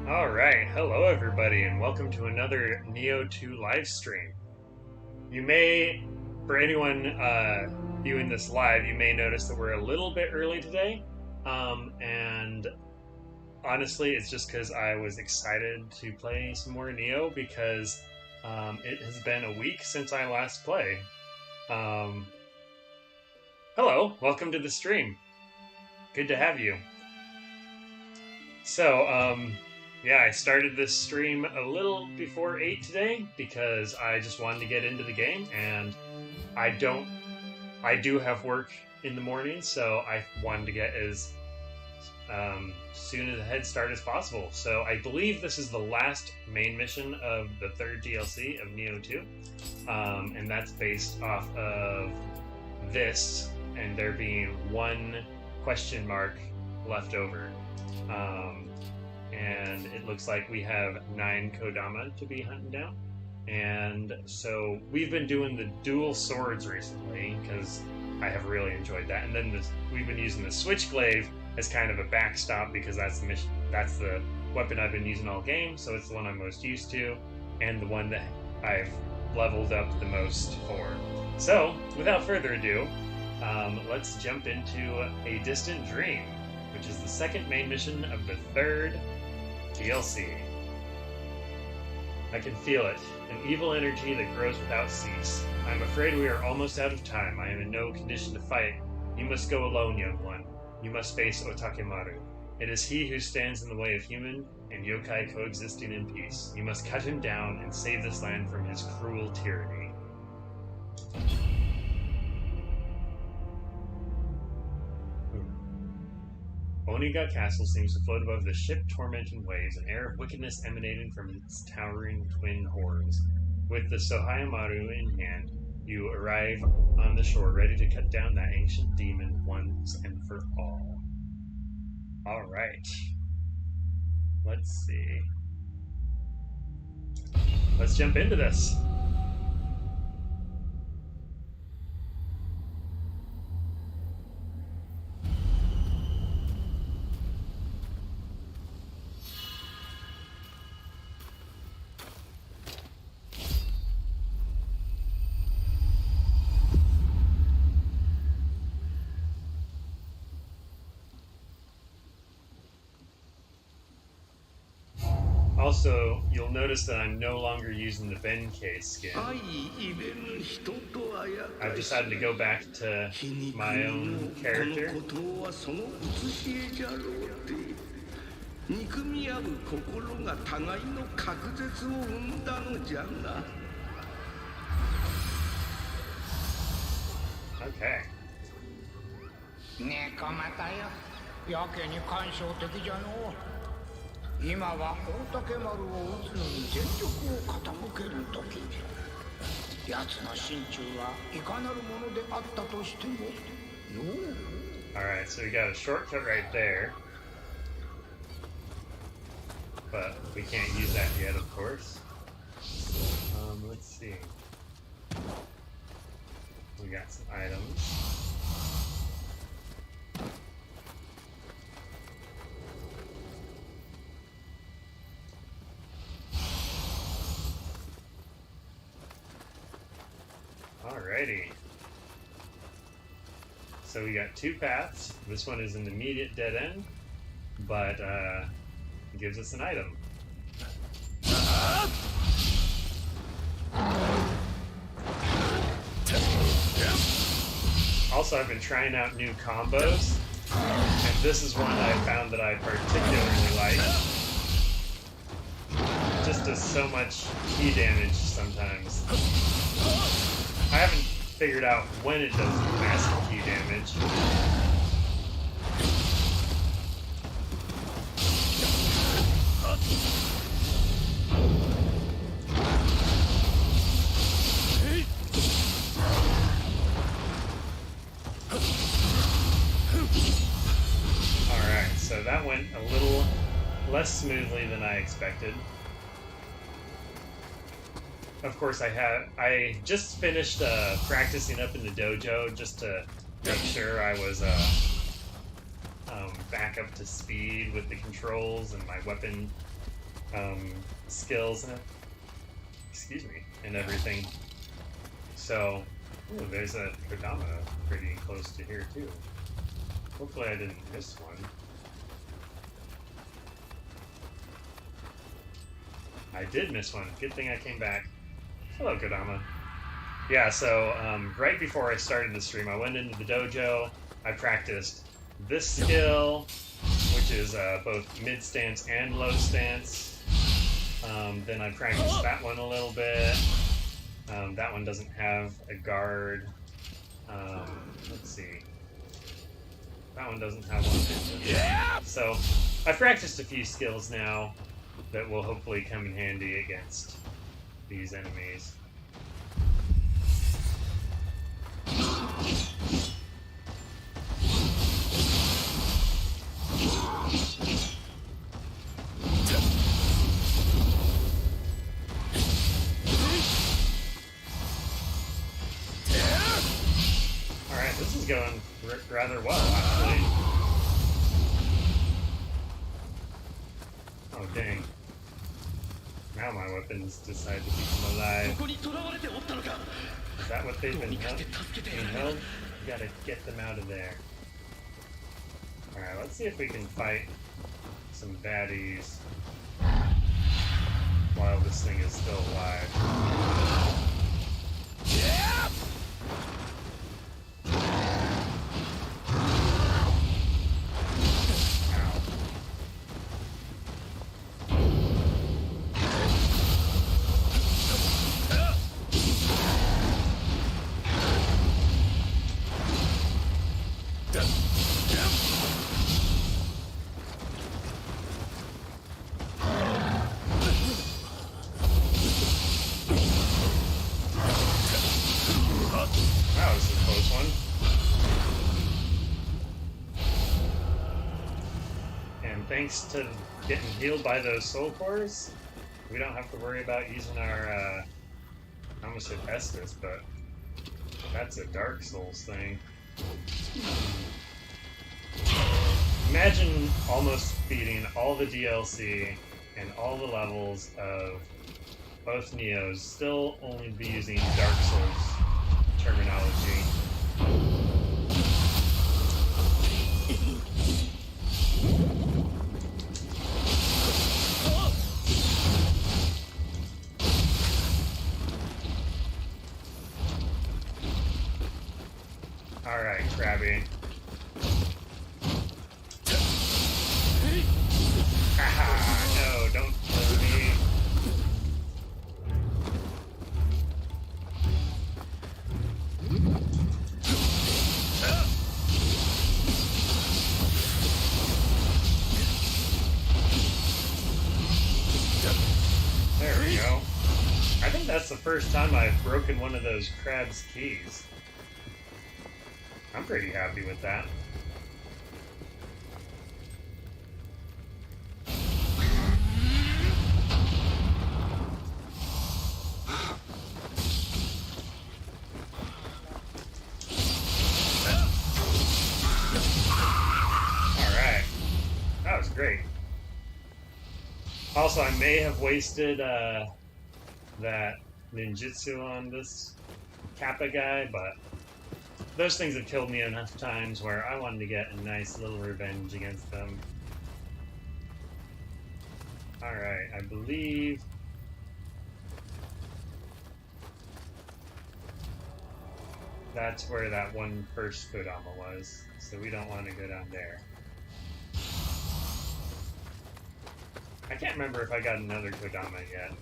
Alright, hello everybody, and welcome to another Nioh 2 live stream. You may, for anyone viewing this live, you may notice that we're a little bit early today. And honestly, it's just because I was excited to play some more Nioh because it has been a week since I last played. Hello, welcome to the stream. Good to have you. So, yeah, I started this stream a little before 8 today because I just wanted to get into the game, and I do have work in the morning, so I wanted to get as soon as a head start as possible. So I believe this is the last main mission of the third DLC of Nioh 2, and that's based off of this, and there being one question mark left over. And it looks like we have 9 Kodama to be hunting down. And so we've been doing the dual swords recently because I have really enjoyed that. And then we've been using the Switchglaive as kind of a backstop because that's the weapon I've been using all game, so it's the one I'm most used to, and the one that I've leveled up the most for. So, without further ado, let's jump into A Distant Dream, which is the second main mission of the third DLC. I can feel it, an evil energy that grows without cease. I am afraid we are almost out of time. I am in no condition to fight. You must go alone, young one. You must face Otakemaru. It is he who stands in the way of human and yokai coexisting in peace. You must cut him down and save this land from his cruel tyranny. Oniga Castle seems to float above the ship-tormenting waves, an air of wickedness emanating from its towering twin horns. With the Sohayamaru in hand, you arrive on the shore, ready to cut down that ancient demon once and for all. Alright. Let's see. Let's jump into this. Also, you'll notice that I'm no longer using the Benkei skin. I've decided to go back to my own character. Okay. 今は大竹丸を撃つのに全力を傾ける時。奴の心中はいかなるものであったとしても。Alright, so we got a shortcut right there. But we can't use that yet, of course. Let's see. We got some items. Alrighty. So we got 2 paths. This one is an immediate dead end, but it gives us an item. Also, I've been trying out new combos, and this is one I found that I particularly like. It just does so much key damage sometimes. I haven't figured out when it does massive key damage. Alright, so that went a little less smoothly than I expected. Of course, I just finished practicing up in the dojo just to make sure I was back up to speed with the controls and my weapon skills and excuse me and everything. So, ooh, there's a Kodama pretty close to here too. Hopefully I didn't miss one. I did miss one. Good thing I came back. Hello, Kodama. Yeah, so right before I started the stream, I went into the dojo. I practiced this skill, which is both mid stance and low stance. Then I practiced that one a little bit. That one doesn't have a guard. Let's see. That one doesn't have one. Yeah! So I've practiced a few skills now that will hopefully come in handy against these enemies. Alright, this is going rather well, actually. Oh, dang. Now my weapons decide to become alive. Is that what they've been held? You gotta get them out of there. Alright, let's see if we can fight some baddies while this thing is still alive. Yeah! Thanks to getting healed by those soul cores, we don't have to worry about using our, I almost said Estus, but that's a Dark Souls thing. Imagine almost beating all the DLC and all the levels of both Niohs, still only be using Dark Souls terminology. Alright, Krabby. Haha, no, don't kill me. There we go. I think that's the first time I've broken one of those crab's keys. I'm pretty happy with that. Alright. That was great. Also, I may have wasted that ninjutsu on this Kappa guy, but those things have killed me enough times where I wanted to get a nice little revenge against them. Alright, I believe... that's where that one first Kodama was, so we don't want to go down there. I can't remember if I got another Kodama yet.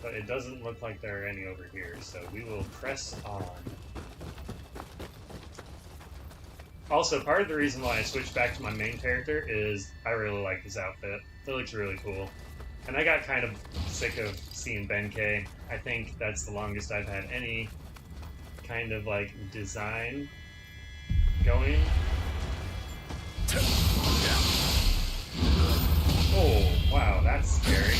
But it doesn't look like there are any over here, so we will press on. Also, part of the reason why I switched back to my main character is I really like his outfit. It looks really cool. And I got kind of sick of seeing Benkei. I think that's the longest I've had any kind of, like, design going. Oh, wow, that's scary.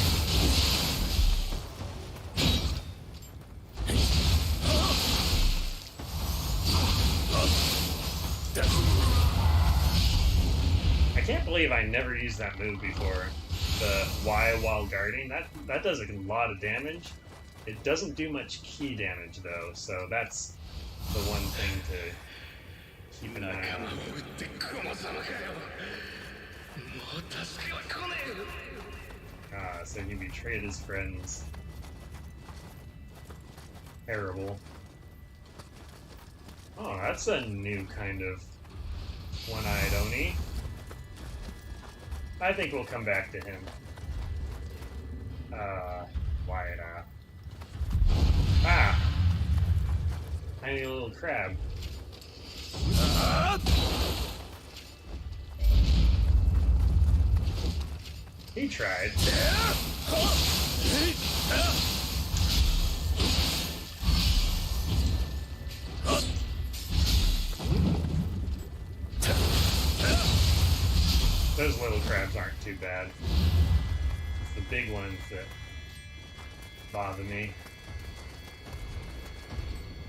I can't believe I never used that move before. The Y while guarding. That does a lot of damage. It doesn't do much key damage though, so that's the one thing to keep an eye on. So he betrayed his friends. Terrible. Oh, that's a new kind of one-eyed Oni. I think we'll come back to him. Wyatt. Tiny little crab. He tried. Those little crabs aren't too bad. It's the big ones that bother me.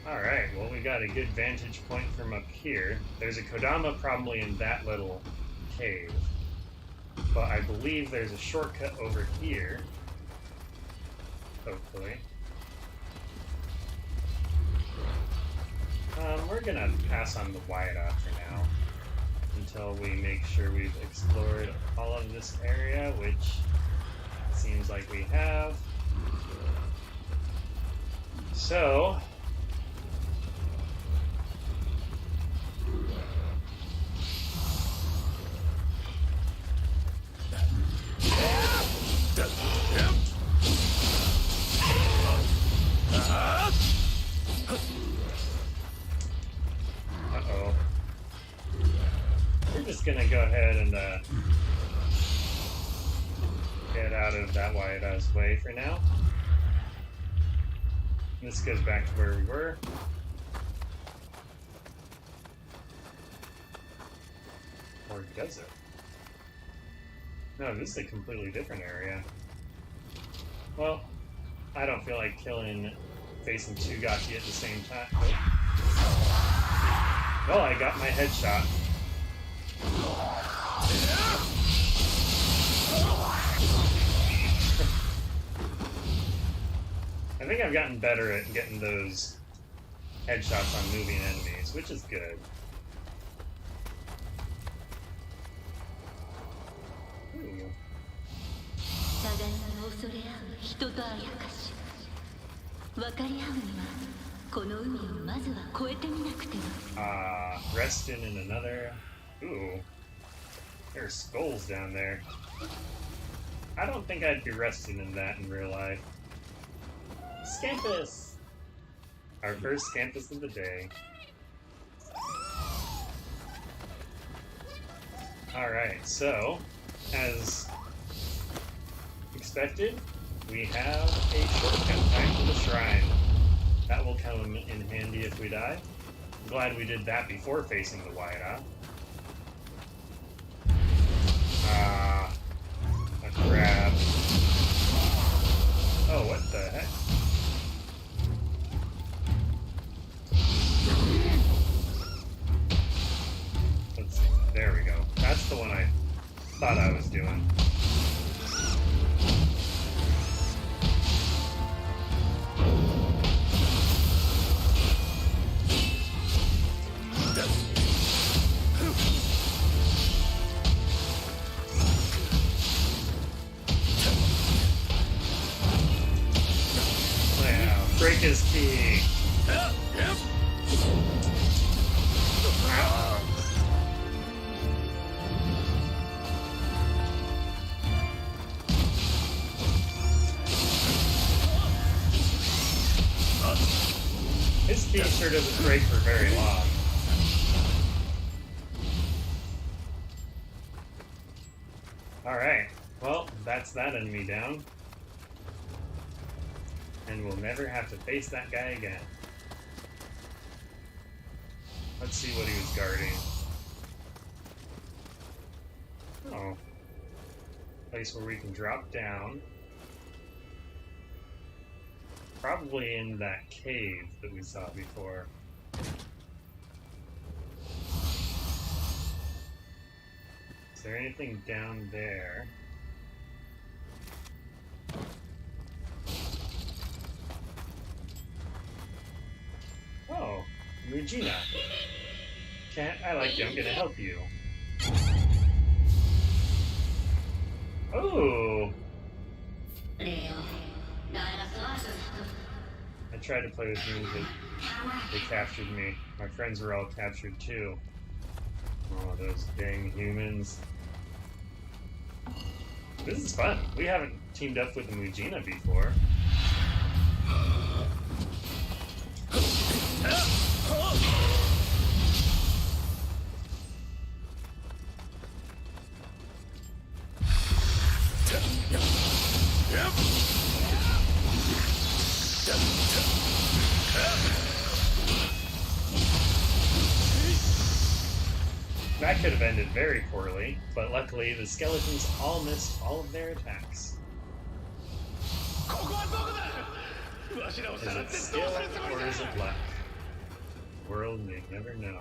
Alright, well we got a good vantage point from up here. There's a Kodama probably in that little cave. But I believe there's a shortcut over here. Hopefully. We're gonna pass on the Wyatt for now. Until we make sure we've explored all of this area, which seems like we have. So, gonna go ahead and get out of that Wyatt's way for now. This goes back to where we were. Or does it? No, this is a completely different area. Well, I don't feel like facing two Gachi at the same time. Oh. Well, I got my headshot. I think I've gotten better at getting those headshots on moving enemies, which is good. Ooh. Resting in another... Ooh. There's skulls down there. I don't think I'd be resting in that in real life. Scampus! Our first Scampus of the day. Alright, so, as expected, we have a shortcut back to the shrine. That will come in handy if we die. I'm glad we did that before facing the Wyatt. A crab. Oh, what the heck? Let's see. There we go. That's the one I thought I was doing. Break his key. His key sure doesn't break for very long. Alright, well, that's that enemy down. And we'll never have to face that guy again. Let's see what he was guarding. Oh. Place where we can drop down. Probably in that cave that we saw before. there anything down there? Oh, Mujina. Can't I like you? I'm gonna help you. Oh! I tried to play with you, but they captured me. My friends were all captured too. Oh, those dang humans. This is fun. We haven't teamed up with the Mujina before. That could have ended very poorly, but luckily the skeletons all missed all of their attacks. Is it skill or is it luck? World may never know.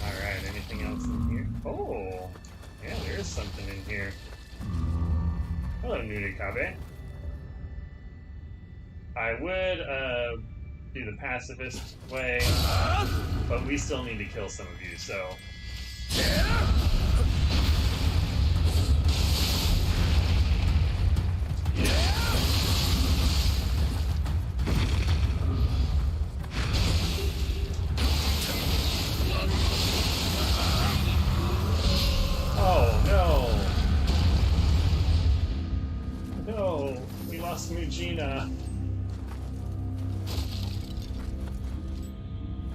Alright, anything else in here? Oh! Yeah, there is something in here. Hello, Nudikabe. I would, do the pacifist way, but we still need to kill some of you, so... Oh, no! No! We lost Mujina!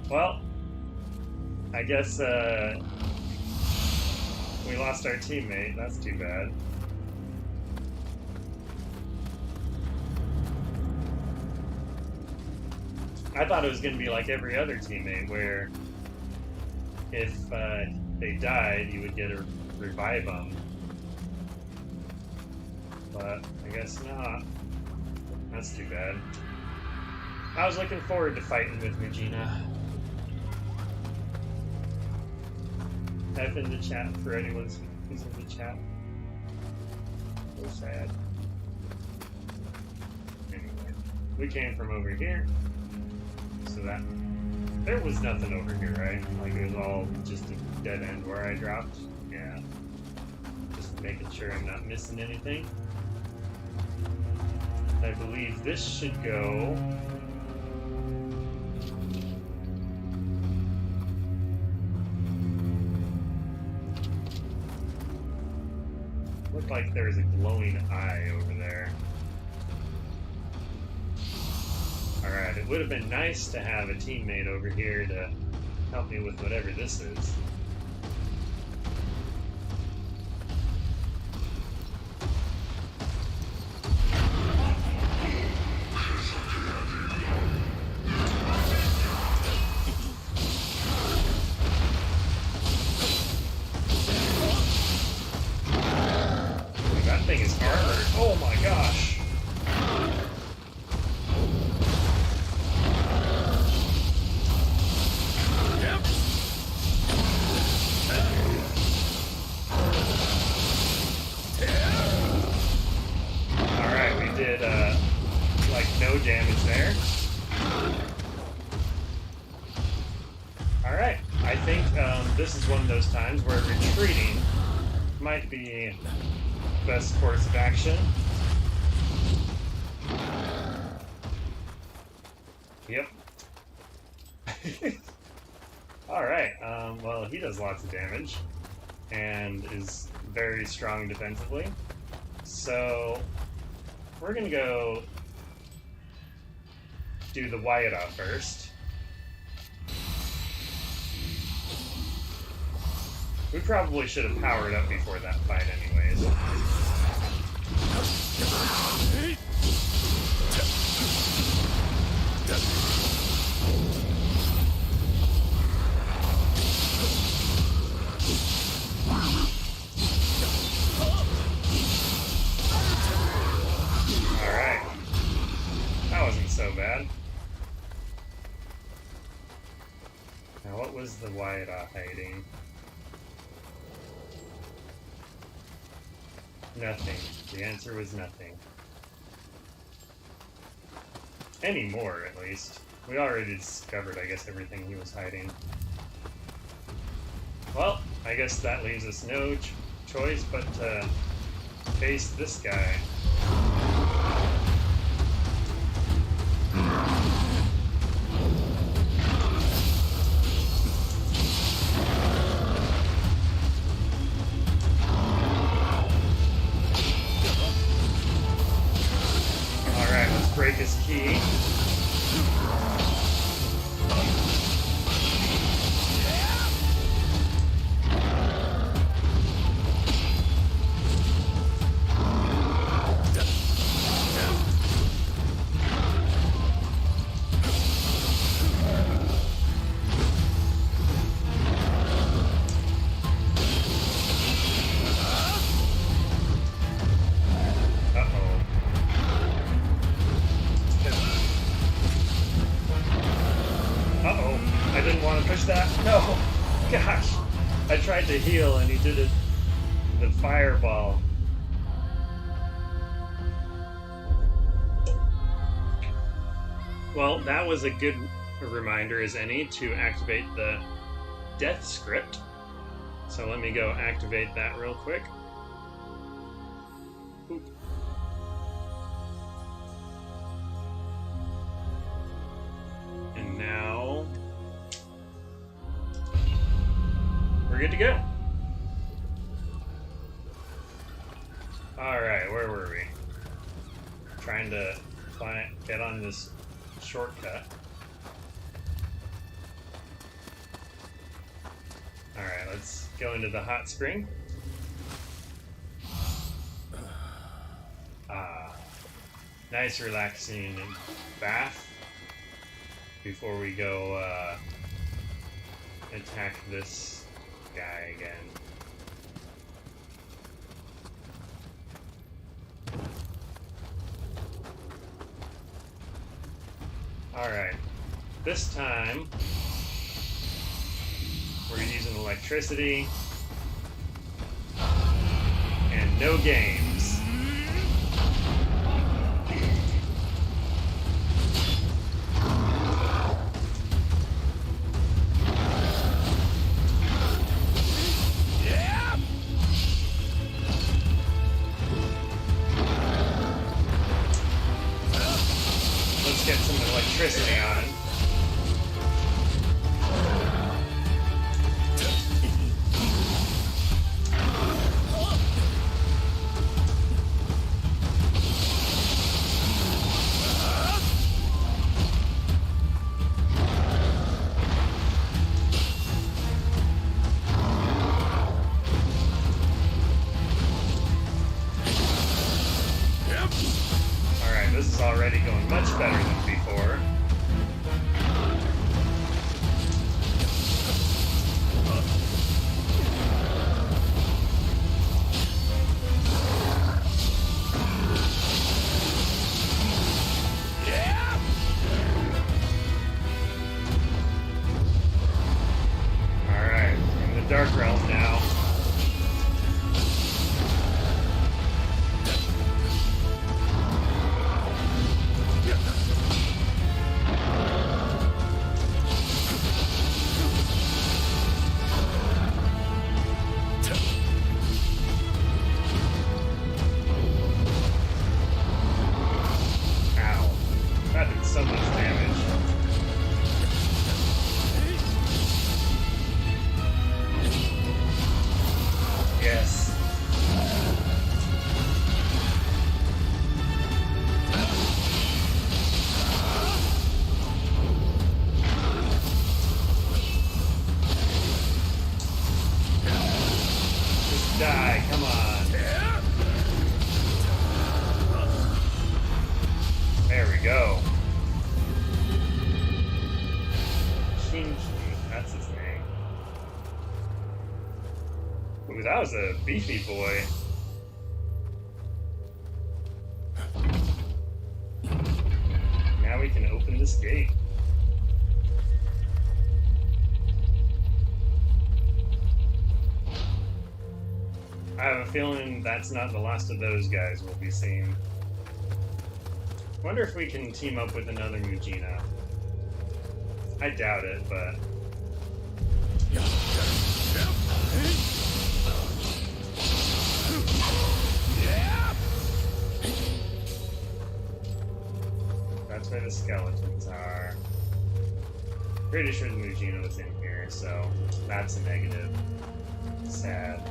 Well, I guess, we lost our teammate. That's too bad. I thought it was going to be like every other teammate, where if they died, you would get to revive them. But I guess not. That's too bad. I was looking forward to fighting with Mujina. Type in the chat for anyone who's in the chat. So sad. Anyway, we came from over here, so that there was nothing over here, right? Like it was all just a dead end where I dropped. Yeah, just making sure I'm not missing anything. I believe this should go. Looked like there was a glowing eye over there. Alright, it would have been nice to have a teammate over here to help me with whatever this is. Oh my gosh! Alright, we did, like, no damage there. Alright, I think, this is one of those times where retreating might be best course of action. Yep. Alright, well, he does lots of damage and is very strong defensively. So we're gonna go do the Wyatta first. We probably should have powered up before that fight anyways. Alright. That wasn't so bad. What was the Wyatt hiding? Nothing. The answer was nothing. Anymore, at least. We already discovered, I guess, everything he was hiding. Well, I guess that leaves us no choice but to face this guy. Alright, let's break his key. No! Gosh! I tried to heal and he did it. The fireball. Well, that was a good reminder as any to activate the death script. So let me go activate that real quick. Oop. And now we're good to go. Alright, where were we? Trying to get on this shortcut. Alright, let's go into the hot spring. Nice relaxing bath before we go attack this guy again. Alright, this time we're using electricity and no games. Let's get some electricity on. Alright, this is already going much better than before. Alright, in the Dark Realm now. Ow. That did so much damage. Yes. Just die, come on. There we go. Shinji, that's his name. Ooh, that was a beefy boy. Now we can open this gate. I have a feeling that's not the last of those guys we'll be seeing. Wonder if we can team up with another Mujina. I doubt it, but... That's where the skeletons are. Pretty sure the Mujina was in here, so that's a negative. Sad.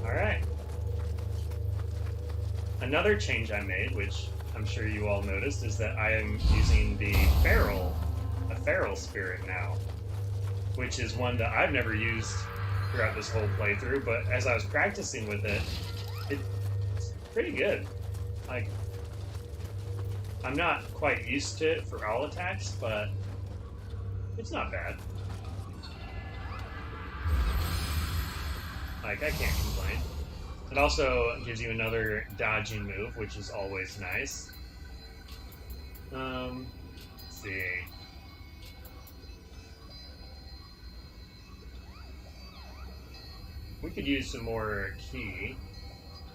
Alright. Another change I made, which I'm sure you all noticed, is that I am using the a feral spirit now, which is one that I've never used throughout this whole playthrough, but as I was practicing with it, it's pretty good. Like, I'm not quite used to it for all attacks, but it's not bad. Like, I can't complain. It also gives you another dodging move, which is always nice. Let's see. We could use some more key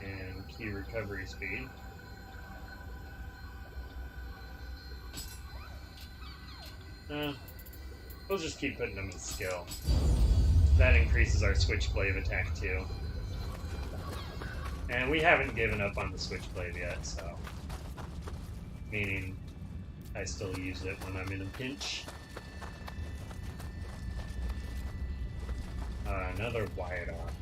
and key recovery speed. We'll just keep putting them in skill. That increases our switchblade attack too. And we haven't given up on the switchblade yet, so... Meaning, I still use it when I'm in a pinch. Another wide off.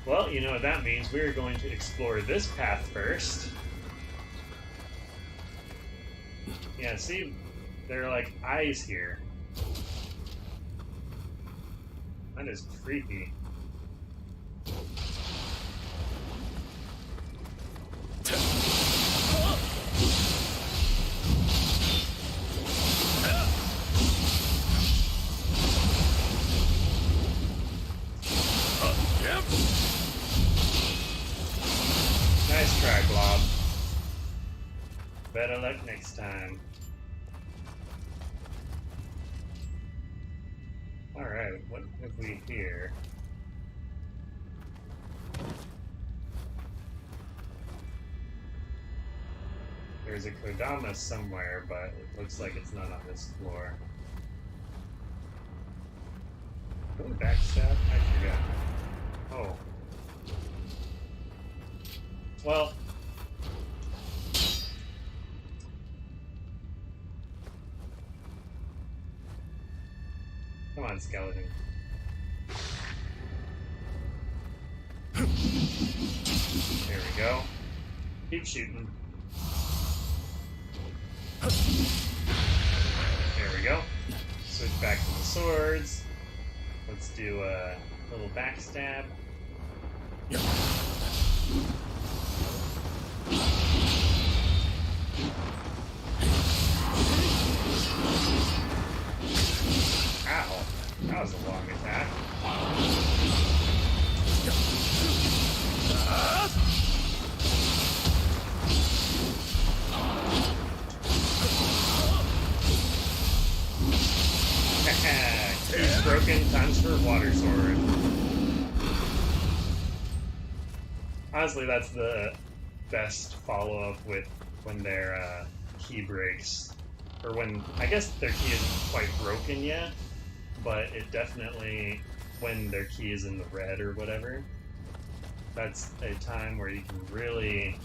Well, you know what that means. We're going to explore this path first. Yeah, see? There are like eyes here. That is creepy. Nice try, Blob. Better luck next time. Alright, what have we here? There's a Kodama somewhere, but it looks like it's not on this floor. Really backstab? I forgot. Oh. Well. Come on, skeleton. There we go. Keep shooting. There we go. Switch back to the swords. Let's do a little backstab. Ow. That was a long attack. Keys broken, times for water sword. Honestly, that's the best follow-up with when their key breaks. Or when, I guess their key isn't quite broken yet, but it definitely, when their key is in the red or whatever, that's a time where you can really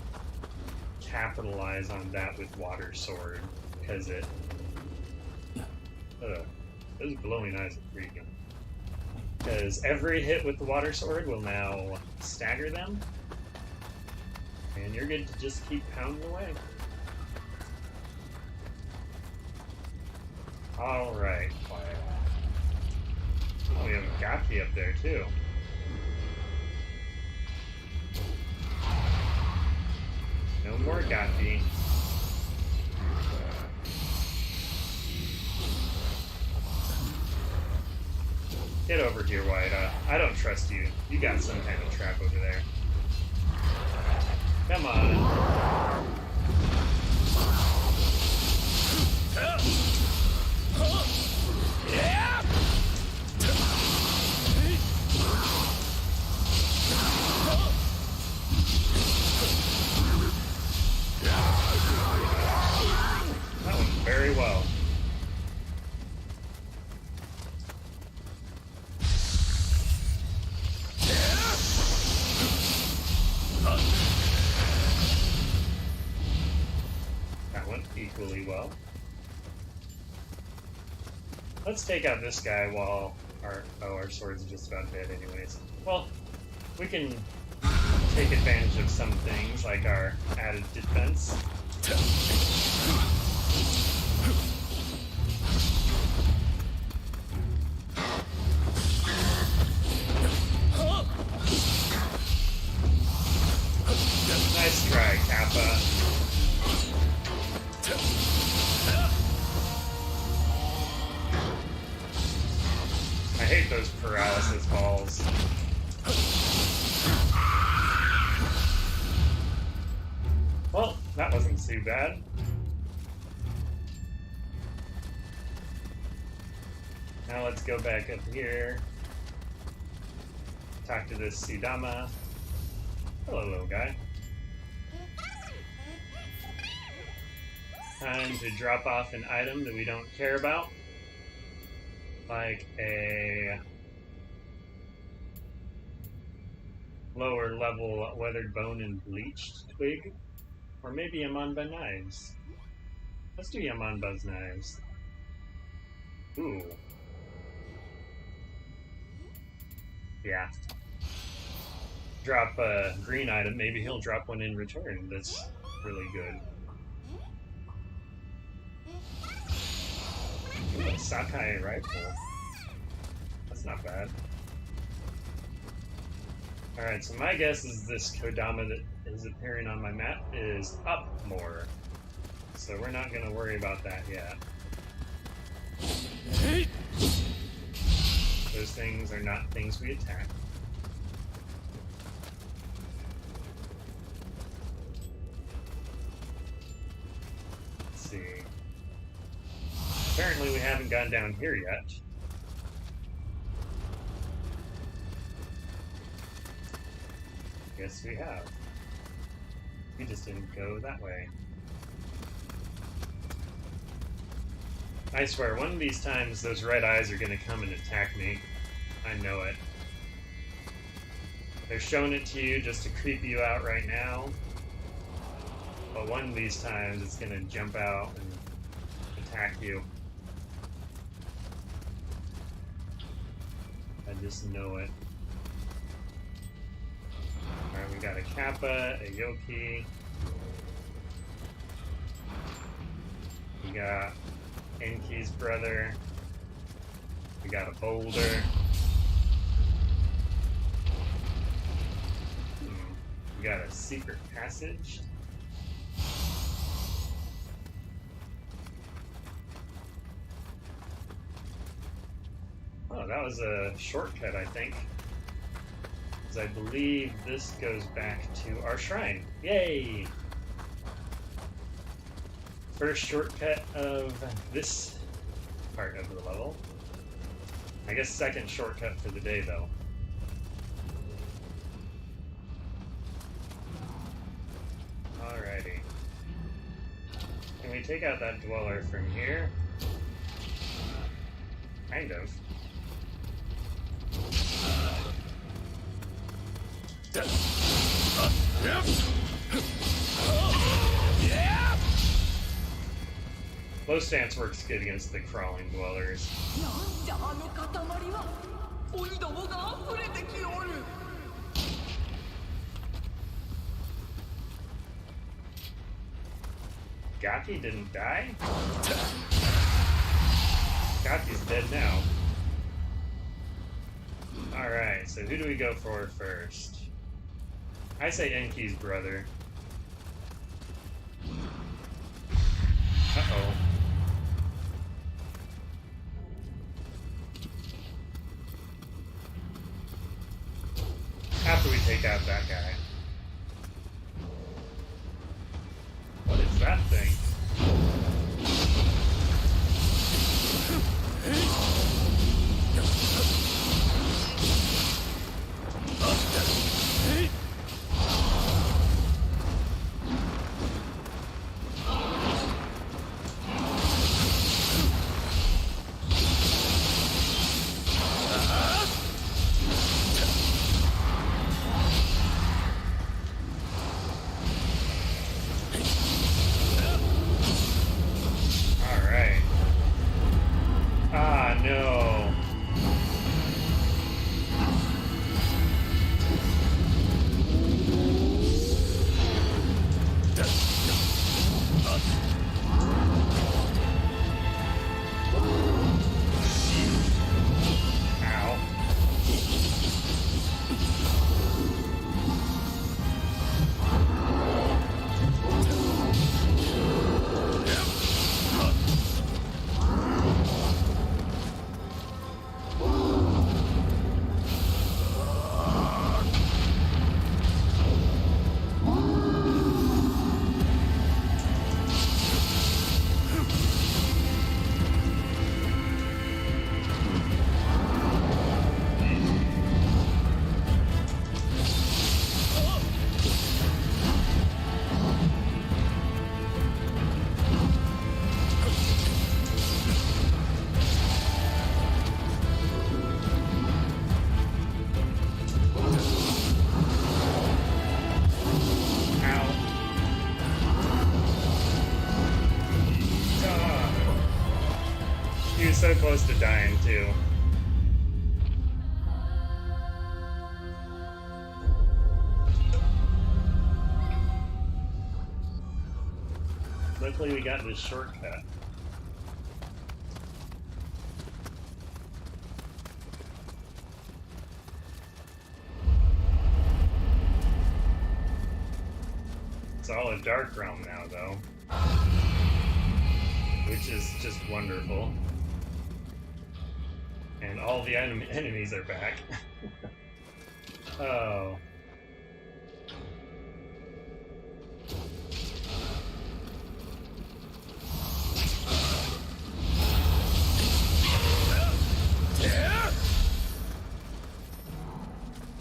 capitalize on that with water sword, because it... those glowing eyes are freaking. Because every hit with the water sword will now stagger them, and you're good to just keep pounding away. Alright, quiet. Oh, we have a Gappy up there too. No more Gappy. Get over here, Wyatt. I don't trust you. You got some kind of trap over there. Come on. very well. That went equally well. Let's take out this guy while our swords are just about dead anyways. Well, we can take advantage of some things like our added defense. Nice try, Kappa. I hate those paralysis balls. Well, that wasn't too bad. Now let's go back up here. Talk to this Sidama. Hello, little guy. Time to drop off an item that we don't care about. Like a lower level weathered bone and bleached twig. Or maybe Yamanba knives. Let's do Yamanba's knives. Ooh. Yeah. Drop a green item, maybe he'll drop one in return. That's really good. Ooh, a Sakai rifle. That's not bad. Alright, so my guess is this Kodama that is appearing on my map is up more. So we're not going to worry about that yet. Those things are not things we attack. Let's see. Apparently we haven't gone down here yet. Yes, we have. We just didn't go that way. I swear, one of these times those red eyes are going to come and attack me. I know it. They're showing it to you just to creep you out right now. But one of these times it's going to jump out and attack you. I just know it. Alright, we got a Kappa, a Yoki. We got Enki's brother. We got a boulder. We got a secret passage. Oh, that was a shortcut, I think. I believe this goes back to our shrine. Yay! First shortcut of this part of the level. I guess second shortcut for the day, though. Alrighty. Can we take out that dweller from here? Kind of. Low stance works good against the crawling dwellers. Gaki didn't die? Gaki's dead now. Alright, so who do we go for first? I say Enki's brother. Uh-oh. After we take out that guy. What is that thing? He was so close to dying, too. Luckily we got this shortcut. It's all a dark realm now, though. Which is just wonderful. And all the enemies are back. Oh.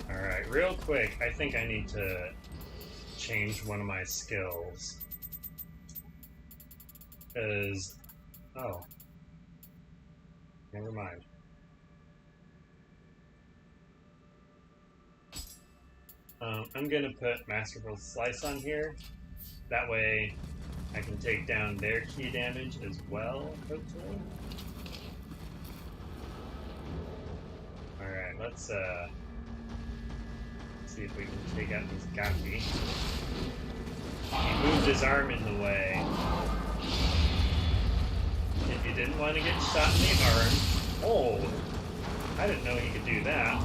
Alright, real quick, I think I need to change one of my skills. Because... oh. Never mind. I'm gonna put Masterful Slice on here. That way I can take down their key damage as well, hopefully. Alright, let's see if we can take out this Gaki. He moved his arm in the way. If you didn't want to get shot in the arm... oh! I didn't know he could do that.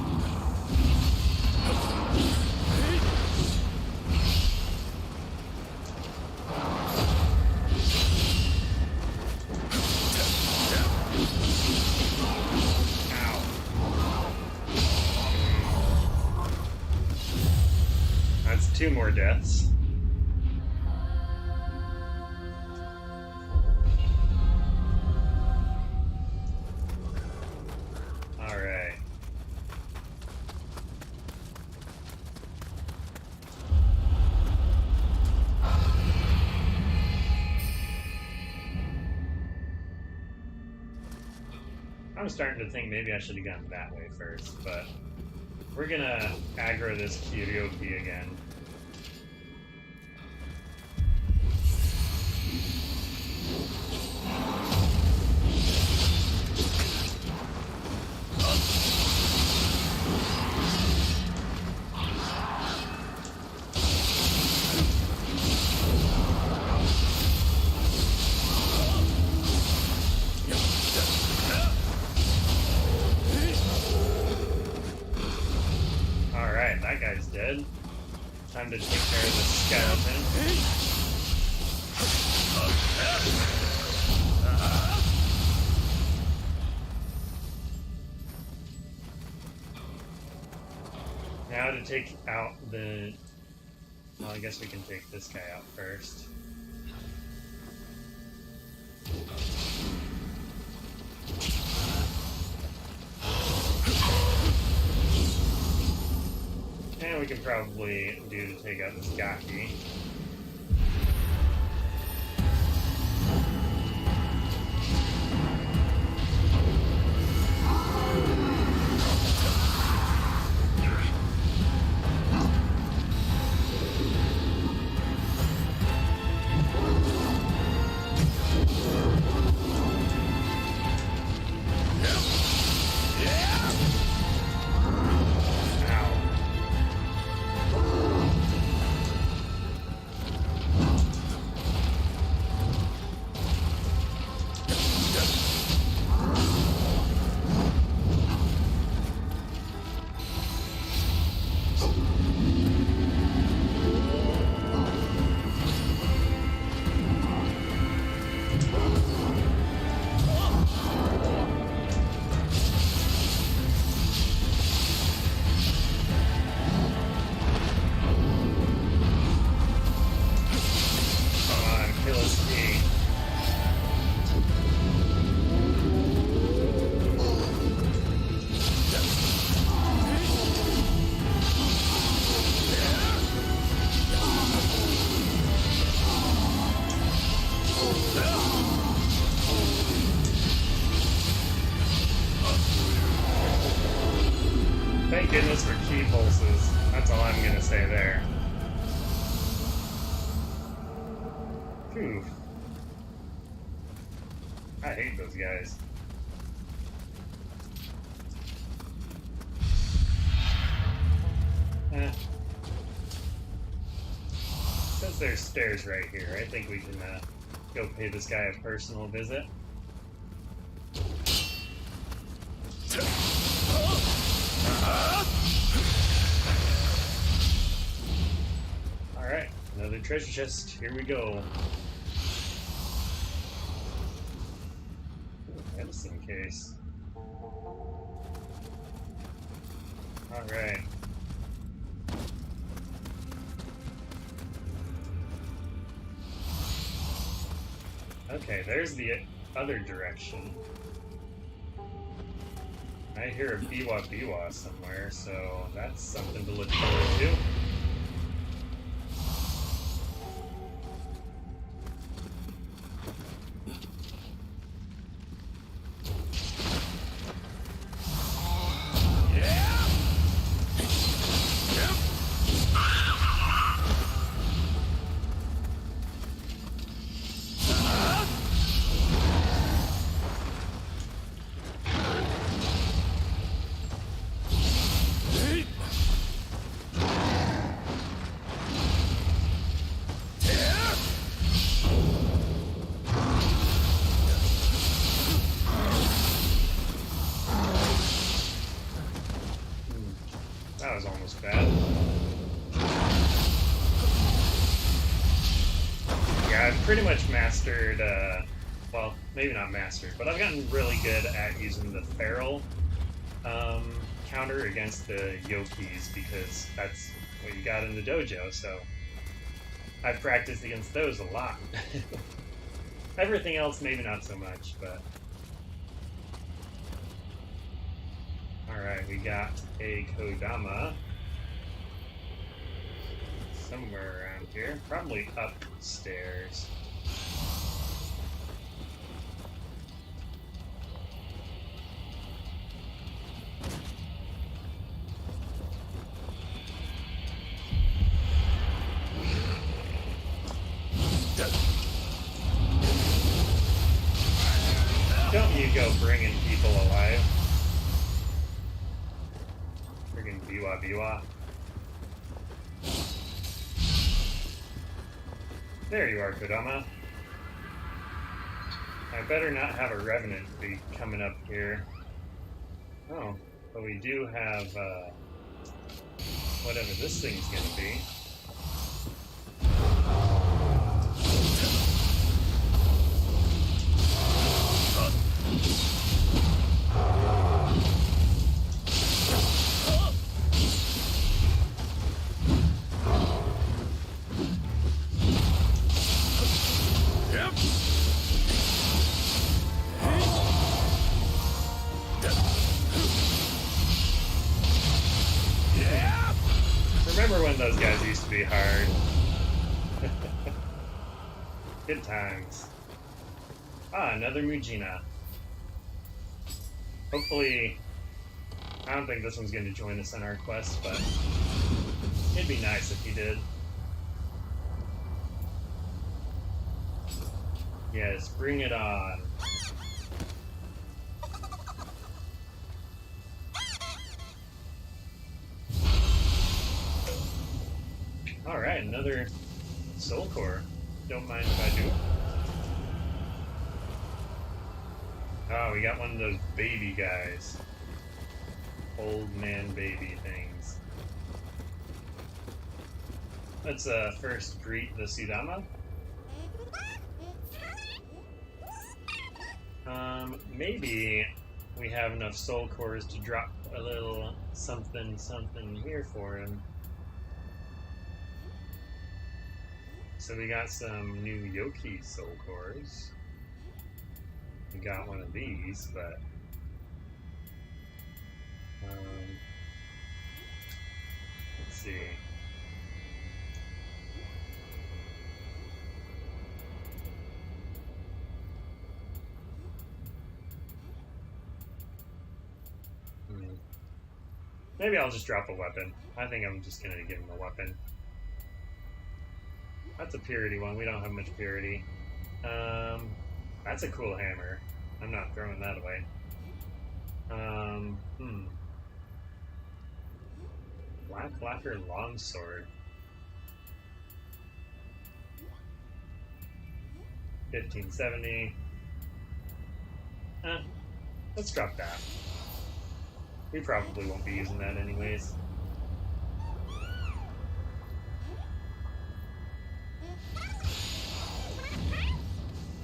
That's 2 more deaths. Alright. I'm starting to think maybe I should have gone that way first, but we're gonna aggro this Kyoryoki again. Alright, that guy's dead. Time to take care of the skeleton. Now to take out the... well, I guess we can take this guy out first. And we can probably do to take out this Gaki. Thank goodness for key pulses. That's all I'm gonna say there. Phew. I hate those guys. Since there's stairs right here, I think we can go pay this guy a personal visit. Alright, another treasure chest. Here we go. Medicine case. Alright. Okay, there's the other direction. I hear a biwa biwa somewhere, so that's something to look forward to. That was almost bad. Yeah, I've pretty much mastered, well, maybe not mastered, but I've gotten really good at using the feral counter against the yokis, because that's what you got in the dojo, so I've practiced against those a lot. Everything else, maybe not so much, but... Alright, we got a Kodama somewhere around here, probably upstairs. Don't you go bringing people alive. Friggin' biwa biwa. There you are, Kodama. I better not have a revenant be coming up here. Oh, but we do have, whatever this thing's gonna be. Remember when those guys used to be hard? Good times. Ah, another Mujina. Hopefully, I don't think this one's going to join us on our quest, but it'd be nice if he did. Yes, bring it on. Alright, another soul core. Don't mind if I do. Oh, we got one of those baby guys. Old man baby things. Let's first greet the Sudama. Maybe we have enough soul cores to drop a little something here for him. So we got some new Yoki soul cores. We got one of these, but let's see. Maybe I'll just drop a weapon. I think I'm just gonna give him a weapon. That's a purity one. We don't have much purity. That's a cool hammer. I'm not throwing that away. Black Lacquer Longsword. 1570. Let's drop that. We probably won't be using that anyways.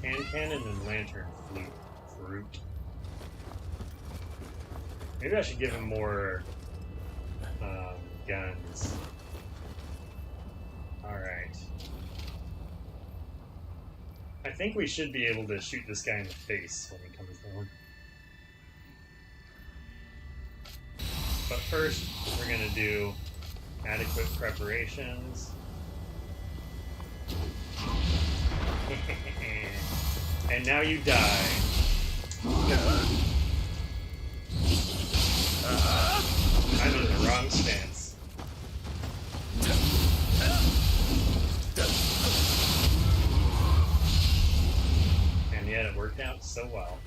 Hand cannon and lantern fruit. Maybe I should give him more guns. Alright. I think we should be able to shoot this guy in the face when he comes down. But first, we're going to do adequate preparations. And now you die. I'm in the wrong stance. And yet it worked out so well.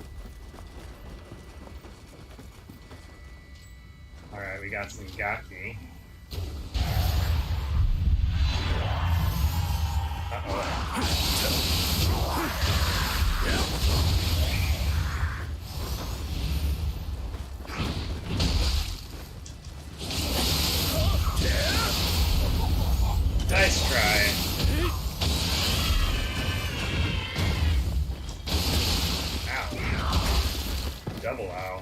Alright, we got some Gaki. Nice try. Ow. Double ow.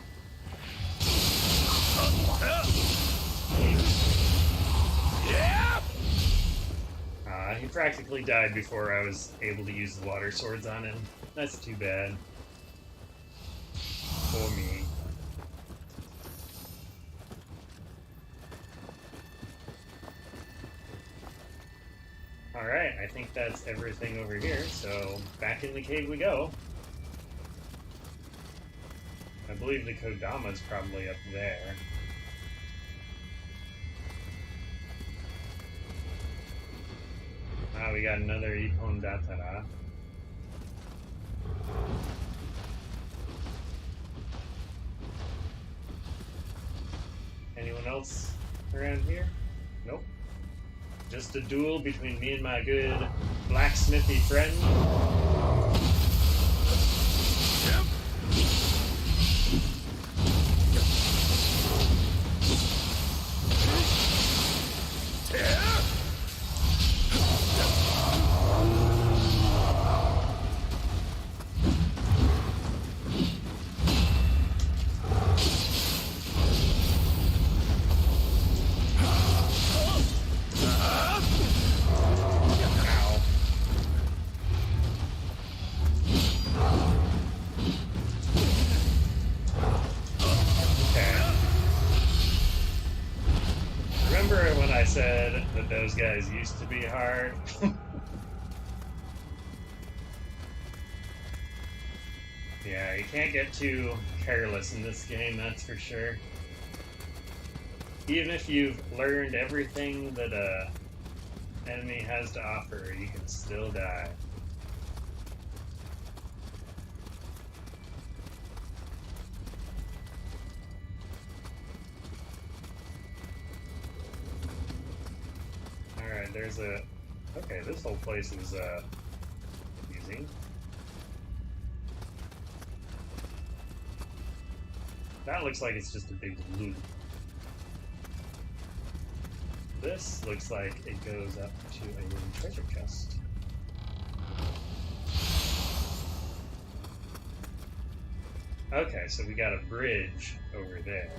He practically died before I was able to use the water swords on him. That's too bad. For me. Alright, I think that's everything over here, so back in the cave we go. I believe the Kodama's probably up there. Ah, we got another Ippon Datara. Anyone else around here? Nope. Just a duel between me and my good blacksmithy friend. Said that those guys used to be hard. Yeah, you can't get too careless in this game, that's for sure. Even if you've learned everything that a enemy has to offer, you can still die. Alright, there's a... Okay, this whole place is, confusing. That looks like it's just a big loop. This looks like it goes up to a wooden treasure chest. Okay, so we got a bridge over there.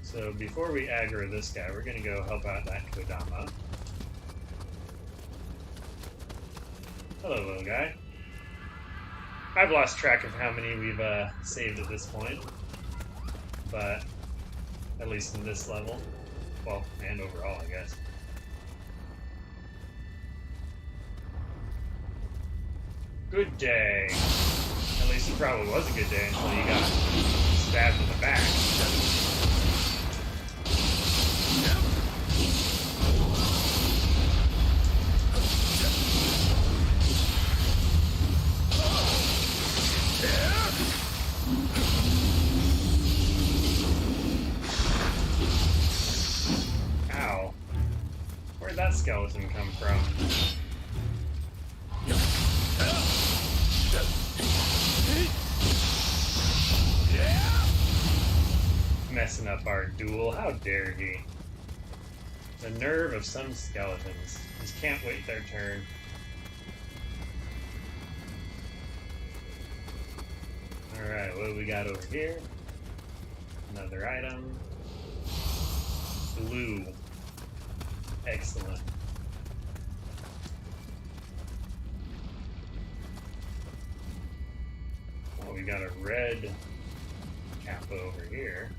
So before we aggro this guy, we're gonna go help out that Kodama. Hello, little guy. I've lost track of how many we've saved at this point, but at least in this level, well, and overall, I guess. Good day. At least it probably was a good day until you got stabbed in the back. skeleton come from? Messing up our duel, how dare he? The nerve of some skeletons. Just can't wait their turn. Alright, what do we got over here? Another item. Blue. Excellent. Oh, we got a red kappa over here.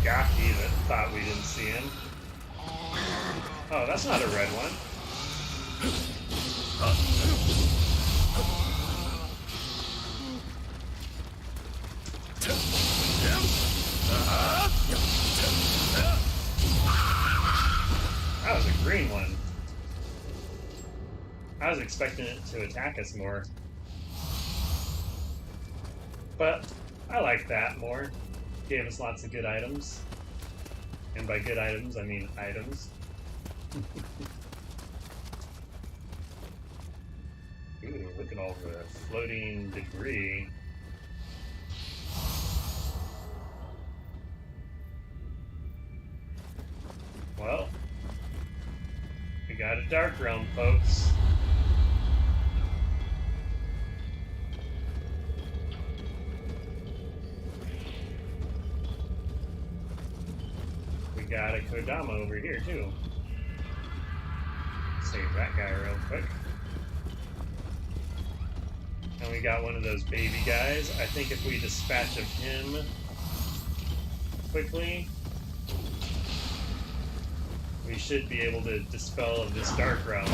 Gaki that thought we didn't see him. Oh, that's not a red one. That was a green one. I was expecting it to attack us more. But I like that more. Gave us lots of good items. And by good items, I mean items. Ooh, look at all the floating debris. Well, we got a dark realm, folks. We got a Kodama over here, too. Save that guy real quick. And we got one of those baby guys. I think if we dispatch of him quickly, we should be able to dispel of this dark realm.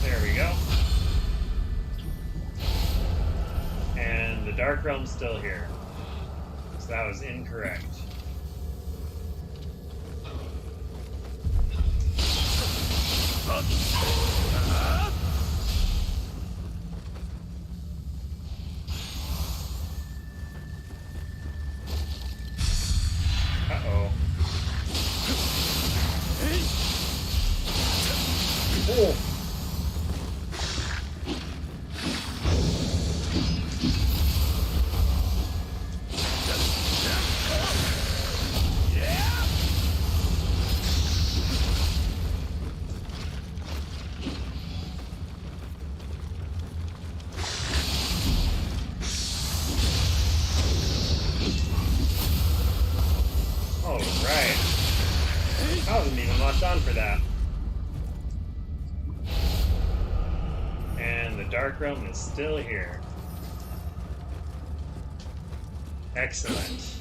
There we go. And the dark realm's still here. So that was incorrect. Uh-oh. Oh! Alright. I wasn't even locked on for that. And the Dark Realm is still here. Excellent.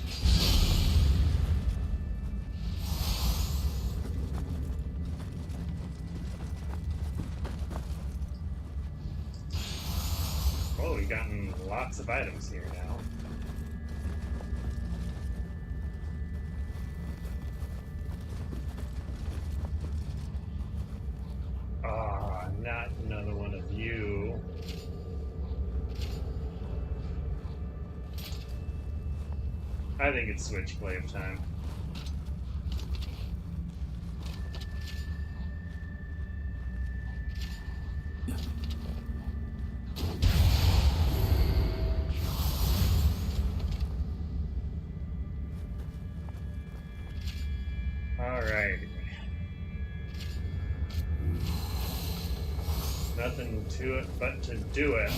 Oh, we've gotten lots of items here now. Ah, not another one of you. I think it's Switchblade time. Alright. Nothing to it but to do it.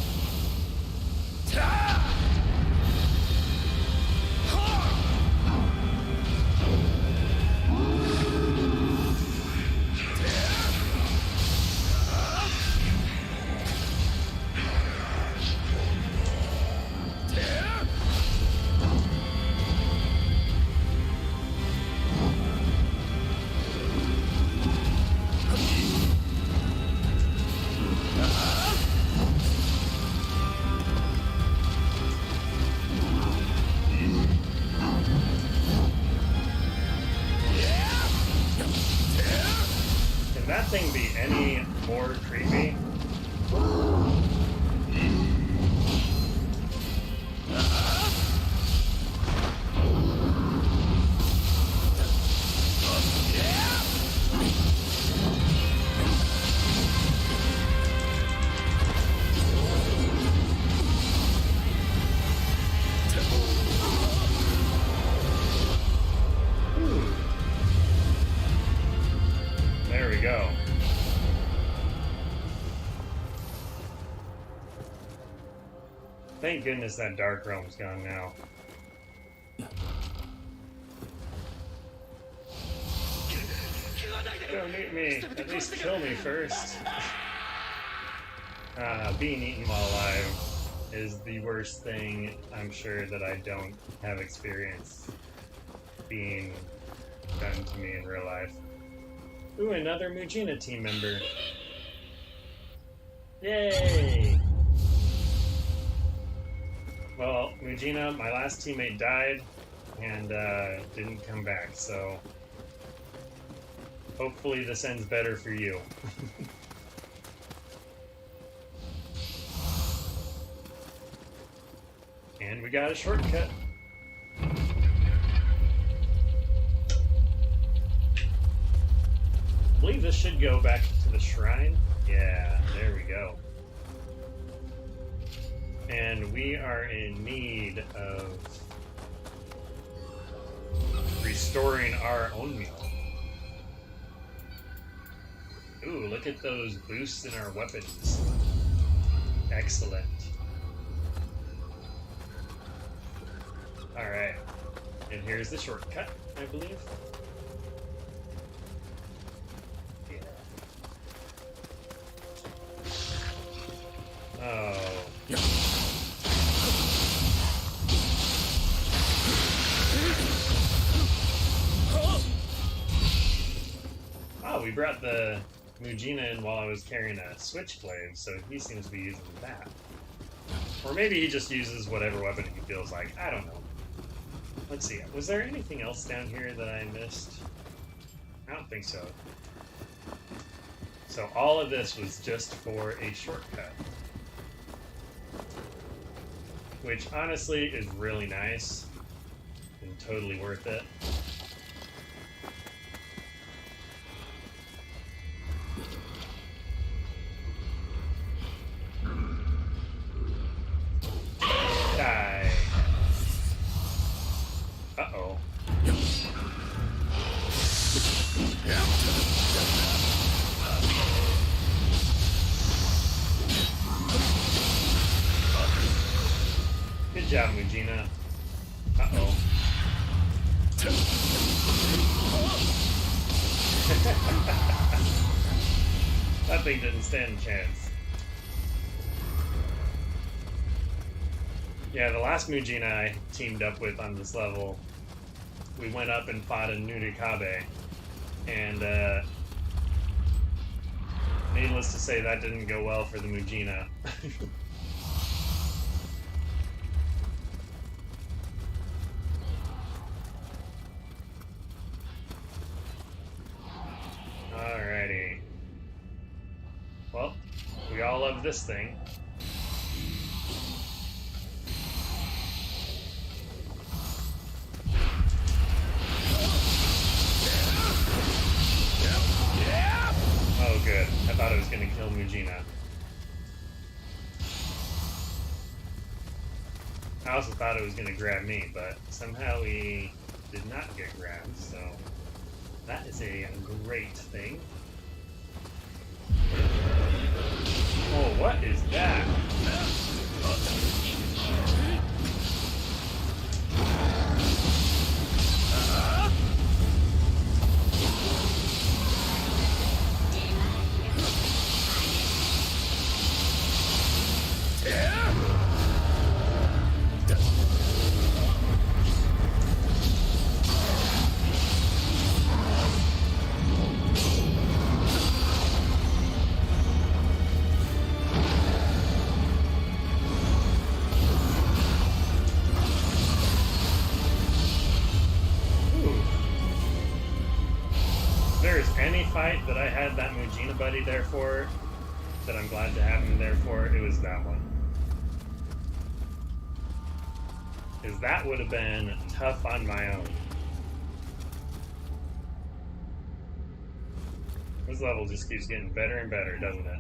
thing be any more creepy? There we go. Thank goodness that dark realm's gone now. Don't eat me. At least kill me first. Being eaten while alive is the worst thing I'm sure that I don't have experience being done to me in real life. Ooh, another Mujina team member. Yay! Well, Mujina, my last teammate died and didn't come back, so hopefully this ends better for you. And we got a shortcut. I believe this should go back to the shrine. Yeah, there we go. And we are in need of restoring our own meal. Ooh, look at those boosts in our weapons. Excellent. Alright. And here's the shortcut, I believe. Oh. Oh, we brought the Mujina in while I was carrying a switchblade, so he seems to be using that. Or maybe he just uses whatever weapon he feels like. I don't know. Let's see. Was there anything else down here that I missed? I don't think so. So all of this was just for a shortcut. Which honestly is really nice and totally worth it. Die. Uh-oh. Good job, Mujina. Uh-oh. That thing didn't stand a chance. Yeah, the last Mujina I teamed up with on this level, we went up and fought a Nurikabe, and needless to say, that didn't go well for the Mujina. Alrighty. Well, we all love this thing. Oh good, I thought it was gonna kill Mujina. I also thought it was gonna grab me, but somehow he did not get grabbed, so that is a great thing. Oh, what is that? any fight that I had that Mujina buddy there for, that I'm glad to have him there for, it was that one. Because that would have been tough on my own. This level just keeps getting better and better, doesn't it?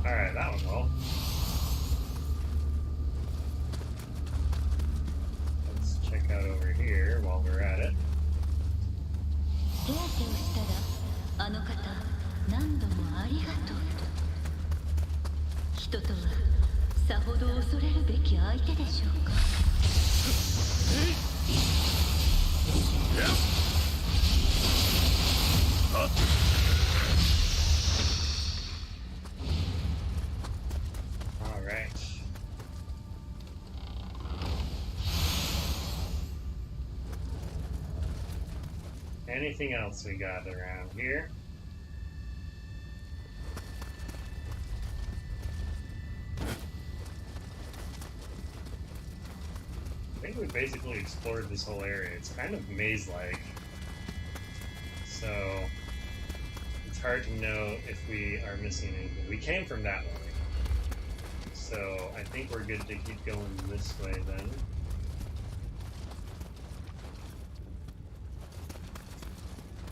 Alright, that one will. Let's check out over here while we're at it. 手当てをしたらあの方何度もありがとうと。人とはさほど恐れるべき相手でしょうか。All right. Anything else we got around here? I think we basically explored this whole area. It's kind of maze-like, so it's hard to know if we are missing anything. We came from that way, so I think we're good to keep going this way then.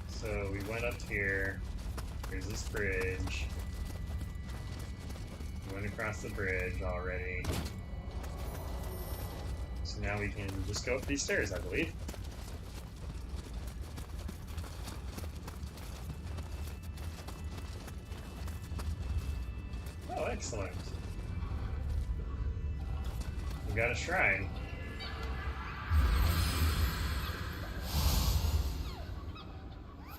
So we went up here. Here's this bridge. We went across the bridge already. So now we can just go up these stairs, I believe. Oh, excellent. We got a shrine.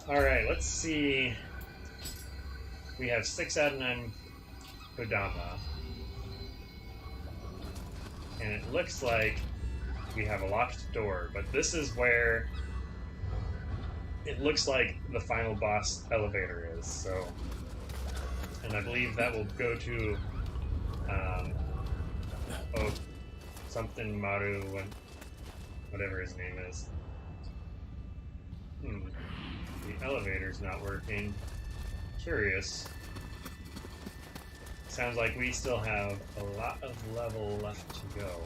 Alright, let's see. We have 6 out of 9 Kodama. And it looks like we have a locked door, but this is where it looks like the final boss elevator is, so. And I believe that will go to, oh, something Maru, whatever his name is. The elevator's not working. Curious. Sounds like we still have a lot of level left to go.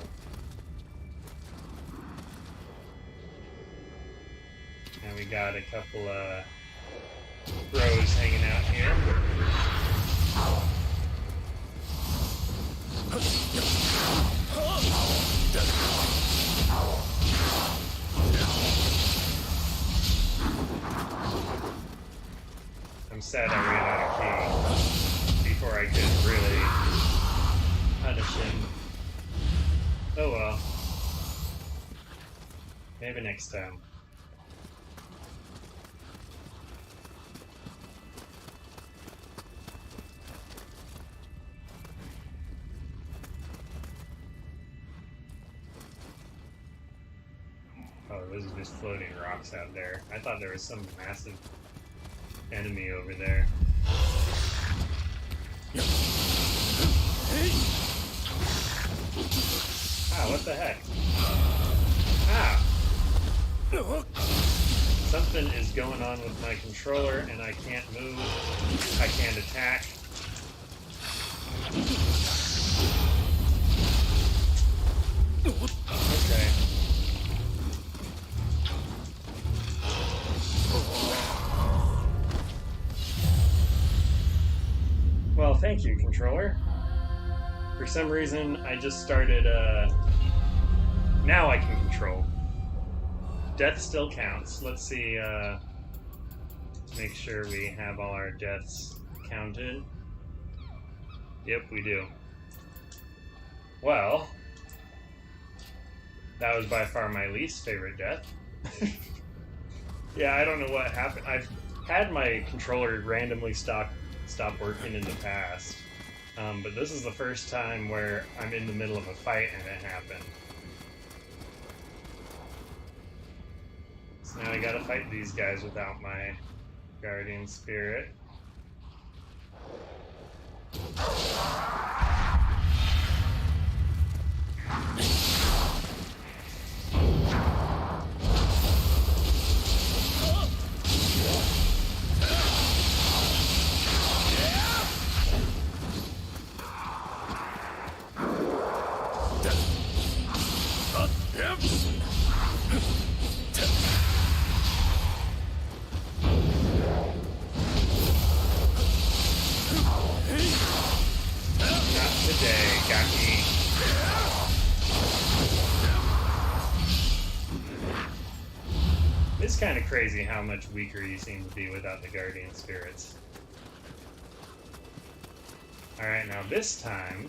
And we got a couple of bros hanging out here. I'm sad I ran out of key before I could really punish him. Oh well. Maybe next time. Oh, those are just floating rocks out there. I thought there was some massive enemy over there. Ah, what the heck? Ah! Something is going on with my controller and I can't move. I can't attack. Okay. Well, thank you, controller. For some reason, I just started, now I can control. Death still counts. Let's see, make sure we have all our deaths counted. Yep, we do. Well, that was by far my least favorite death. Yeah, I don't know what happened. I've had my controller randomly stop working in the past, but this is the first time where I'm in the middle of a fight and it happened. So now I gotta fight these guys without my guardian spirit. It's kind of crazy how much weaker you seem to be without the guardian spirits. Alright, now this time,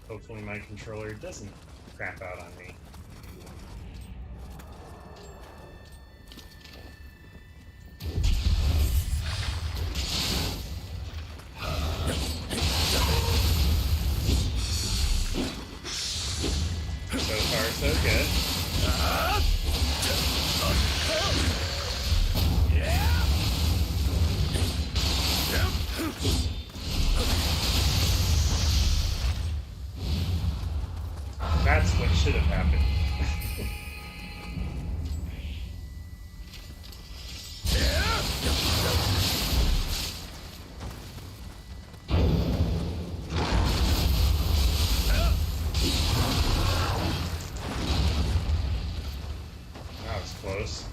hopefully my controller doesn't crap out on me. So far, so good. That's what should have happened. That was close.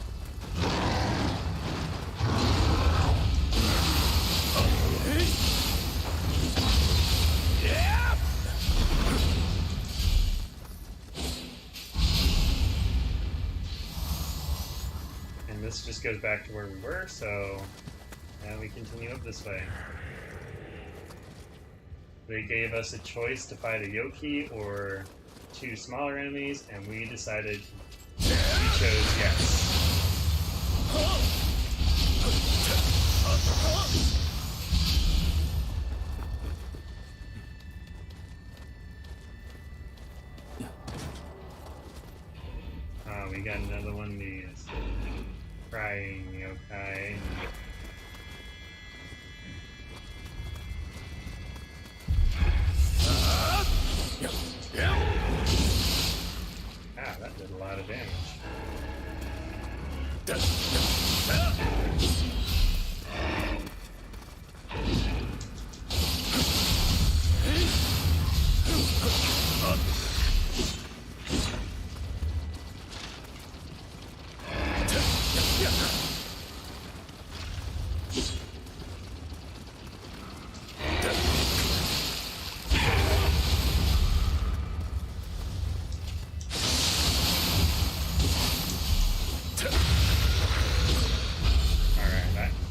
And this just goes back to where we were, so now we continue up this way. They gave us a choice to fight a Yoki or 2 smaller enemies, and we decided we chose yes. We got another one of these crying yokai. Ah, that did a lot of damage.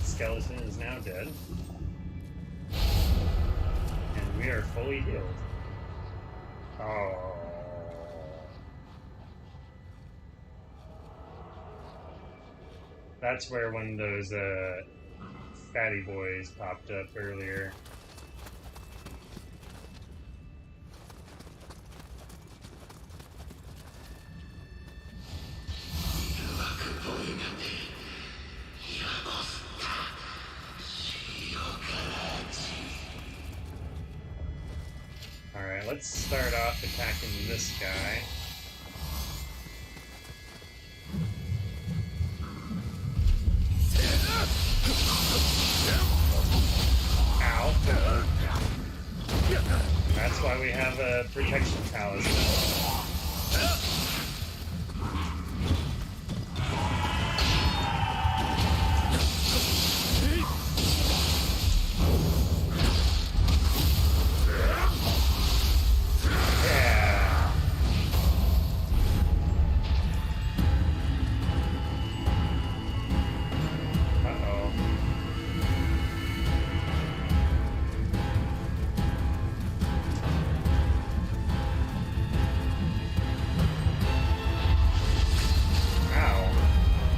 Skeleton is now dead. And we are fully healed. Oh. That's where one of those fatty boys popped up earlier. Alright, let's start off attacking this guy. Ow. That's why we have a protection talisman.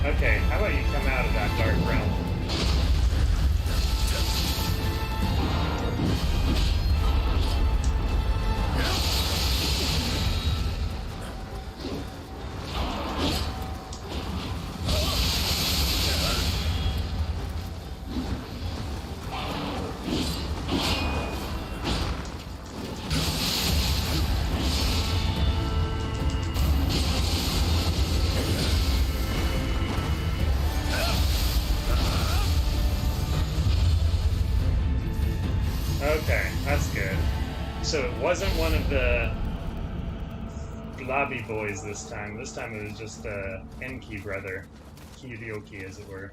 Okay, how about you come out of that dark realm? wasn't one of the lobby boys this time. This time it was just Enki brother. Kiryoki, as it were.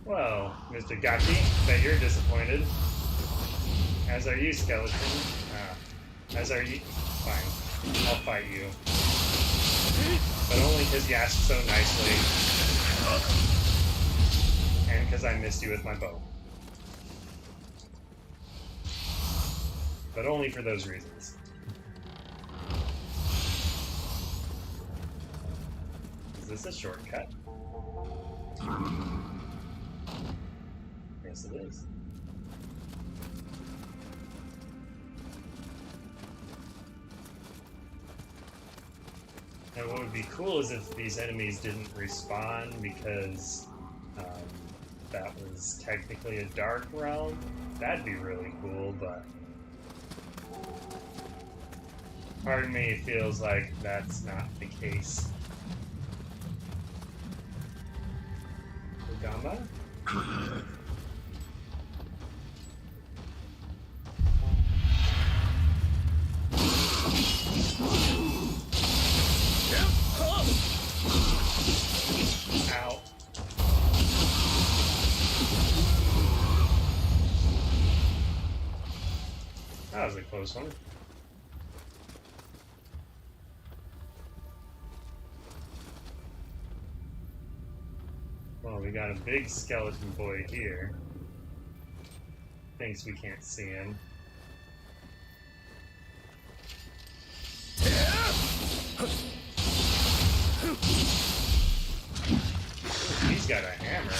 Well, Mr. Gaki, bet you're disappointed. As are you, skeleton. As are you. Fine. I'll fight you. But only because you asked so nicely. And because I missed you with my bow. But only for those reasons. Is this a shortcut? Yes, it is. And what would be cool is if these enemies didn't respawn because that was technically a dark realm. That'd be really cool, but part of me feels like that's not the case. Kodama? Ow. That was a close one. Well, we got a big skeleton boy here. Thinks we can't see him. Ooh, he's got a hammer.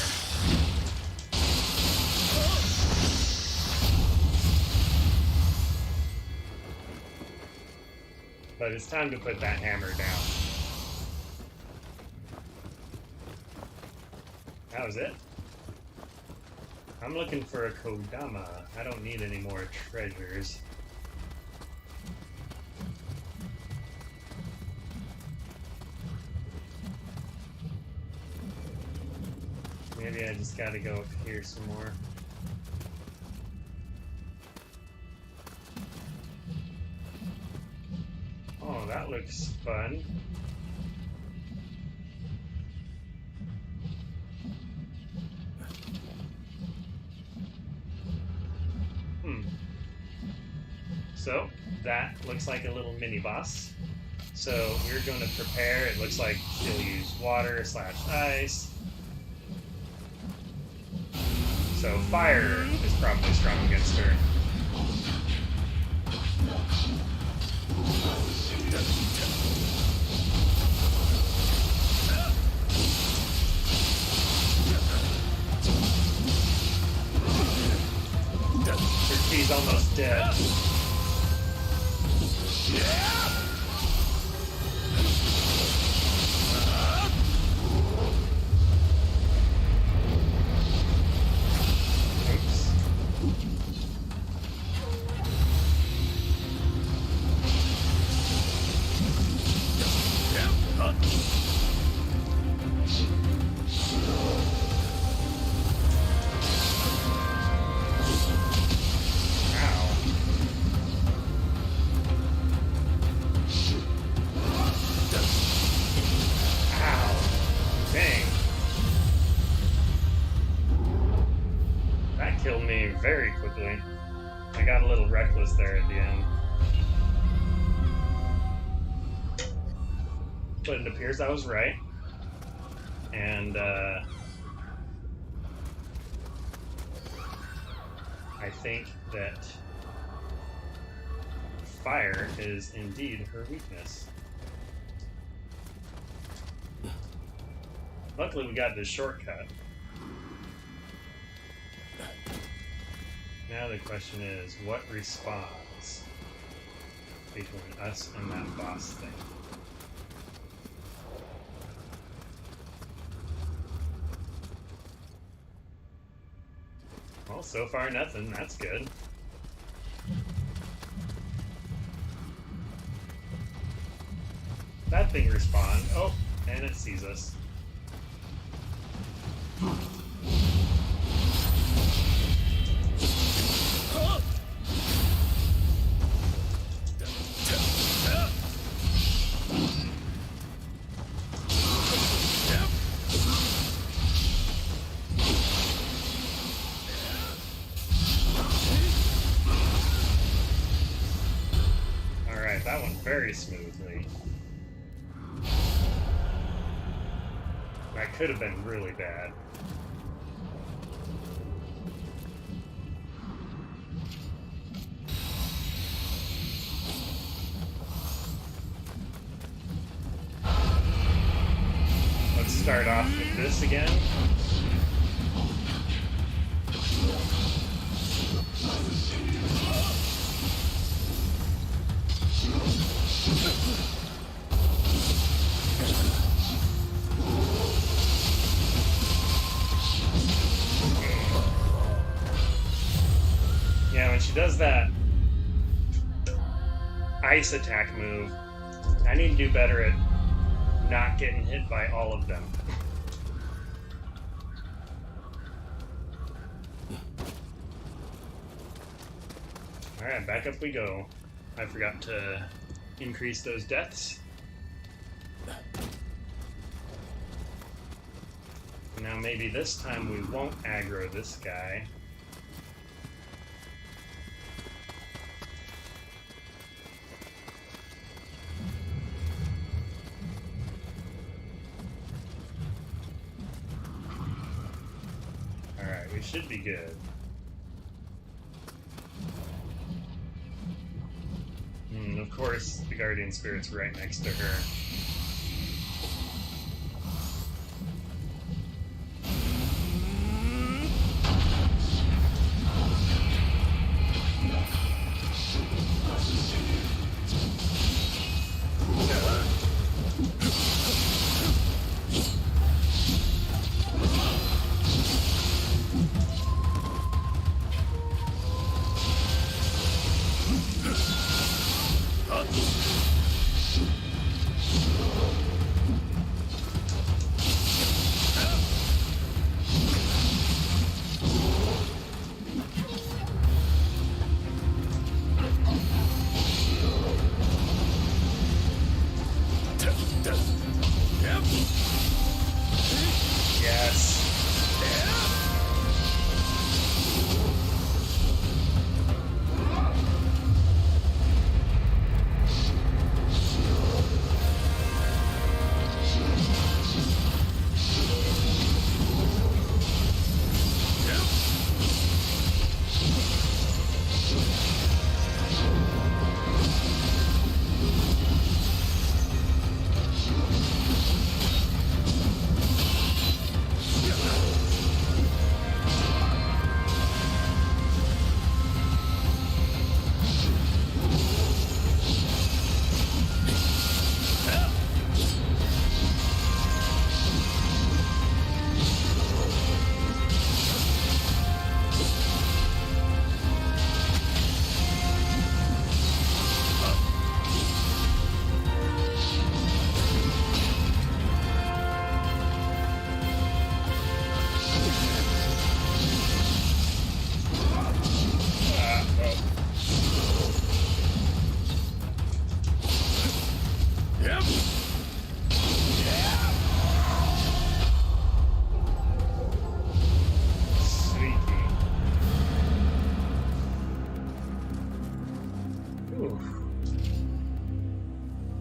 But it's time to put that hammer down. That was it. I'm looking for a Kodama. I don't need any more treasures. Maybe I just gotta go up here some more. Oh, that looks fun. So, that looks like a little mini-boss. So, we're going to prepare. It looks like she'll use water / ice. So, fire is probably strong against her. Her key's almost dead. Killed me very quickly. I got a little reckless there at the end. But it appears I was right. And I think that fire is indeed her weakness. Luckily we got this shortcut. Now the question is, what respawns between us and that boss thing? Well, so far nothing. That's good. That thing respawned. Oh, and it sees us. very smoothly. That could have been really bad. Let's start off with this again. Yeah, when she does that ice attack move, I need to do better at not getting hit by all of them. Alright, back up we go. I forgot to increase those deaths. Now maybe this time we won't aggro this guy. Alright, we should be good. Of course, the Guardian Spirit's right next to her.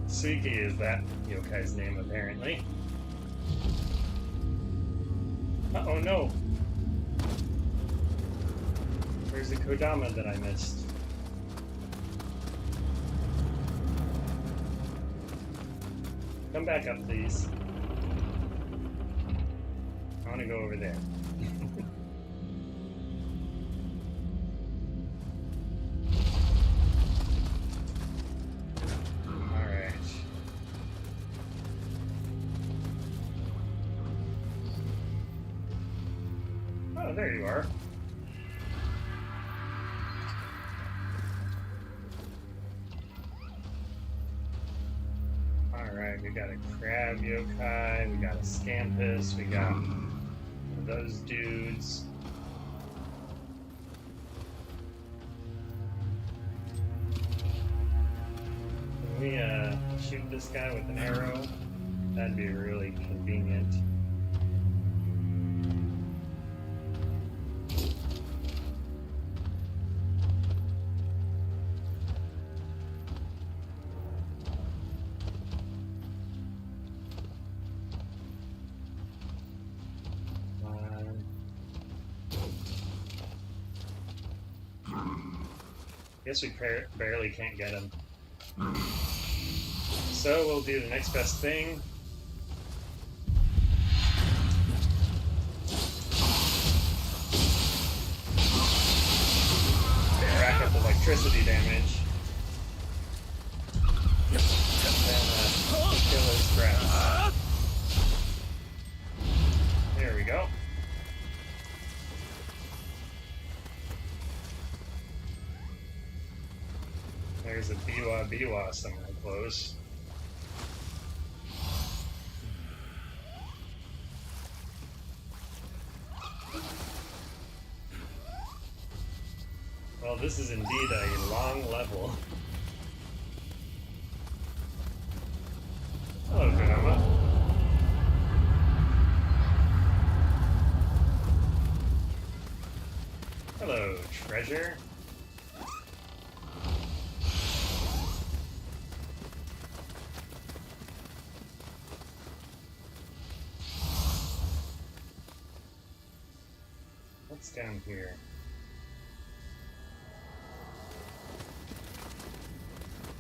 Suiki is that yokai's name, apparently. Uh-oh, no! Where's the Kodama that I missed? Come back up, please. I want to go over there. Oh, there you are. Alright, we got a crab yokai, we got a scampus, we got those dudes. Can we shoot this guy with an arrow? That'd be really convenient. Guess we barely can't get him. So we'll do the next best thing. Rack up electricity damage. And then kill his friends. There we go. There's a biwa somewhere close. Well, this is indeed a long level. Hello, Kodama. Hello, treasure. What's down here?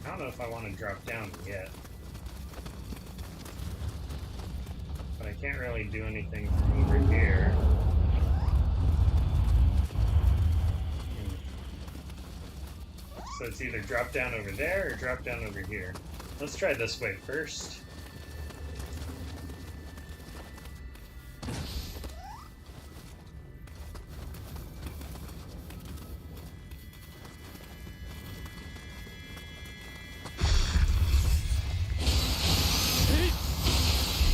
I don't know if I want to drop down yet. But I can't really do anything from over here. So it's either drop down over there or drop down over here. Let's try this way first.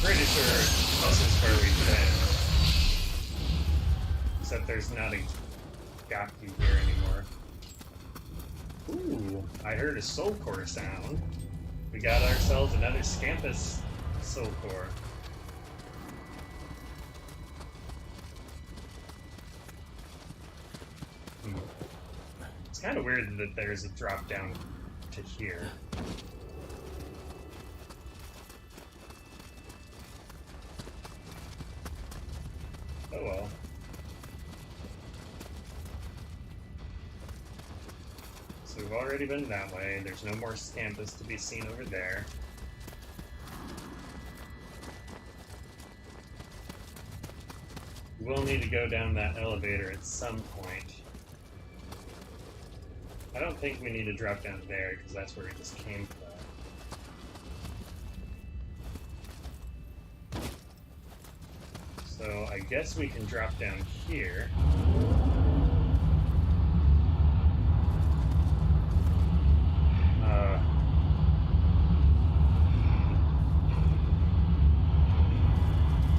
Pretty sure this is where we've been. Except there's not a Gaki here anymore. Ooh, I heard a soul core sound. We got ourselves another Scampus soul core. It's kind of weird that there's a drop down to here. Oh well. So we've already been that way. There's no more Scampus to be seen over there. We'll need to go down that elevator at some point. I don't think we need to drop down there, because that's where we just came from. So I guess we can drop down here.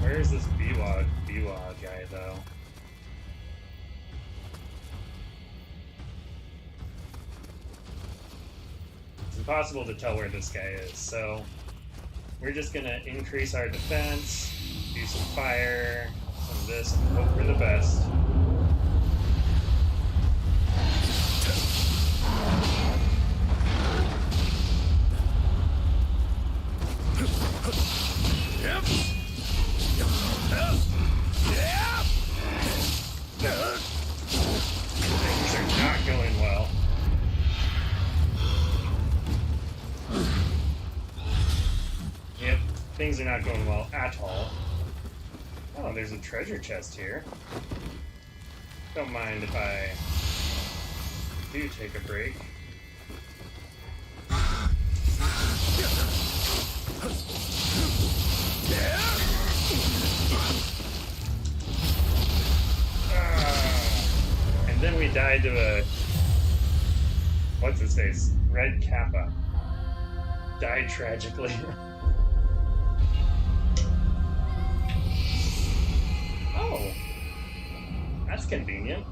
Where's this Biwa guy, though? It's impossible to tell where this guy is, so we're just gonna increase our defense, do some fire, some of this, and hope for the best. Things are not going well. Yep, things are not going well at all. Oh, there's a treasure chest here. Don't mind if I do take a break. And then we died to a... what's his face? Red Kappa. Died tragically. Oh, that's convenient.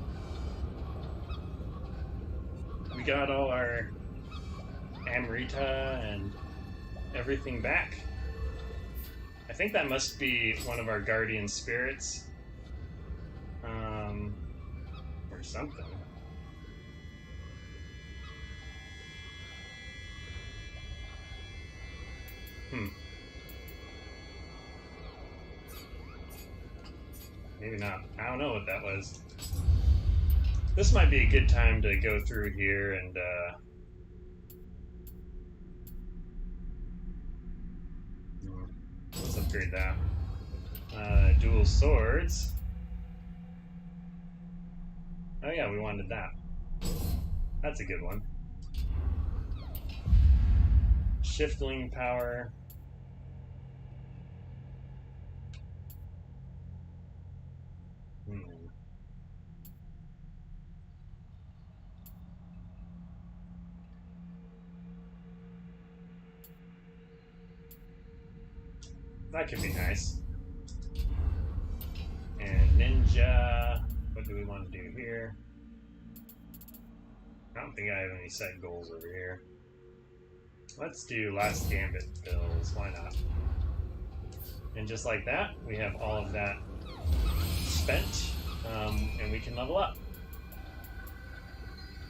We got all our Amrita and everything back. I think that must be one of our guardian spirits. Or something. Maybe not. I don't know what that was. This might be a good time to go through here and let's upgrade that. Dual swords. Oh yeah, we wanted that. That's a good one. Shifting power. That could be nice. And ninja. What do we want to do here? I don't think I have any set goals over here. Let's do last gambit bills. Why not? And just like that, we have all of that spent, and we can level up.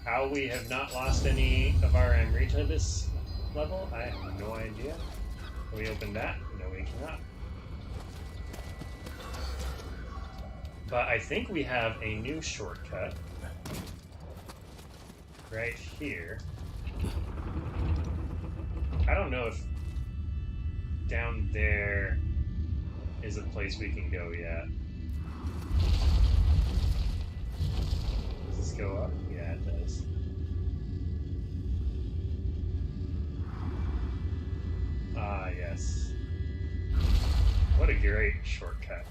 How we have not lost any of our Amrita this level, I have no idea. Can we open that? No, we cannot. But I think we have a new shortcut right here. I don't know if down there is a place we can go yet. Does this go up? Yeah, it does. Ah, yes. What a great shortcut.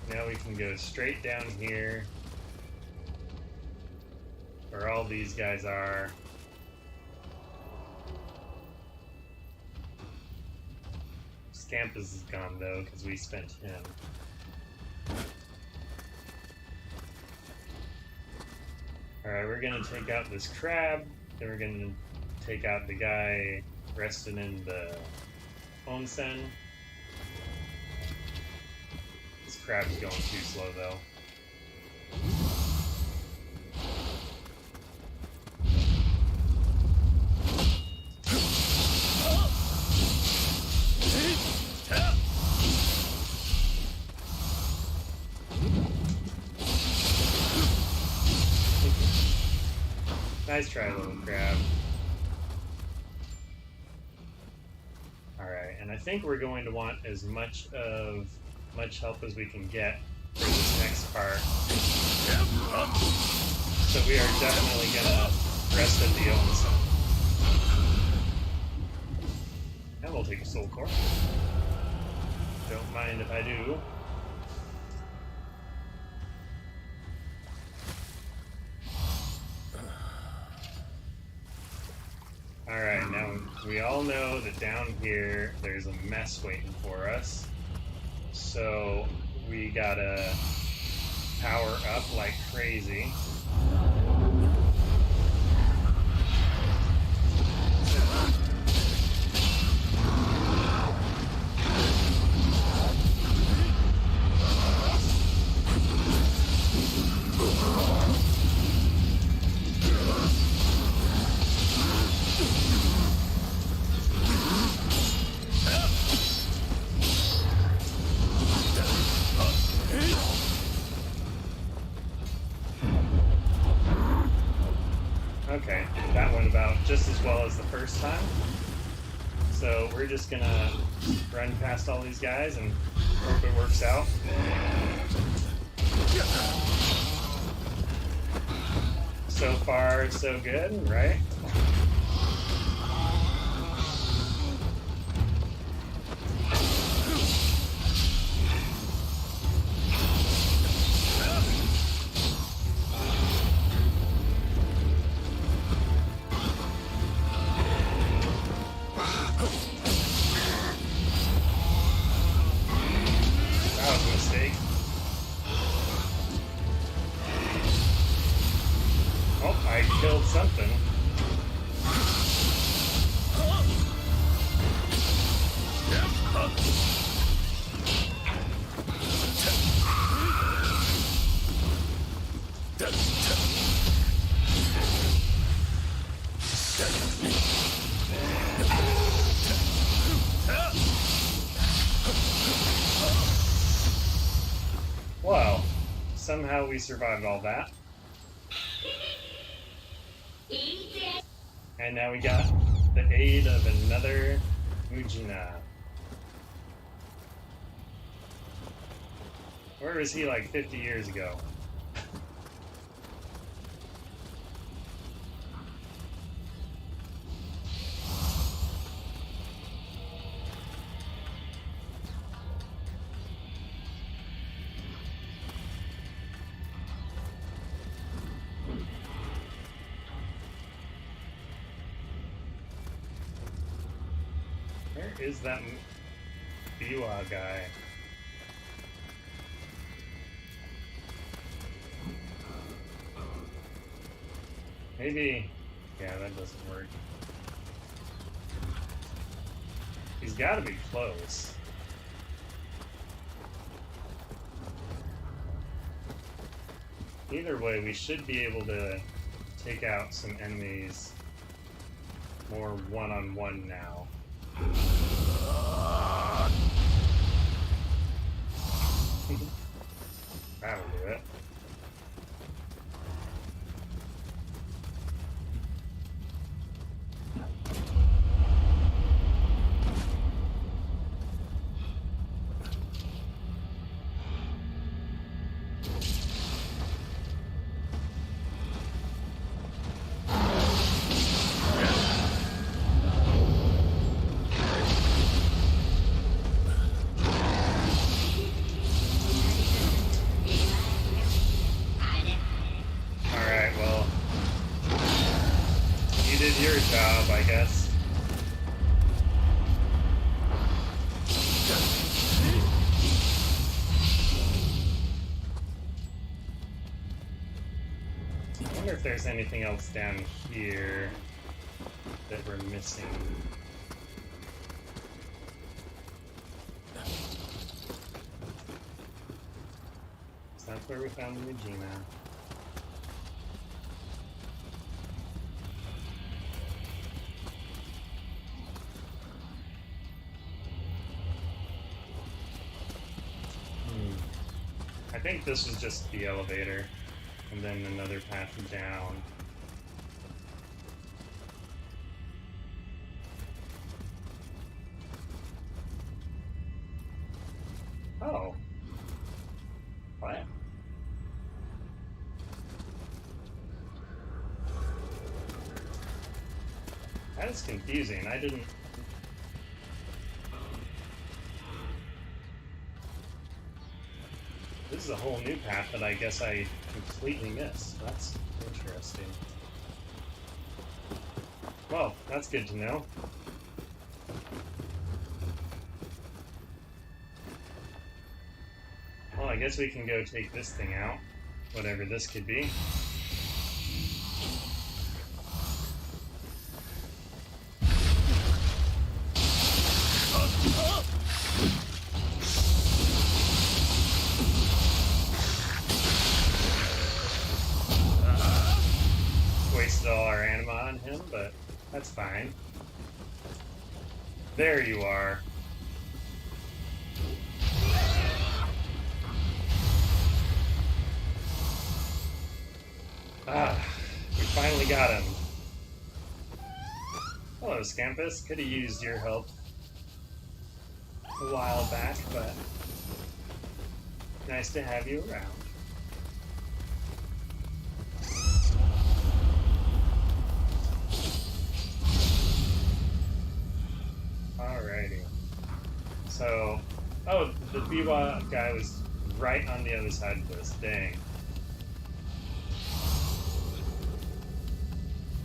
Now we can go straight down here, where all these guys are. Scampus is gone though, because we spent him. Alright, we're gonna take out this crab, then we're gonna take out the guy resting in the onsen. This crab's going too slow though. Nice try, little crab. Alright, and I think we're going to want as much help as we can get for this next part. So we are definitely gonna rest at the onsen. And we'll take a soul core. Don't mind if I do. Alright, now we all know that down here there's a mess waiting for us. So we gotta power up like crazy. Okay, that went about just as well as the first time. So we're just gonna run past all these guys and hope it works out. So far, so good, right? Killed something. somehow we survived all that. And now we got the aid of another Mujina. Where was he like 50 years ago? Where is that Biwa guy? Maybe... yeah, that doesn't work. He's gotta be close. Either way, we should be able to take out some enemies more one-on-one now. That'll do it. Your job, I guess. I wonder if there's anything else down here that we're missing. So that's where we found Regina. I think this is just the elevator, and then another path down. Oh. What? That is confusing. I didn't... This is a whole new path that I guess I completely missed. That's interesting. Well, that's good to know. Well, I guess we can go take this thing out. Whatever this could be. Wasted all our anima on him, but that's fine. There you are. Ah, we finally got him. Hello, Scampus. Could have used your help a while back, but nice to have you around. Alrighty. So, oh, the Biwa guy was right on the other side of this. Dang.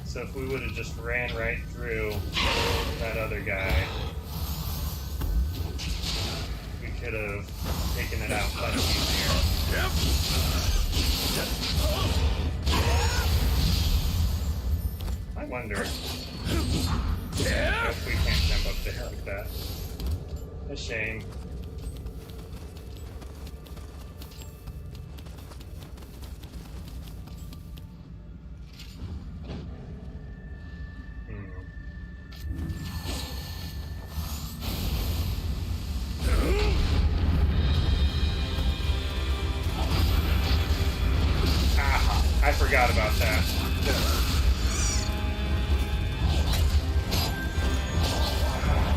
So if we would have just ran right through that other guy, we could have taken it out much easier. I wonder if we can't jump up there like that. A shame. forgot about that.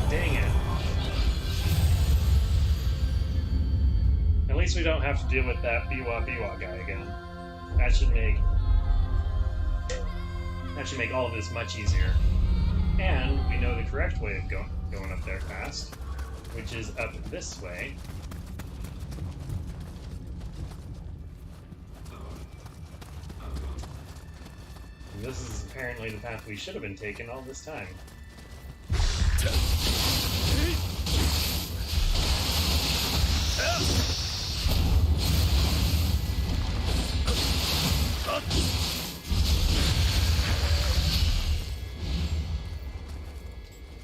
Dang it. At least we don't have to deal with that Biwa Biwa guy again. That should make all of this much easier. And we know the correct way of going up there fast, which is up this way. And this is apparently the path we should have been taking all this time.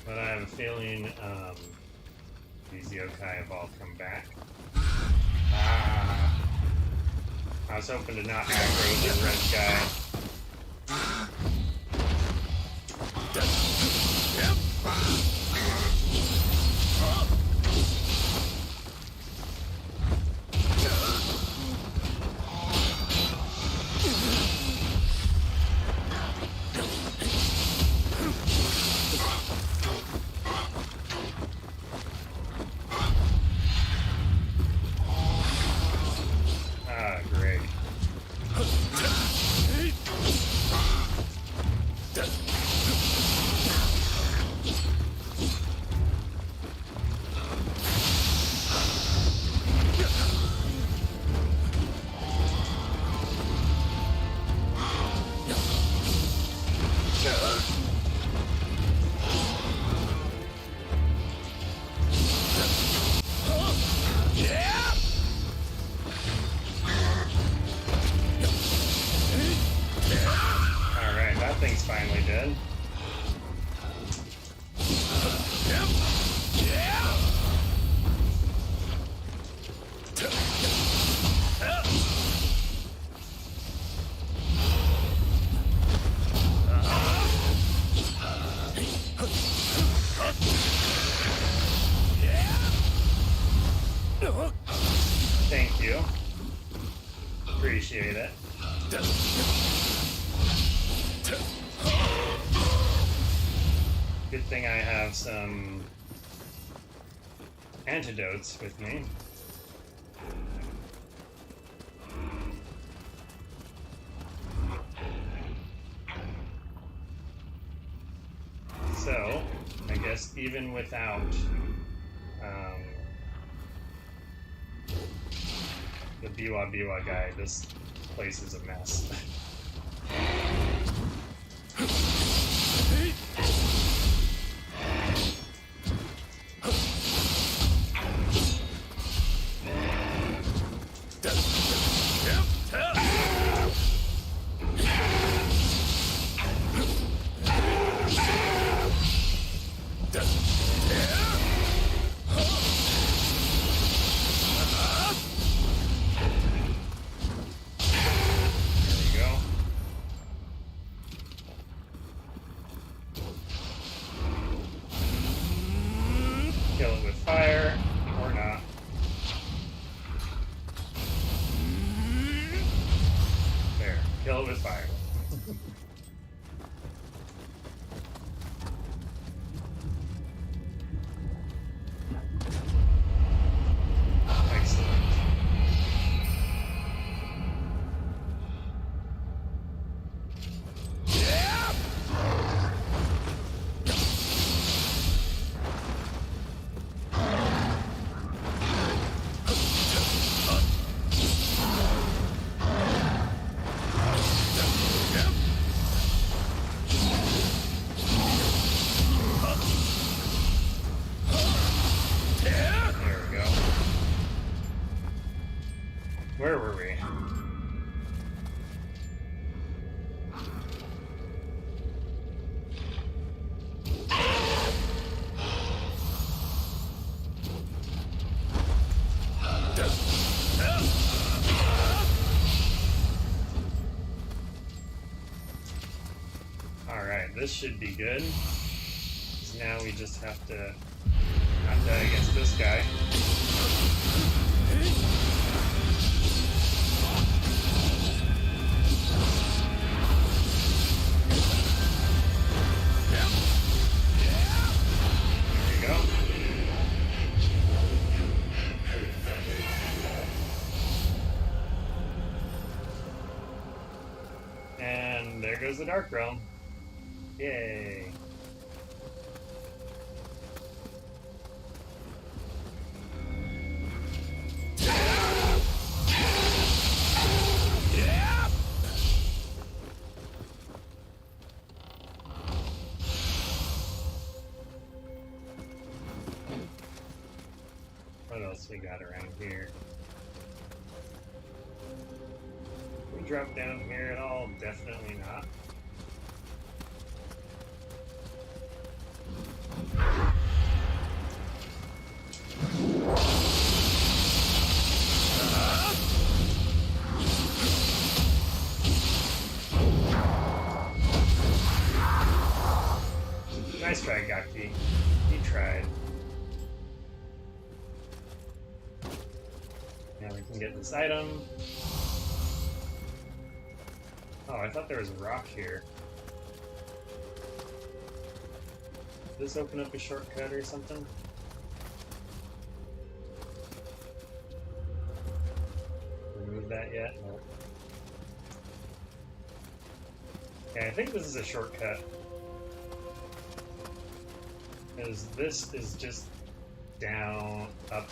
But I have a feeling these yokai have all come back. Ah, I was hoping to not aggro the red guy. Thing's finally dead. Thank you. Appreciate it. Good thing I have some antidotes with me. So, I guess even without the Biwa Biwa guy, this place is a mess. Kill it with fire, or not. There, kill it with fire. Excellent. Where were we? Alright, this should be good. 'Cause now we just have to not die against this guy. the Dark Realm. Yay. What else we got around here? Can we drop down here at all? Definitely not. Nice try, Gaki. He tried. Now we can get this item. Oh, I thought there was a rock here. Did this open up a shortcut or something? Remove that yet? No. Okay, I think this is a shortcut. Because this is just down, up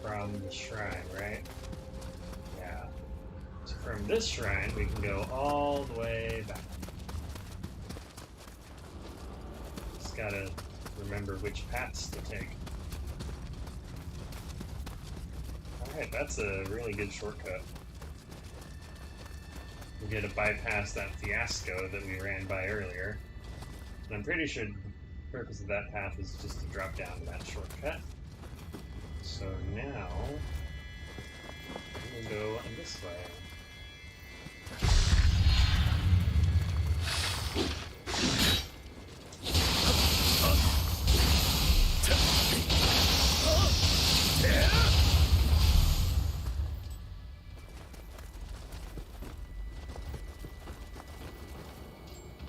from the shrine, right? Yeah. So from this shrine, we can go all the way back. Just gotta remember which paths to take. Alright, that's a really good shortcut. We get to bypass that fiasco that we ran by earlier. And I'm pretty sure the purpose of that path is just to drop down to that shortcut. So now, we'll go this way.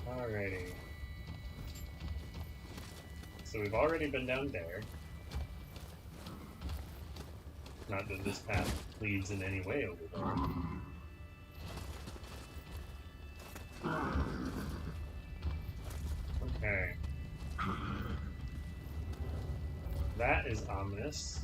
Alrighty. So we've already been down there. Not that this path leads in any way over there. Okay. That is ominous.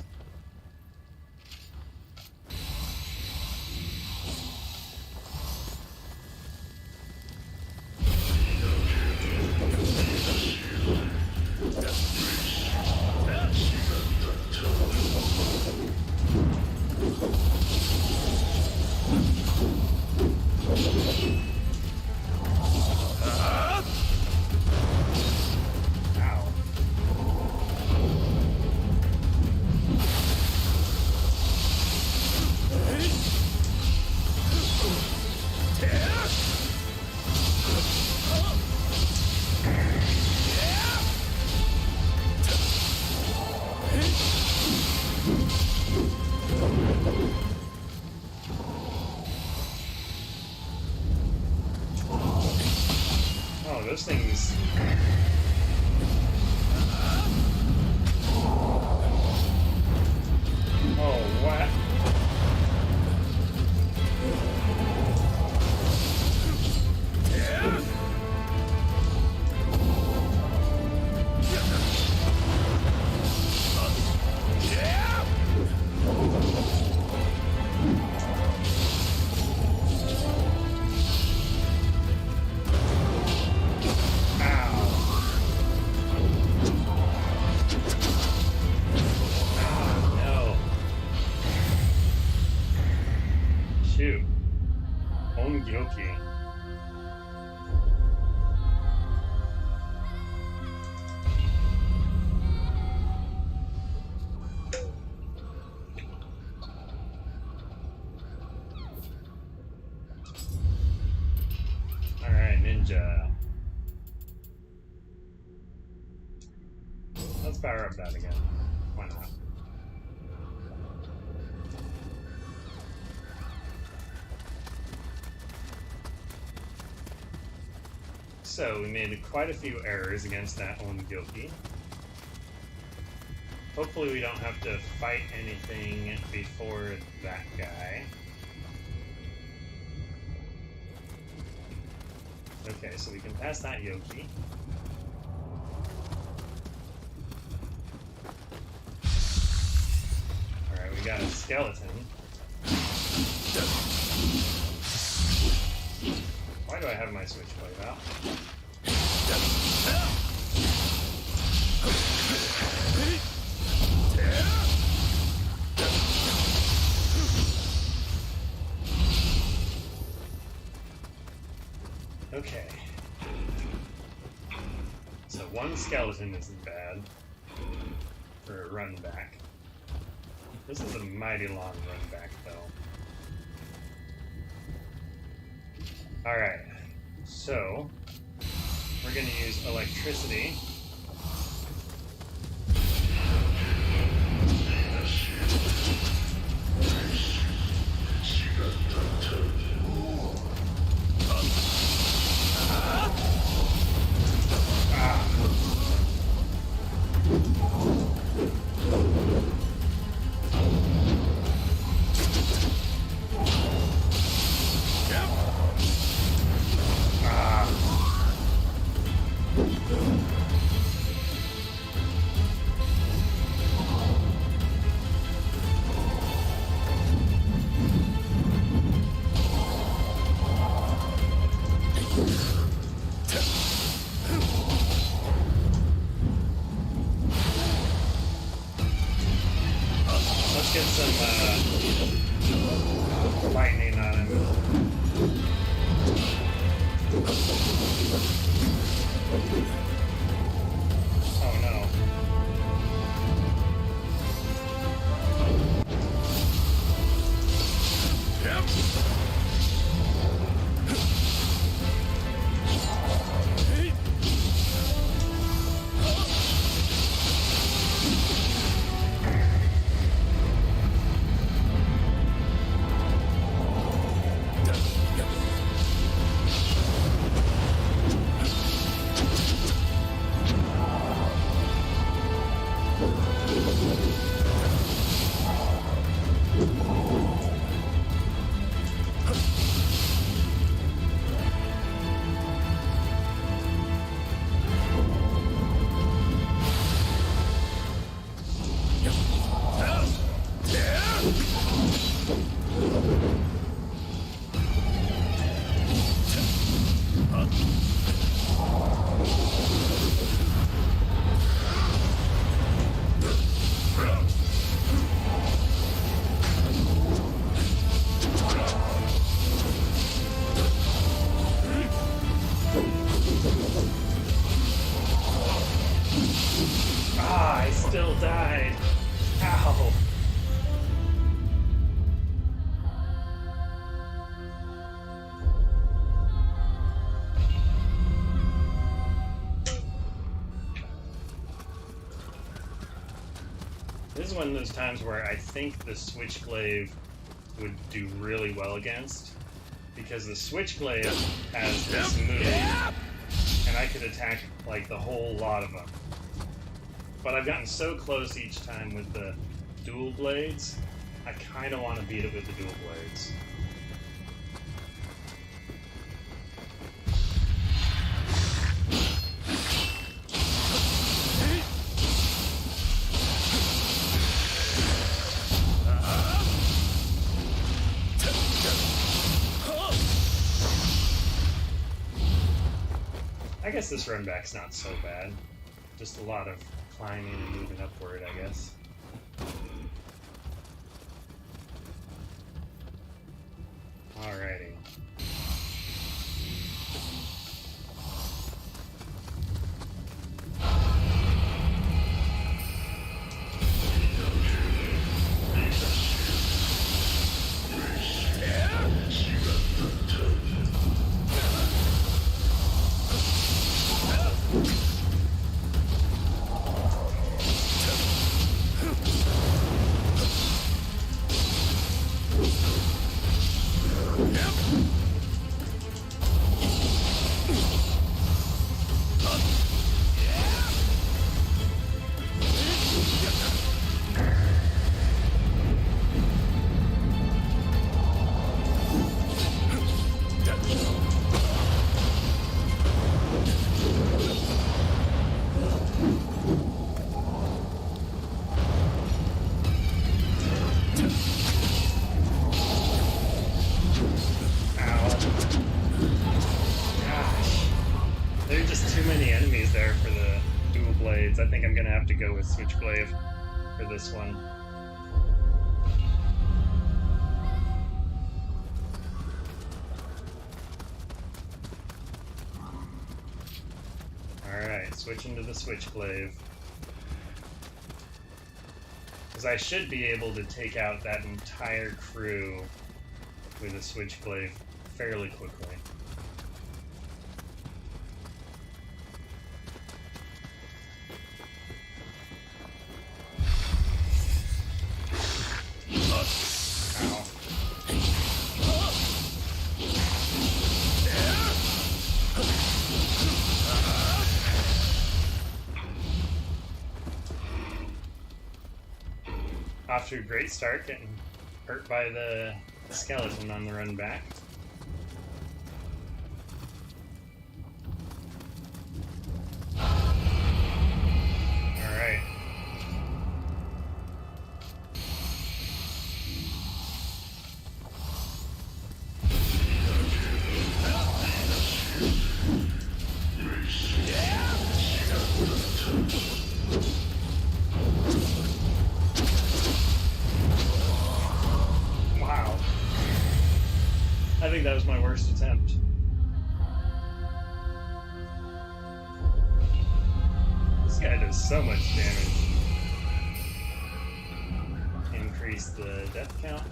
Those things... Oh, what? Ninja. Let's power up that again. Why not? So we made quite a few errors against that Ongyoki. Hopefully we don't have to fight anything before that guy. Okay, so we can pass that Yoki. Alright, we got a skeleton. Why do I have my switchblade out? Okay. So one skeleton isn't bad for a run back. This is a mighty long run back, though. Alright, so we're going to use electricity. Let's get some lightning on him. Oh no. Ah, I still died. Ow. This is one of those times where I think the Switchglaive would do really well against, because the Switchglaive has this move, and I could attack like the whole lot of them. But I've gotten so close each time with the dual blades, I kind of want to beat it with the dual blades. I guess this run back's not so bad. Just a lot of climbing and moving upward, I guess. Alrighty. Yep. upgrades, I think I'm gonna have to go with Switchblade for this one. Alright, switching to the Switchblade. Because I should be able to take out that entire crew with a Switchblade fairly quickly. Off to a great start, getting hurt by the skeleton on the run back. Alright. Wow. I think that was my worst attempt. This guy does so much damage. Increase the death count.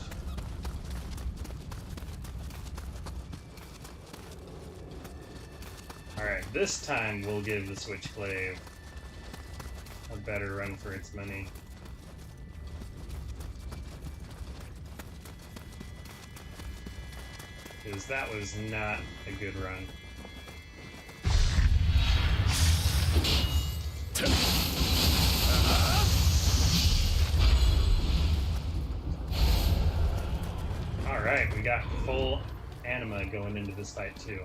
Alright, this time we'll give the Switchblade a better run for its money. Because that was not a good run. Alright, we got full anima going into this fight too.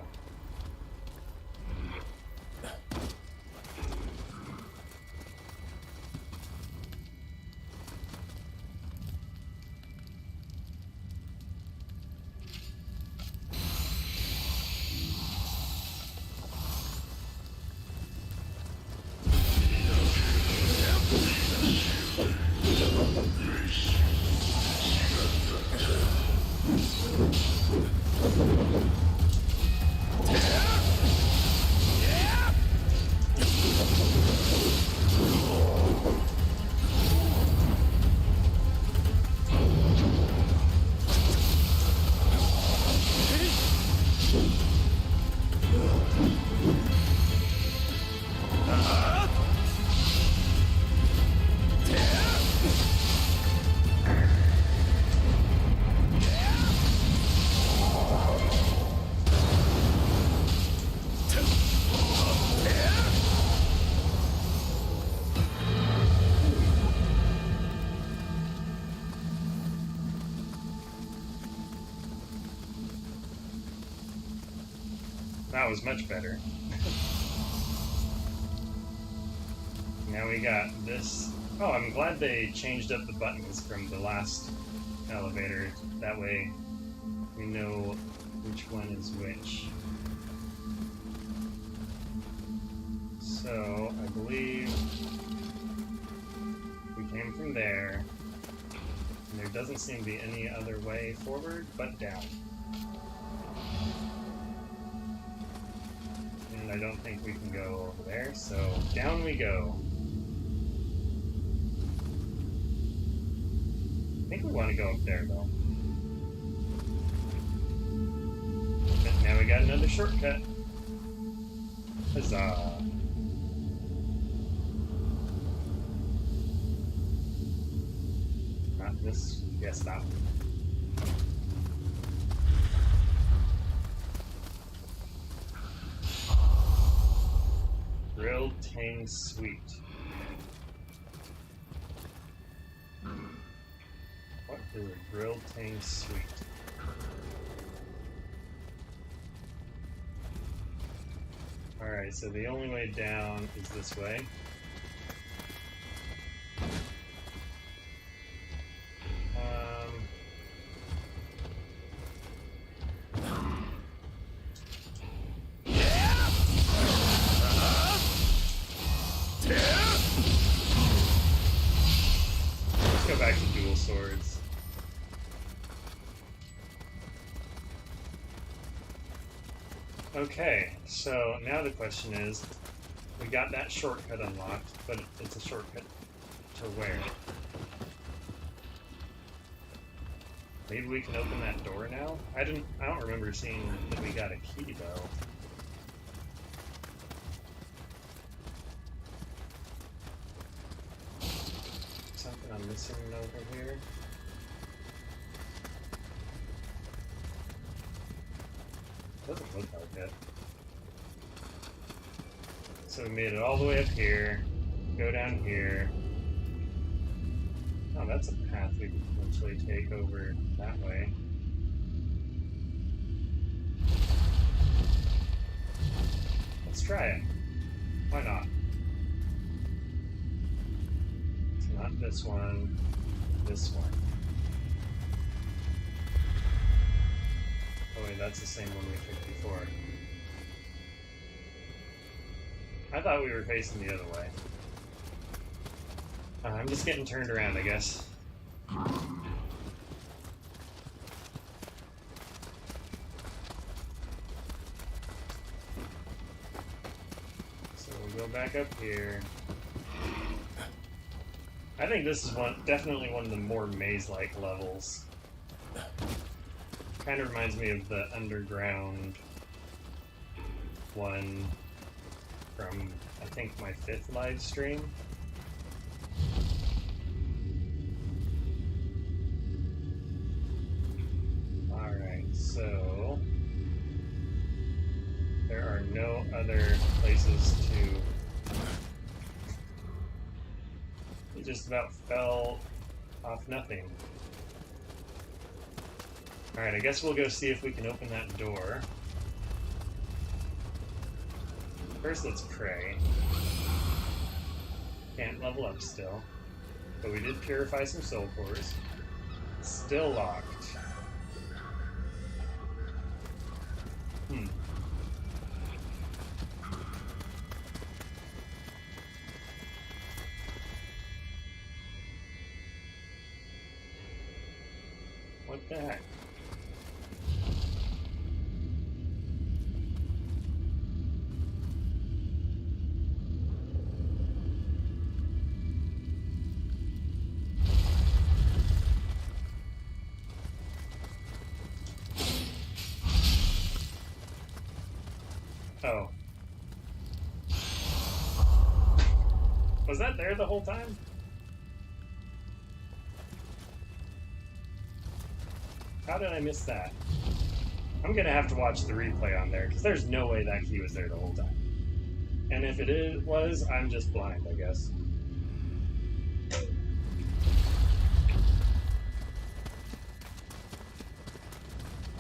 That was much better. Now we got this. Oh, I'm glad they changed up the buttons from the last elevator. That way we know which one is which. So, I believe we came from there. And there doesn't seem to be any other way forward but down. And I don't think we can go over there, so down we go. I think we want to go up there, though. But now we got another shortcut. Huzzah. Not this. Yes, that one. Grilled Tang Sweet. What is a grilled Tang Sweet? Alright, so the only way down is this way. back to dual swords. Okay, so now the question is, we got that shortcut unlocked, but it's a shortcut to where? Maybe we can open that door now? I don't remember seeing that we got a key though. Something I'm missing over here. Doesn't look like it. So we made it all the way up here, go down here. Oh, that's a path we can potentially take over that way. Let's try it. Why not? It's not this one, this one. Oh wait, that's the same one we picked before. I thought we were facing the other way. I'm just getting turned around, I guess. So we'll go back up here. I think this is definitely one of the more maze-like levels. Kind of reminds me of the underground one from, I think, my 5th live stream. Alright, so there are no other places to... It just about fell off nothing. Alright, I guess we'll go see if we can open that door. First, let's pray. Can't level up still. But we did purify some soul cores. Still locked. What the heck? Oh. Was that there the whole time? How did I miss that? I'm gonna have to watch the replay on there, because there's no way that key was there the whole time. And if it was, I'm just blind, I guess.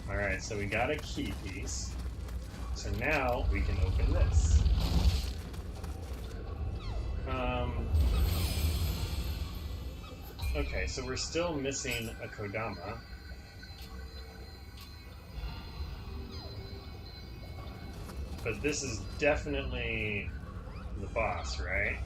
Alright, so we got a key piece. So now we can open this. Okay, so we're still missing a Kodama. But this is definitely the boss, right?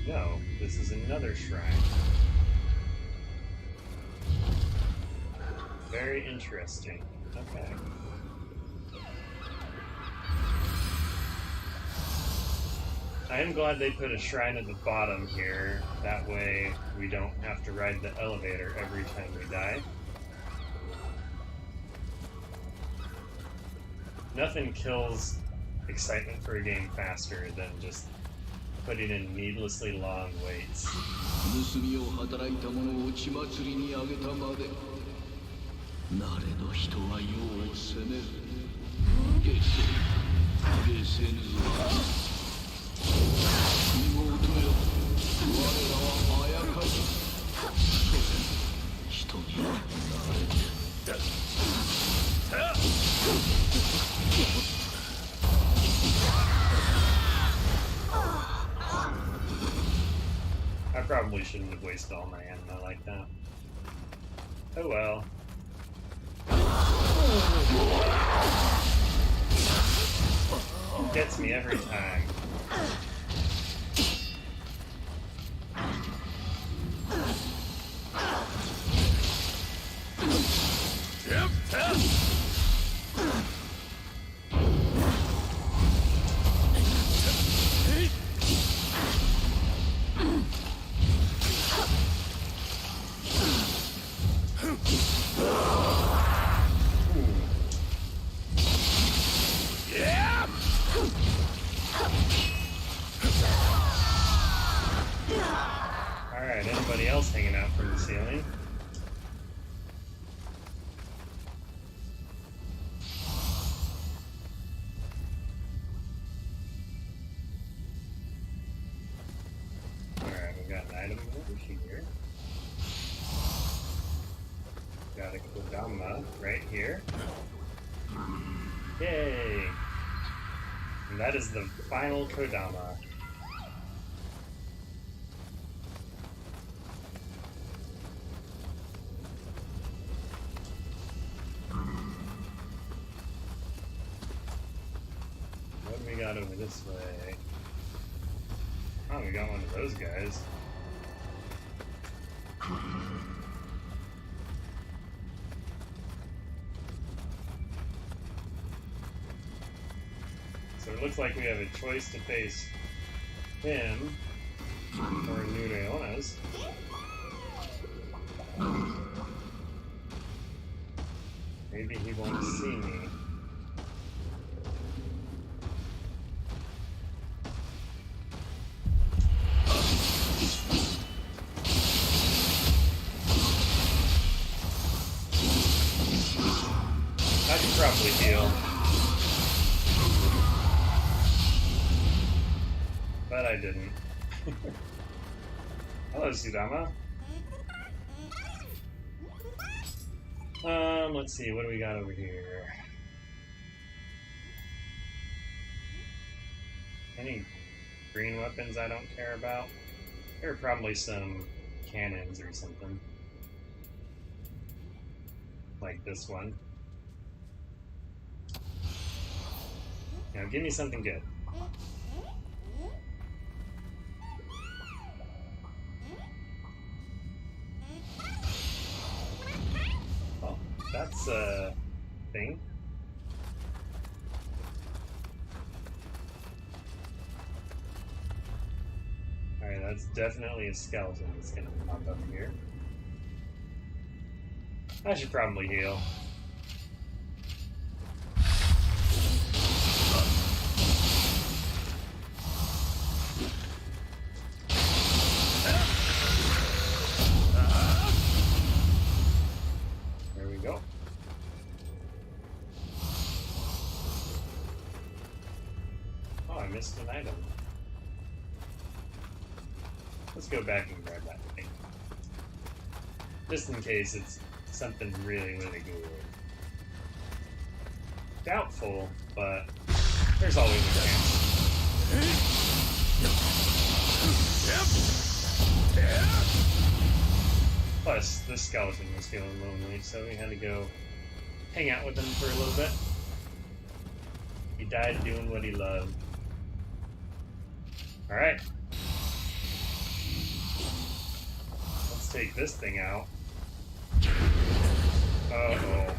No, this is another shrine. Very interesting. Okay. I am glad they put a shrine at the bottom here. That way we don't have to ride the elevator every time we die. Nothing kills excitement for a game faster than just putting in needlessly long waits. I probably shouldn't have wasted all my ammo like that. Oh well. Gets me every time. Alright, anybody else hanging out from the ceiling? Alright, we got an item over here. Got a Kodama right here. Yay! And that is the final Kodama. What do we got over this way? Oh, we got one of those guys. So it looks like we have a choice to face him or Nioh. Maybe he won't see me. I should probably heal. But I didn't. Hello, Sudama. Let's see, what do we got over here? Any green weapons I don't care about? There are probably some cannons or something. Like this one. Now give me something good. Oh, that's a thing. Alright, that's definitely a skeleton that's gonna pop up here. I should probably heal. There we go. Oh, I missed an item. Let's go back and grab that thing. Just in case it's something really, really good. Doubtful, but there's always a chance. Plus, this skeleton was feeling lonely, so we had to go hang out with him for a little bit. He died doing what he loved. Alright. Let's take this thing out. Uh-oh.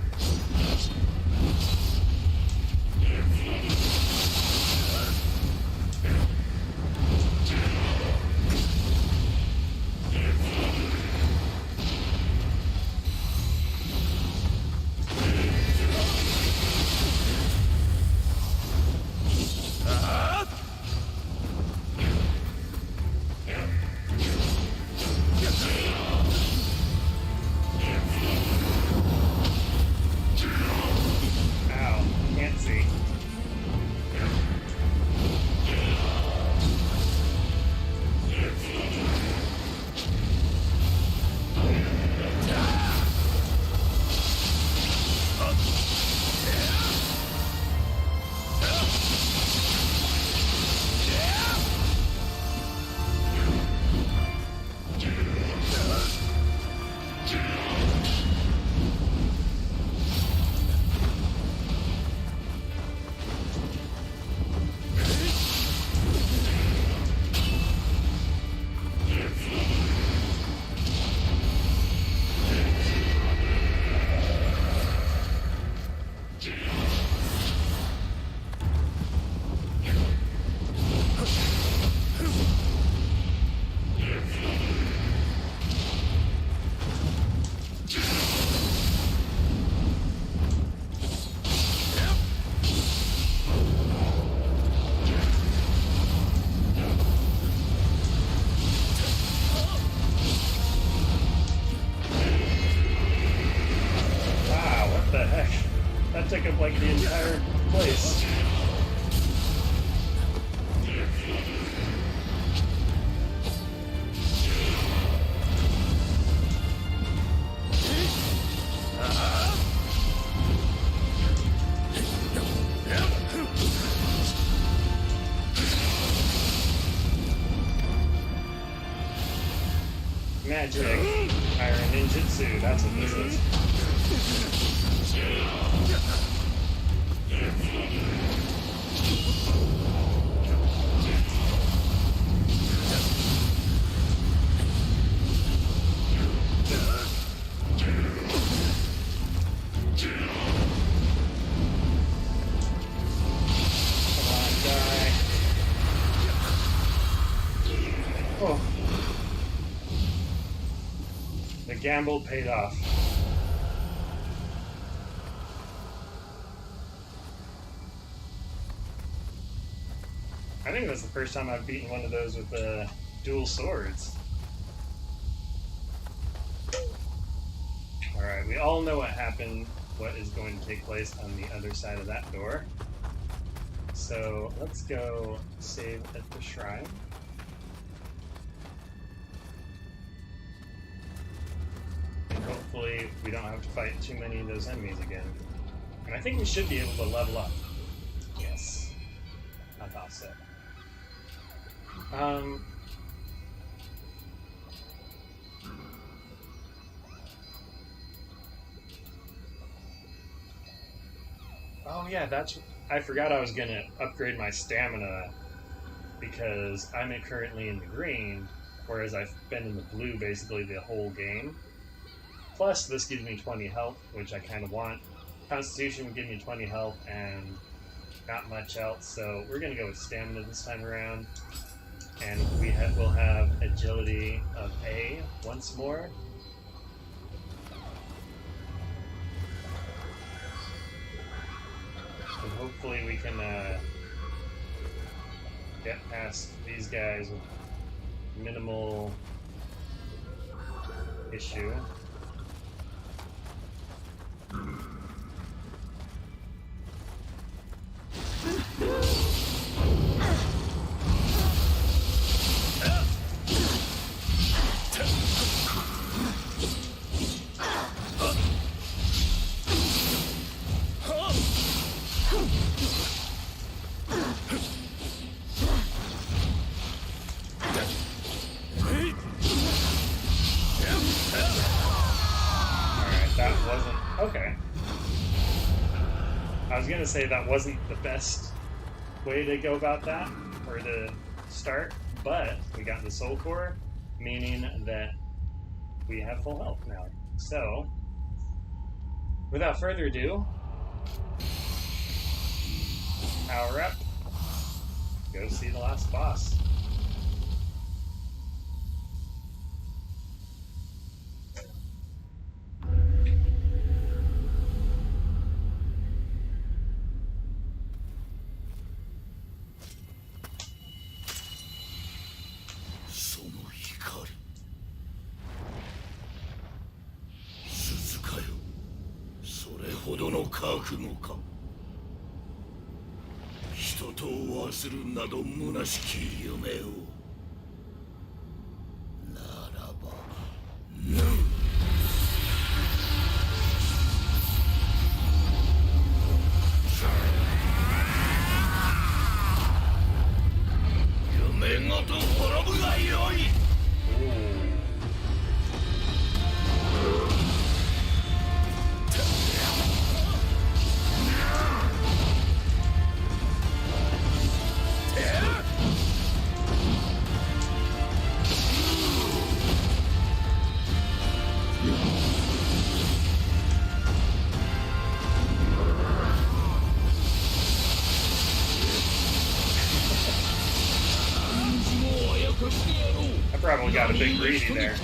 took up like the entire place. Magic, iron ninjutsu, that's what this is. Come on, die. Oh. The gamble paid off. I think that's the first time I've beaten one of those with dual swords. Alright, we all know what happened, what is going to take place on the other side of that door. So let's go save at the shrine. Hopefully we don't have to fight too many of those enemies again. And I think we should be able to level up. Yes. I thought so. Oh yeah, I forgot I was gonna upgrade my stamina because I'm currently in the green, whereas I've been in the blue basically the whole game. Plus, this gives me 20 health, which I kind of want. Constitution would give me 20 health and not much else, so we're going to go with stamina this time around. And we'll have agility of A once more. And hopefully we can get past these guys with minimal issue. Okay. I was gonna say that wasn't the best way to go about that, or to start, but we got the soul core, meaning that we have full health now. So, without further ado, power up, go see the last boss. I probably got a bit greedy there.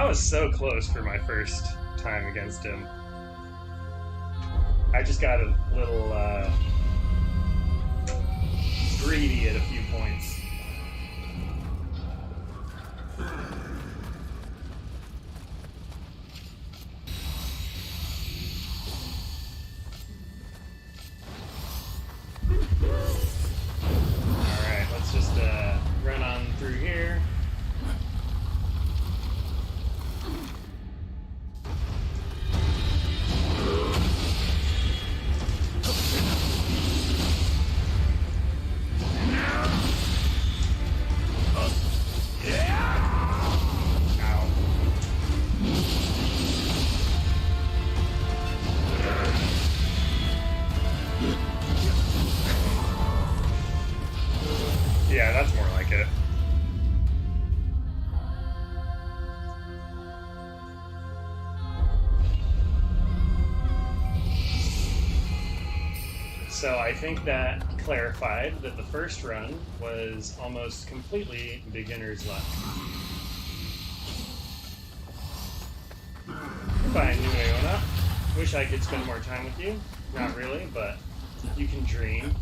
was so close for my first time against him. I just got a little greedy at a few points. Alright, let's just run on through here. Yeah, that's more like it. So I think that clarified that the first run was almost completely beginner's luck. Goodbye, Nioh. Wish I could spend more time with you. Not really, but you can dream.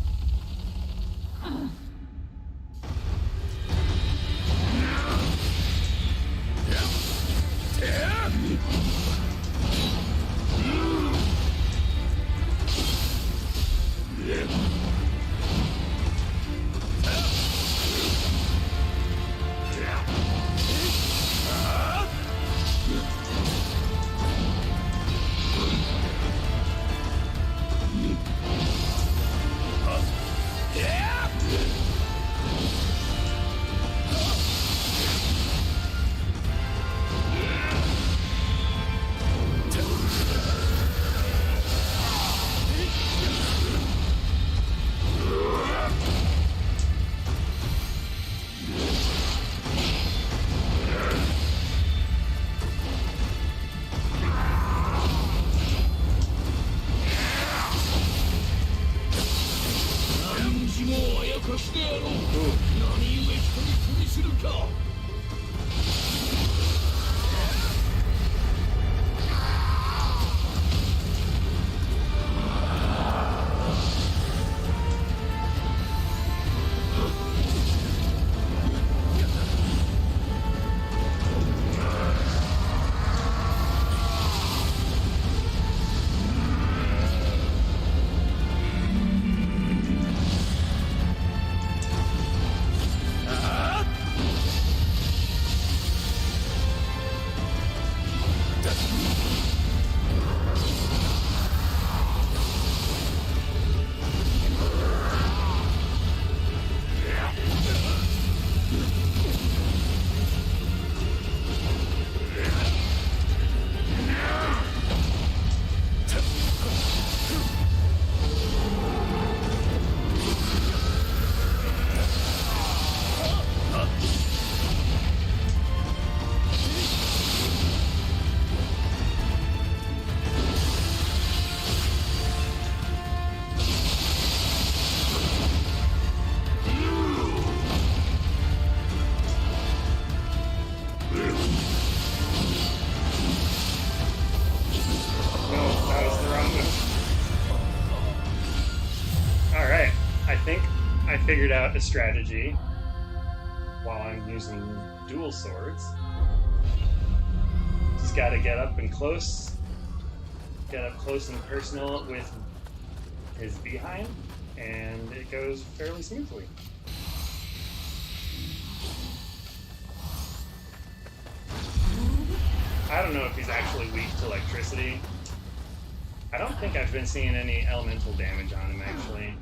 Figured out a strategy while I'm using dual swords. Just gotta get up close and personal with his behind, and it goes fairly smoothly. I don't know if he's actually weak to electricity. I don't think I've been seeing any elemental damage on him, actually.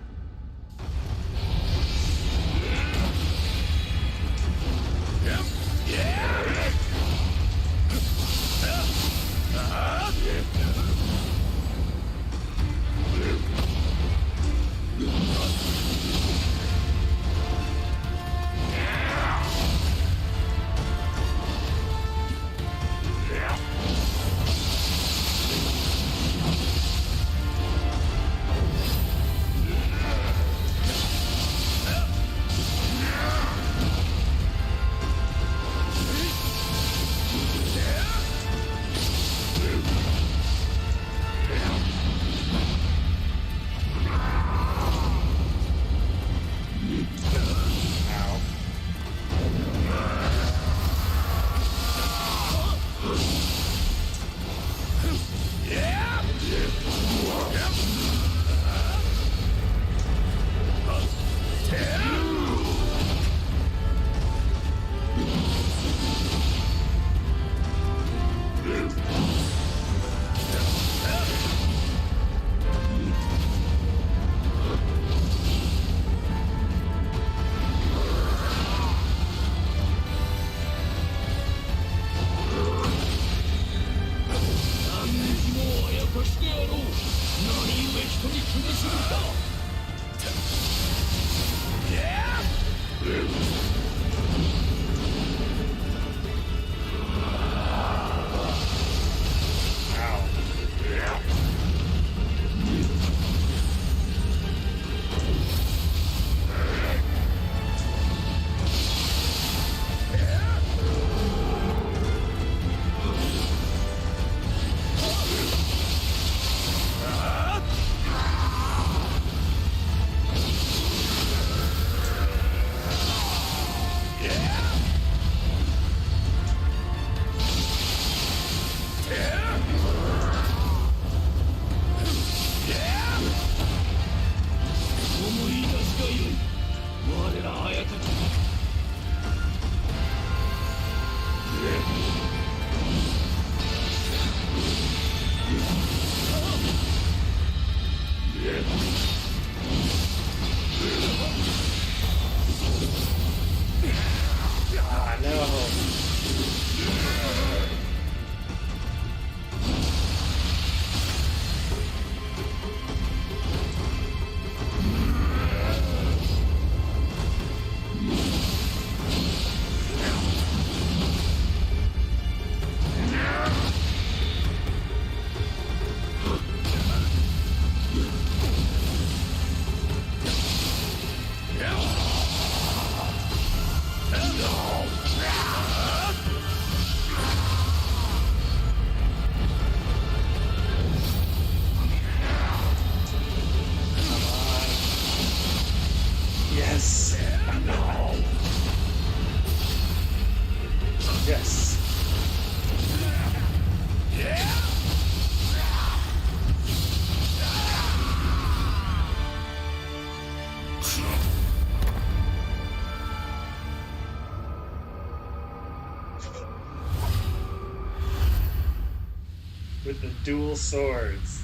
With the dual swords.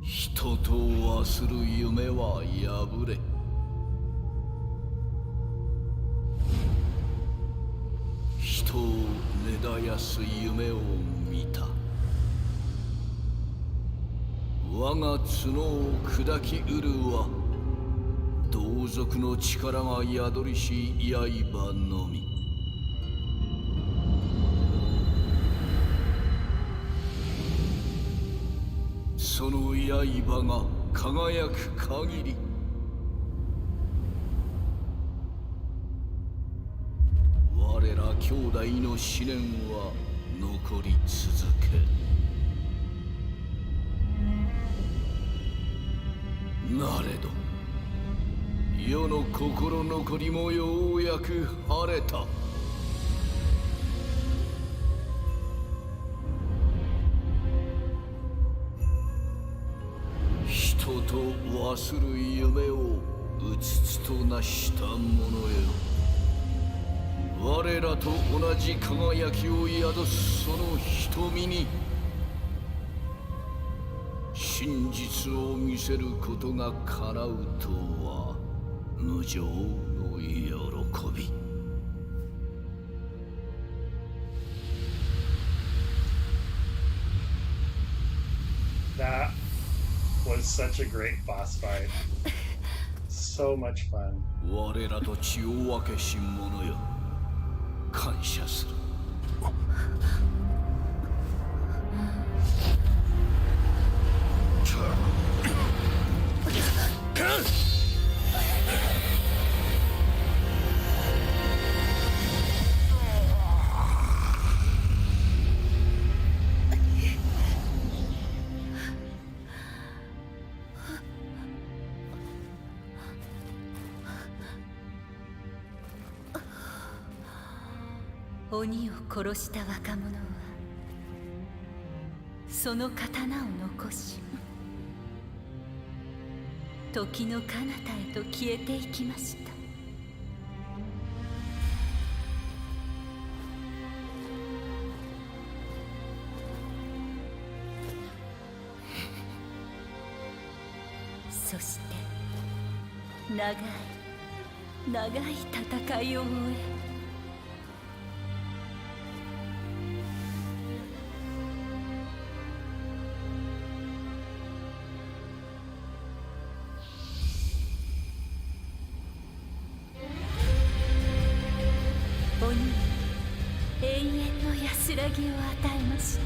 人とはする夢は破れ、人を根絶やす夢を見た。我が角を砕きうるは同族の力が宿りし刃のみ。その刃が輝く限り、我ら兄弟の思念は残り続ける。なれど世の心残りもようやく晴れた。人と忘る夢をうつつとなした者よ、我らと同じ輝きを宿すその瞳に真実を見せることが叶うとは無常の喜び。That was such a great boss fight. So much fun. 我らと血を分けし者よ、感謝する。鬼を殺した若者はその刀を残し時の彼方へと消えていきました。そして長い戦いを終え、鬼に永遠の安らぎを与えました。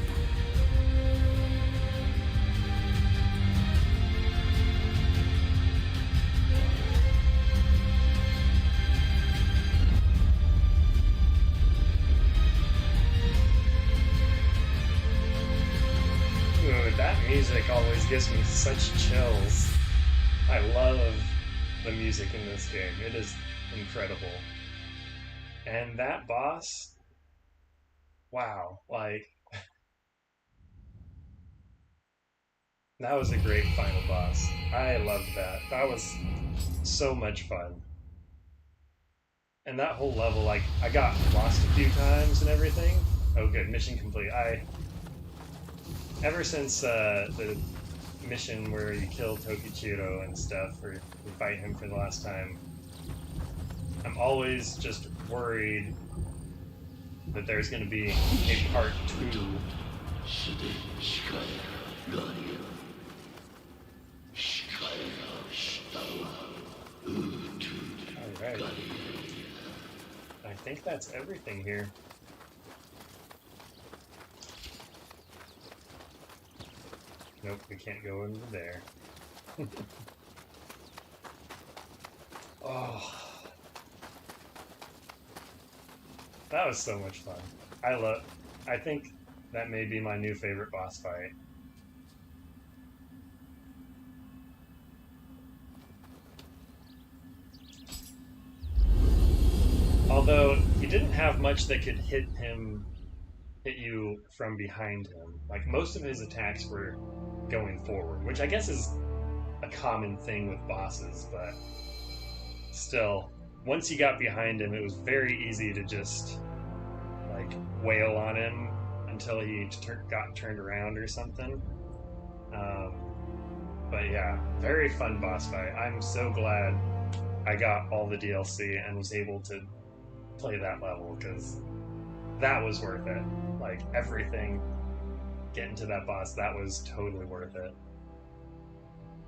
That music always gives me such chills. I love the music in this game. It is incredible. And that boss, wow, like, that was a great final boss. I loved that. That was so much fun. And that whole level, like, I got lost a few times and everything. Oh good, mission complete. Ever since the mission where you kill Tokichiro and stuff, or you fight him for the last time, I'm always just worried that there's going to be a part 2. Alright. I think that's everything here. Nope, we can't go into there. Oh. That was so much fun. I think that may be my new favorite boss fight. Although he didn't have much that could hit you from behind him. Like most of his attacks were going forward, which I guess is a common thing with bosses, but still, once you got behind him, it was very easy to just like wail on him until he got turned around or something. But yeah, very fun boss fight. I'm so glad I got all the DLC and was able to play that level, because that was worth it. Like, everything getting to that boss, that was totally worth it.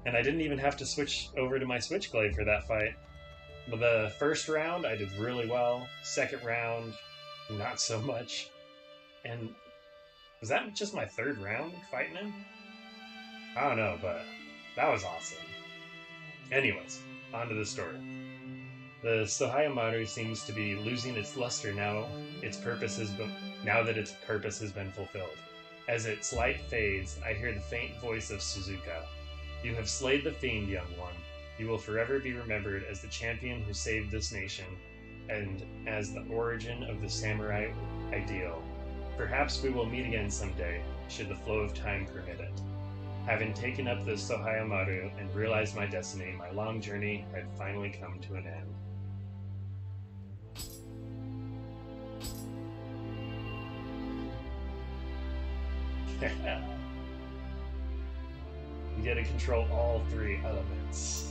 And I didn't even have to switch over to my Switchblade for that fight. But the first round, I did really well. Second round, not so much. And was that just my third round fighting him? I don't know, but that was awesome. Anyways, on to the story. The Sohayamaru seems to be losing its luster now that its purpose has been fulfilled. As its light fades, I hear the faint voice of Suzuka. You have slayed the fiend, young one. You will forever be remembered as the champion who saved this nation, and as the origin of the samurai ideal. Perhaps we will meet again someday, should the flow of time permit it. Having taken up the Sohayamaru and realized my destiny, my long journey had finally come to an end. You get to control all three elements.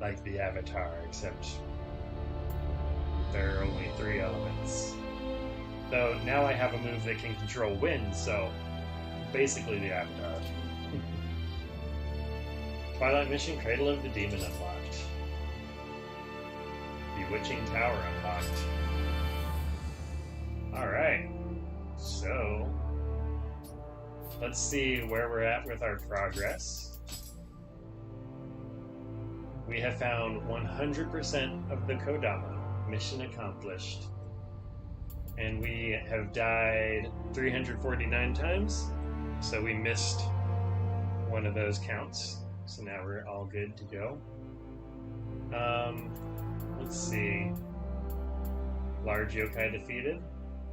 Like the Avatar, except there are only 3 elements. Though now I have a move that can control wind, so basically the Avatar. Twilight Mission, Cradle of the Demon unlocked. Bewitching Tower unlocked. Alright, so let's see where we're at with our progress. We have found 100% of the Kodama. Mission accomplished. And we have died 349 times, so we missed one of those counts. So now we're all good to go. Let's see. Large yokai defeated.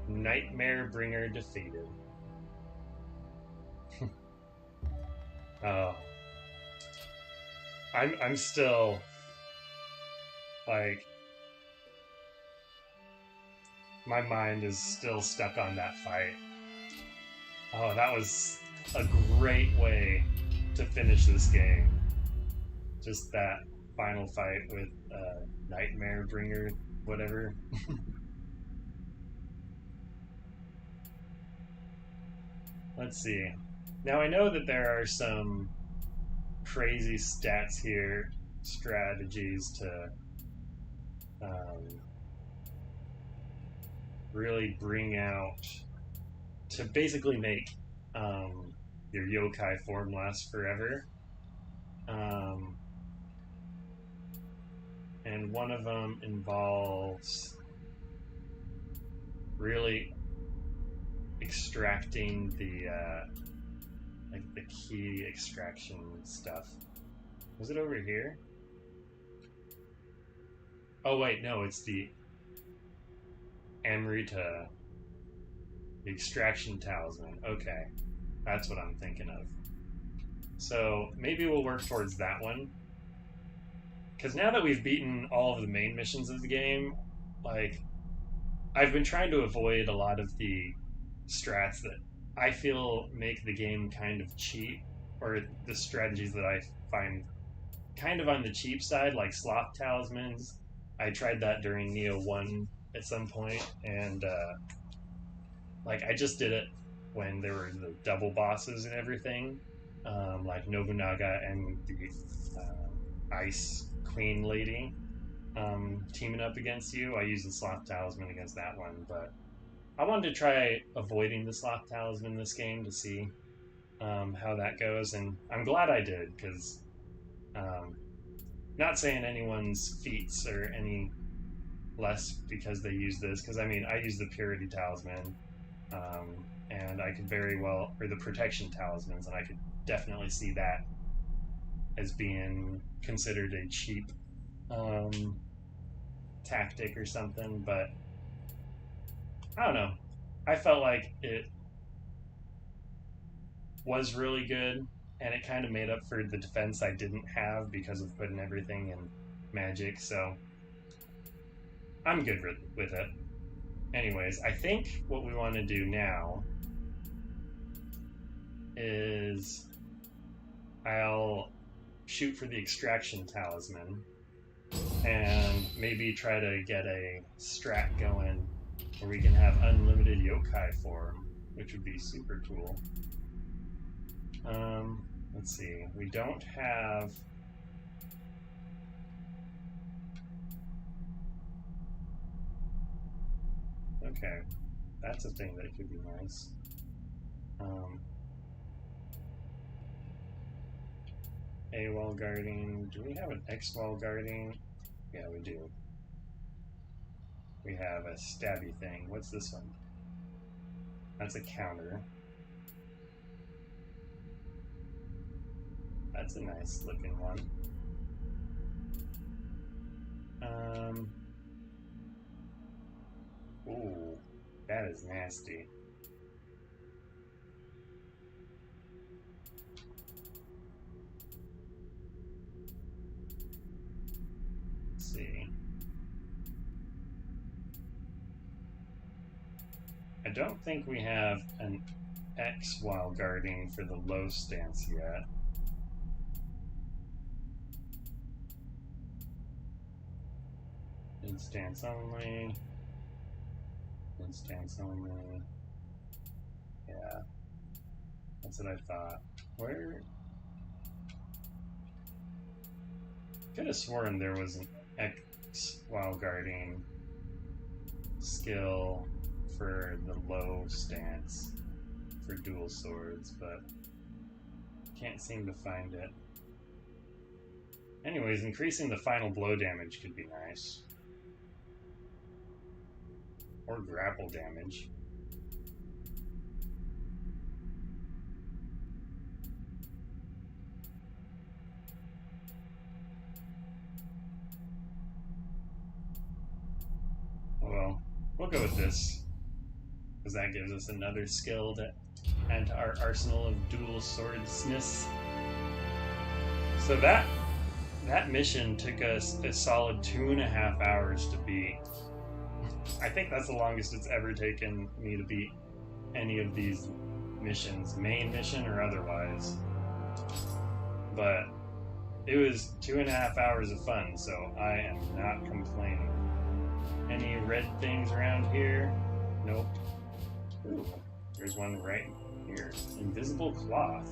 Nightmare Bringer defeated. Oh. I'm still like, my mind is still stuck on that fight. Oh, that was a great way to finish this game. Just that final fight with Nightmare Bringer, whatever. Let's see. Now I know that there are some crazy stats here, strategies to really bring out, to basically make your yokai form last forever. And one of them involves really extracting the like the key extraction stuff. Was it over here? Oh wait, no, it's the Amrita, the extraction talisman. Okay, that's what I'm thinking of. So maybe we'll work towards that one. Because now that we've beaten all of the main missions of the game, like, I've been trying to avoid a lot of the strats that I feel make the game kind of cheap, or the strategies that I find kind of on the cheap side, like sloth talismans. I tried that during Nioh 1 at some point, and like, I just did it when there were the double bosses and everything, like Nobunaga and the Ice Queen Lady teaming up against you. I used the sloth talisman against that one, but I wanted to try avoiding the sloth talisman this game to see how that goes, and I'm glad I did, because not saying anyone's feats are any less because they use this, because I mean, I use the Purity Talisman, and I could very well, or the Protection Talismans, and I could definitely see that as being considered a cheap tactic or something, but I don't know. I felt like it was really good, and it kind of made up for the defense I didn't have because of putting everything in magic, so I'm good with it. Anyways, I think what we want to do now is I'll shoot for the extraction talisman and maybe try to get a strat going where we can have unlimited yokai form, which would be super cool. Let's see. We don't have... Okay, that's a thing that could be nice. A wall guarding. Do we have an X wall guarding? Yeah, we do. We have a stabby thing. What's this one? That's a counter. That's a nice looking one. Ooh, that is nasty. Let's see. I don't think we have an X while guarding for the low stance yet. Instance only. Instance only. Yeah. That's what I thought. Where? Could have sworn there was an X while guarding skill for the low stance for dual swords, but can't seem to find it. Anyways, increasing the final blow damage could be nice. Or grapple damage. Well, we'll go with this, because that gives us another skill to add to our arsenal of dual swordsness. So that mission took us a solid 2.5 hours to beat. I think that's the longest it's ever taken me to beat any of these missions, main mission or otherwise. But it was 2.5 hours of fun, so I am not complaining. Any red things around here? Nope. Ooh, there's one right here. Invisible cloth.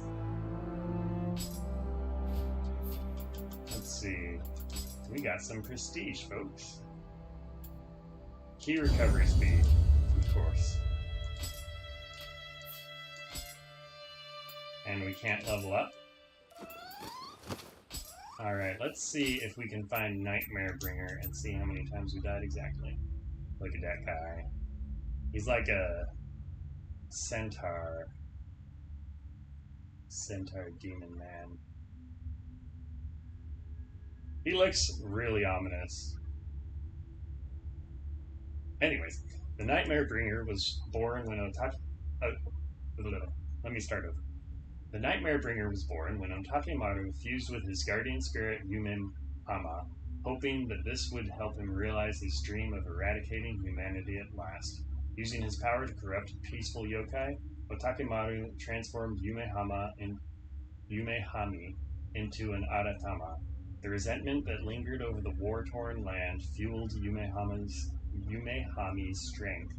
Let's see. We got some prestige, folks. Key recovery speed, of course. And we can't level up. Alright, let's see if we can find Nightmare Bringer and see how many times we died exactly. Look at that guy. He's like a centaur. Centaur demon man. He looks really ominous. Anyways, the Nightmare Bringer was born when let me start over. The Nightmare Bringer was born when Ontakemaru fused with his guardian spirit Yumen Hama, hoping that this would help him realize his dream of eradicating humanity at last. Using his power to corrupt peaceful yokai, Ontakemaru transformed Yumehami into an Aratama. The resentment that lingered over the war-torn land fueled Yumehami's strength,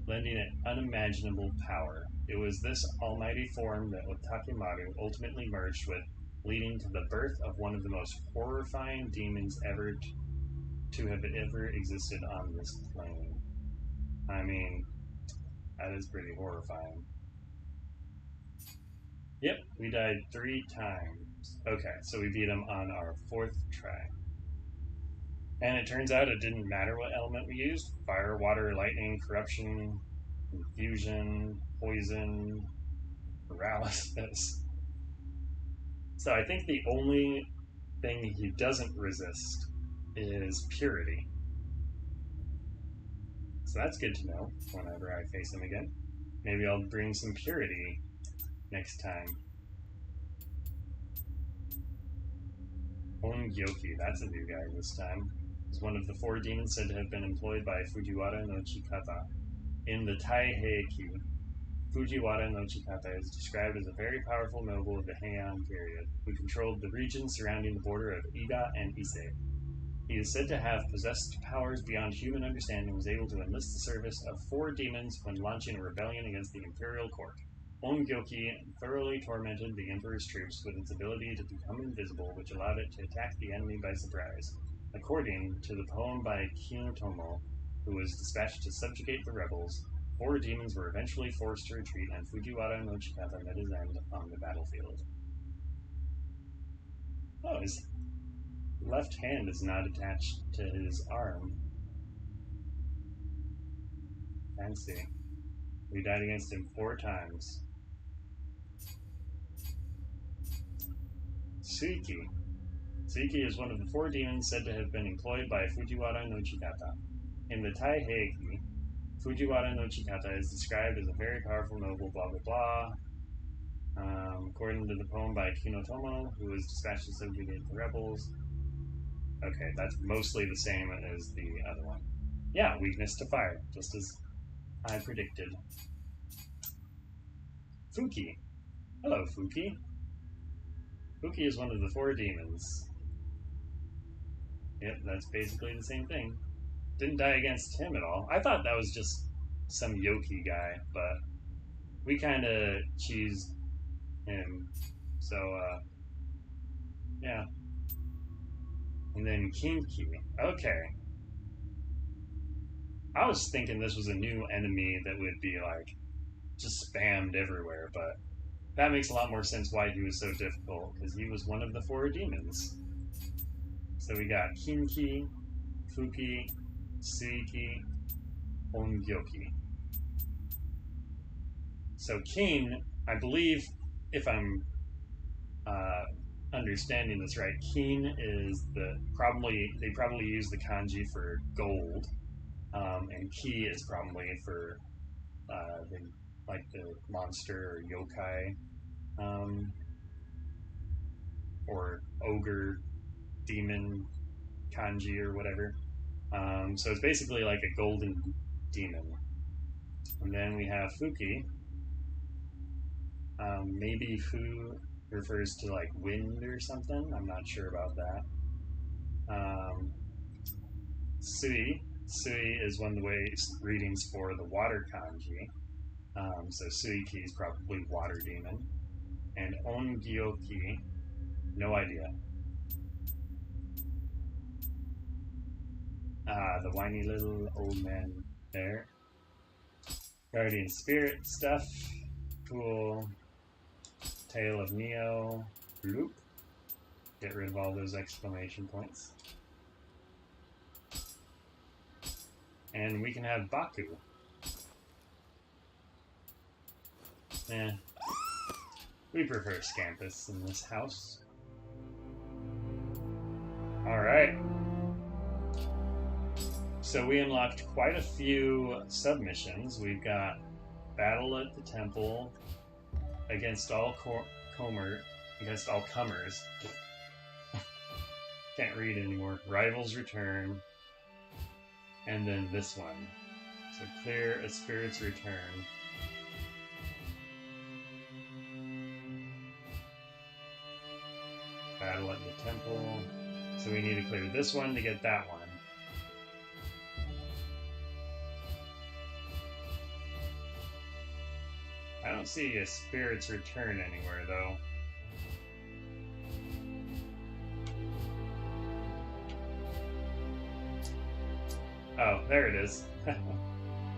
lending it unimaginable power. It was this almighty form that Ontakemaru ultimately merged with, leading to the birth of one of the most horrifying demons to have ever existed on this plane. I mean, that is pretty horrifying. Yep, we died 3 times. Okay, so we beat him on our 4th try. And it turns out it didn't matter what element we used. Fire, water, lightning, corruption, confusion, poison, paralysis. So I think the only thing he doesn't resist is purity. So that's good to know whenever I face him again. Maybe I'll bring some purity next time. Ongyoki, that's a new guy this time. Is one of the 4 demons said to have been employed by Fujiwara no Chikata. In the Taiheiki, Fujiwara no Chikata is described as a very powerful noble of the Heian period, who controlled the region surrounding the border of Iga and Ise. He is said to have possessed powers beyond human understanding and was able to enlist the service of 4 demons when launching a rebellion against the imperial court. Ongyoki thoroughly tormented the Emperor's troops with its ability to become invisible, which allowed it to attack the enemy by surprise. According to the poem by Kinotomo, who was dispatched to subjugate the rebels, 4 demons were eventually forced to retreat, and Fujiwara no Chikata met his end on the battlefield. Oh, his left hand is not attached to his arm. Fancy. We died against him 4 times. Suiki. Suiki is one of the 4 demons said to have been employed by Fujiwara no Chikata. In the Taiheiki, Fujiwara no Chikata is described as a very powerful noble, blah blah blah. According to the poem by Kinotomo, who was dispatched to subjugate the rebels. Okay, that's mostly the same as the other one. Yeah, weakness to fire, just as I predicted. Fuki. Hello, Fuki. Fuki is one of the 4 demons. Yep, that's basically the same thing. Didn't die against him at all. I thought that was just some Yoki guy, but we kind of cheesed him. So, yeah. And then Kinki. Okay. I was thinking this was a new enemy that would be, like, just spammed everywhere, but that makes a lot more sense why he was so difficult, because he was one of the 4 demons. So we got Kinki, Fuki, Suiki, Ongyoki. So Kin, I believe, if I'm understanding this right, Kin is they probably use the kanji for gold, and Ki is probably for the monster or yokai, or ogre, demon, kanji or whatever. So it's basically like a golden demon. And then we have Fuki. Maybe Fu refers to like wind or something. I'm not sure about that. Sui is one of the ways readings for the water kanji. So Suiki is probably water demon. And Ongyoki, no idea. The whiny little old man there. Guardian spirit stuff. Cool. Tale of Nioh. Bloop. Get rid of all those exclamation points. And we can have Baku. We prefer Scampus in this house. Alright. So we unlocked quite a few submissions. We've got Battle at the Temple against all comers. Can't read anymore. Rivals Return. And then this one. So clear a spirit's return. Battle at the Temple. So we need to clear this one to get that one. I don't see a spirit's return anywhere though. Oh, there it is.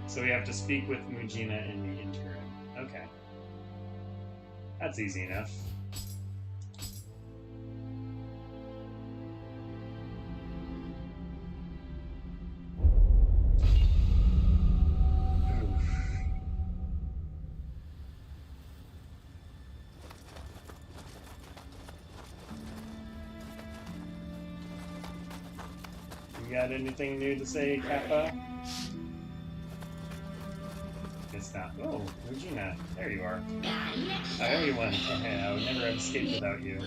So we have to speak with Mujina in the interim. Okay. That's easy enough. You got anything new to say, Kappa? Guess not. Oh, Oh, Regina, there you are. I owe you one. I would never have escaped without you.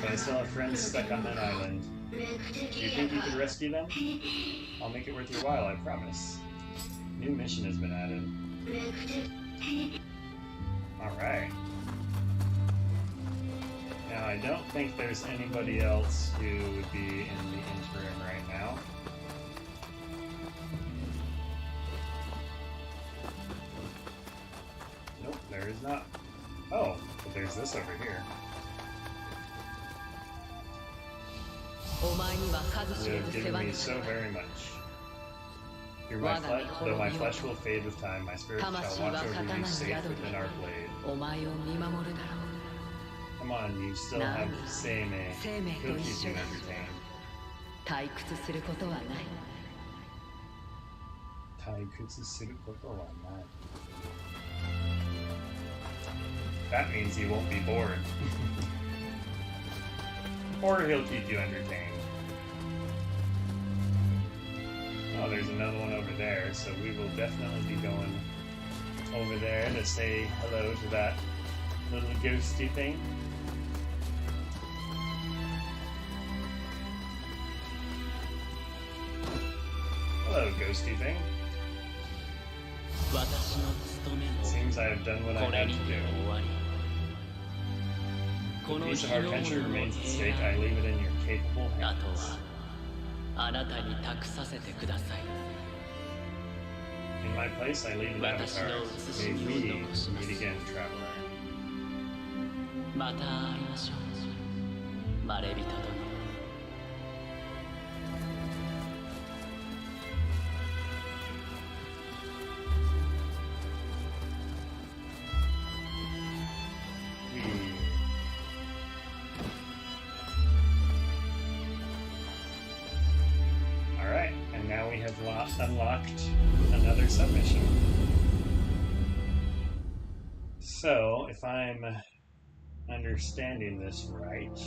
But I still have friends stuck on that island. Do you think you could rescue them? I'll make it worth your while, I promise. New mission has been added. Alright. Now, I don't think there's anybody else who would be in the interim right now. Nope, there is not. Oh, but there's this over here. You have given me so very much. Though my flesh will fade with time, my spirit shall watch over you safe within our blade. Come on, you still have Seimei. He'll keep you entertained. Taikutsu suru koto wa nai. That means he won't be bored. Or he'll keep you entertained. Oh, there's another one over there, so we will definitely be going over there to say hello to that little ghosty thing. Hello, ghosty thing. Seems I have done what I had to do. The piece of our venture remains at stake. I leave it in your capable hands. In my place, I leave an avatar. May we meet again, traveler. Alright, and now we have unlocked another submission. So, if I'm understanding this right,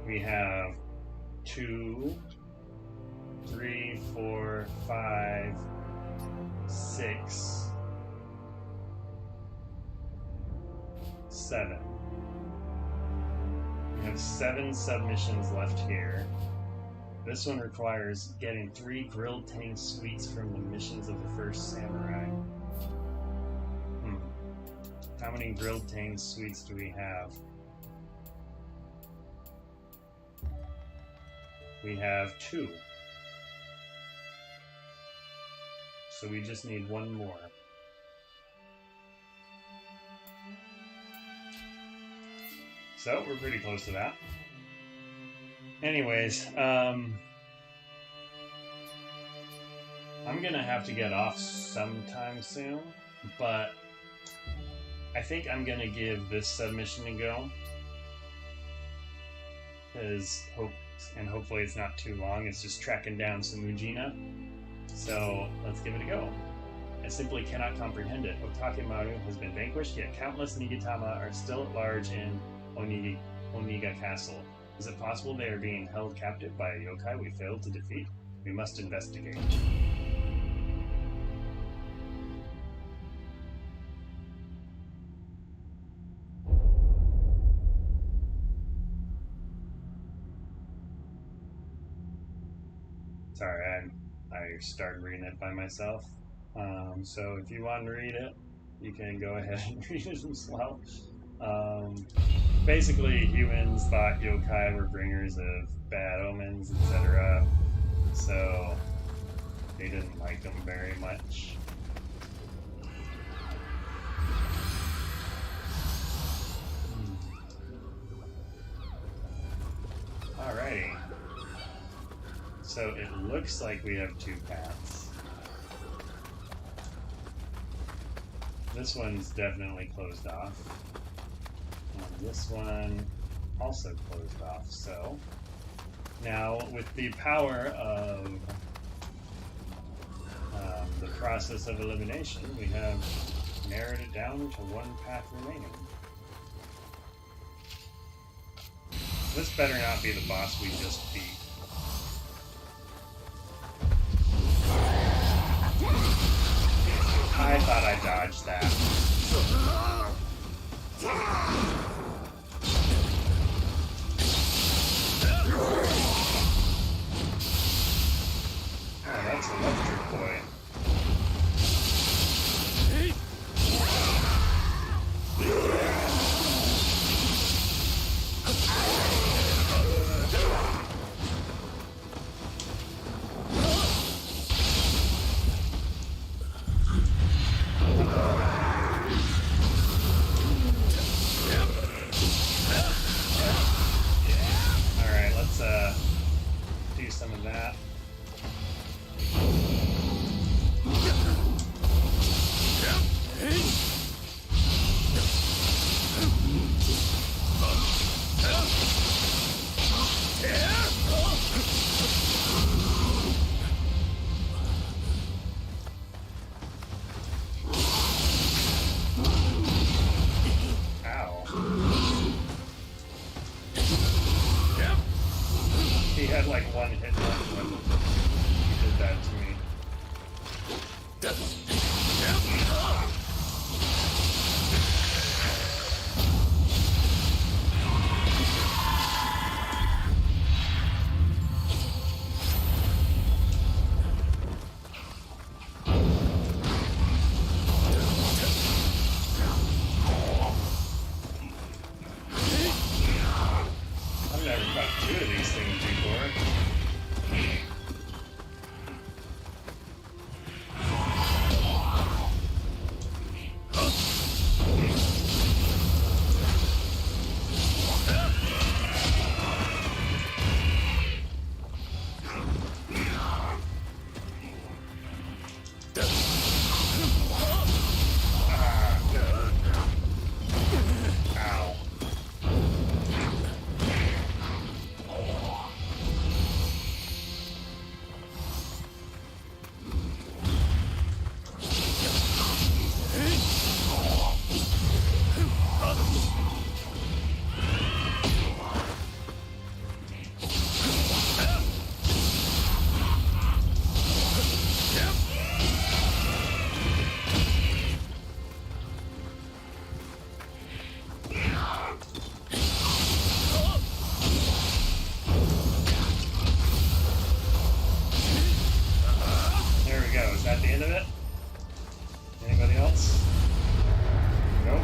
we have 2, 3, 4, 5, 6, 7. We have 7 submissions left here. This one requires getting 3 grilled tang sweets from the missions of the first samurai. How many grilled tang sweets do we have? We have 2. So we just need 1 more. So we're pretty close to that. Anyways, I'm gonna have to get off sometime soon, but I think I'm gonna give this submission a go, and hopefully it's not too long. It's just tracking down some Mujina, so let's give it a go. I simply cannot comprehend it. Otake-maru has been vanquished, yet countless Niigitama are still at large in Oniga Castle. Is it possible they are being held captive by a yokai we failed to defeat? We must investigate. Sorry, I started reading it by myself. So if you want to read it, you can go ahead and read it as well. Basically, humans thought yokai were bringers of bad omens, etc. So they didn't like them very much. Alrighty. So it looks like we have 2 paths. This one's definitely closed off. And this one also closed off. So now with the power of the process of elimination, we have narrowed it down to 1 path remaining. This better not be the boss we just beat. I thought I dodged that. Oh, that's electric boy. Alright, let's do some of that. He had like one hit left when he did that to me. I've never fought two of these things before. Ow. There we go. Is that the end of it? Anybody else? Nope.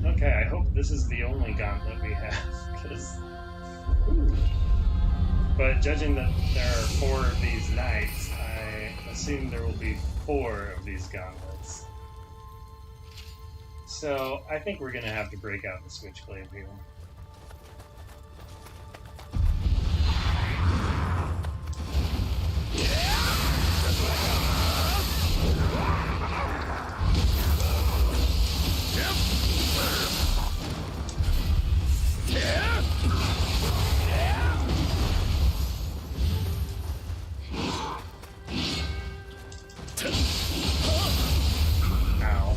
Okay, I hope this is the only gauntlet we have, because... But judging that there are 4 of these knights, I assume there will be 4 of these gauntlets. So, I think we're going to have to break out the Switchblade here. Ow.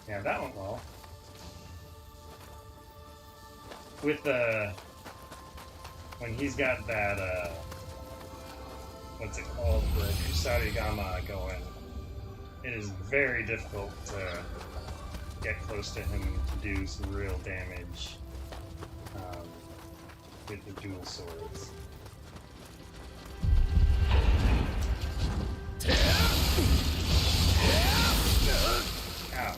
Yeah, that went well. With when he's got that, what's it called, the Kusarigama going, it is very difficult to get close to him to do some real damage with the dual swords. Ow.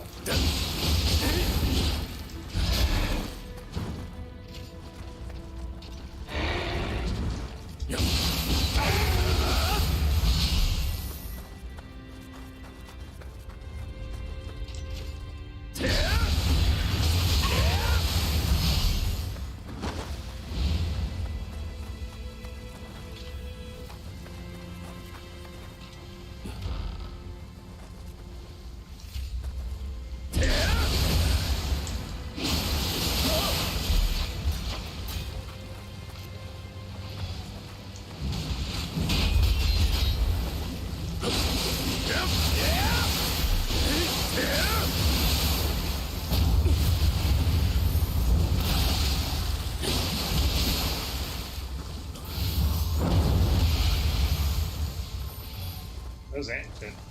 Those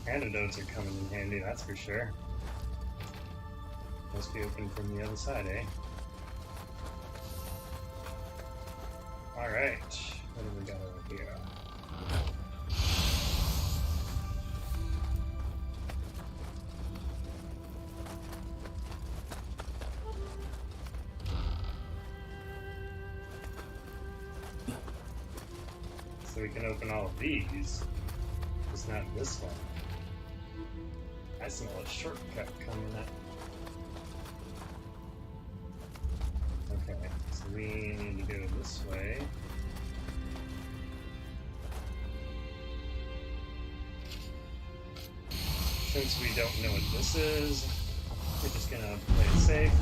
antidotes are coming in handy, that's for sure. Must be open from the other side, eh? Alright, what do we got over here? So we can open all of these. Just not this one. I smell a shortcut coming up. Okay, so we need to go this way. Since we don't know what this is, we're just gonna play it safe.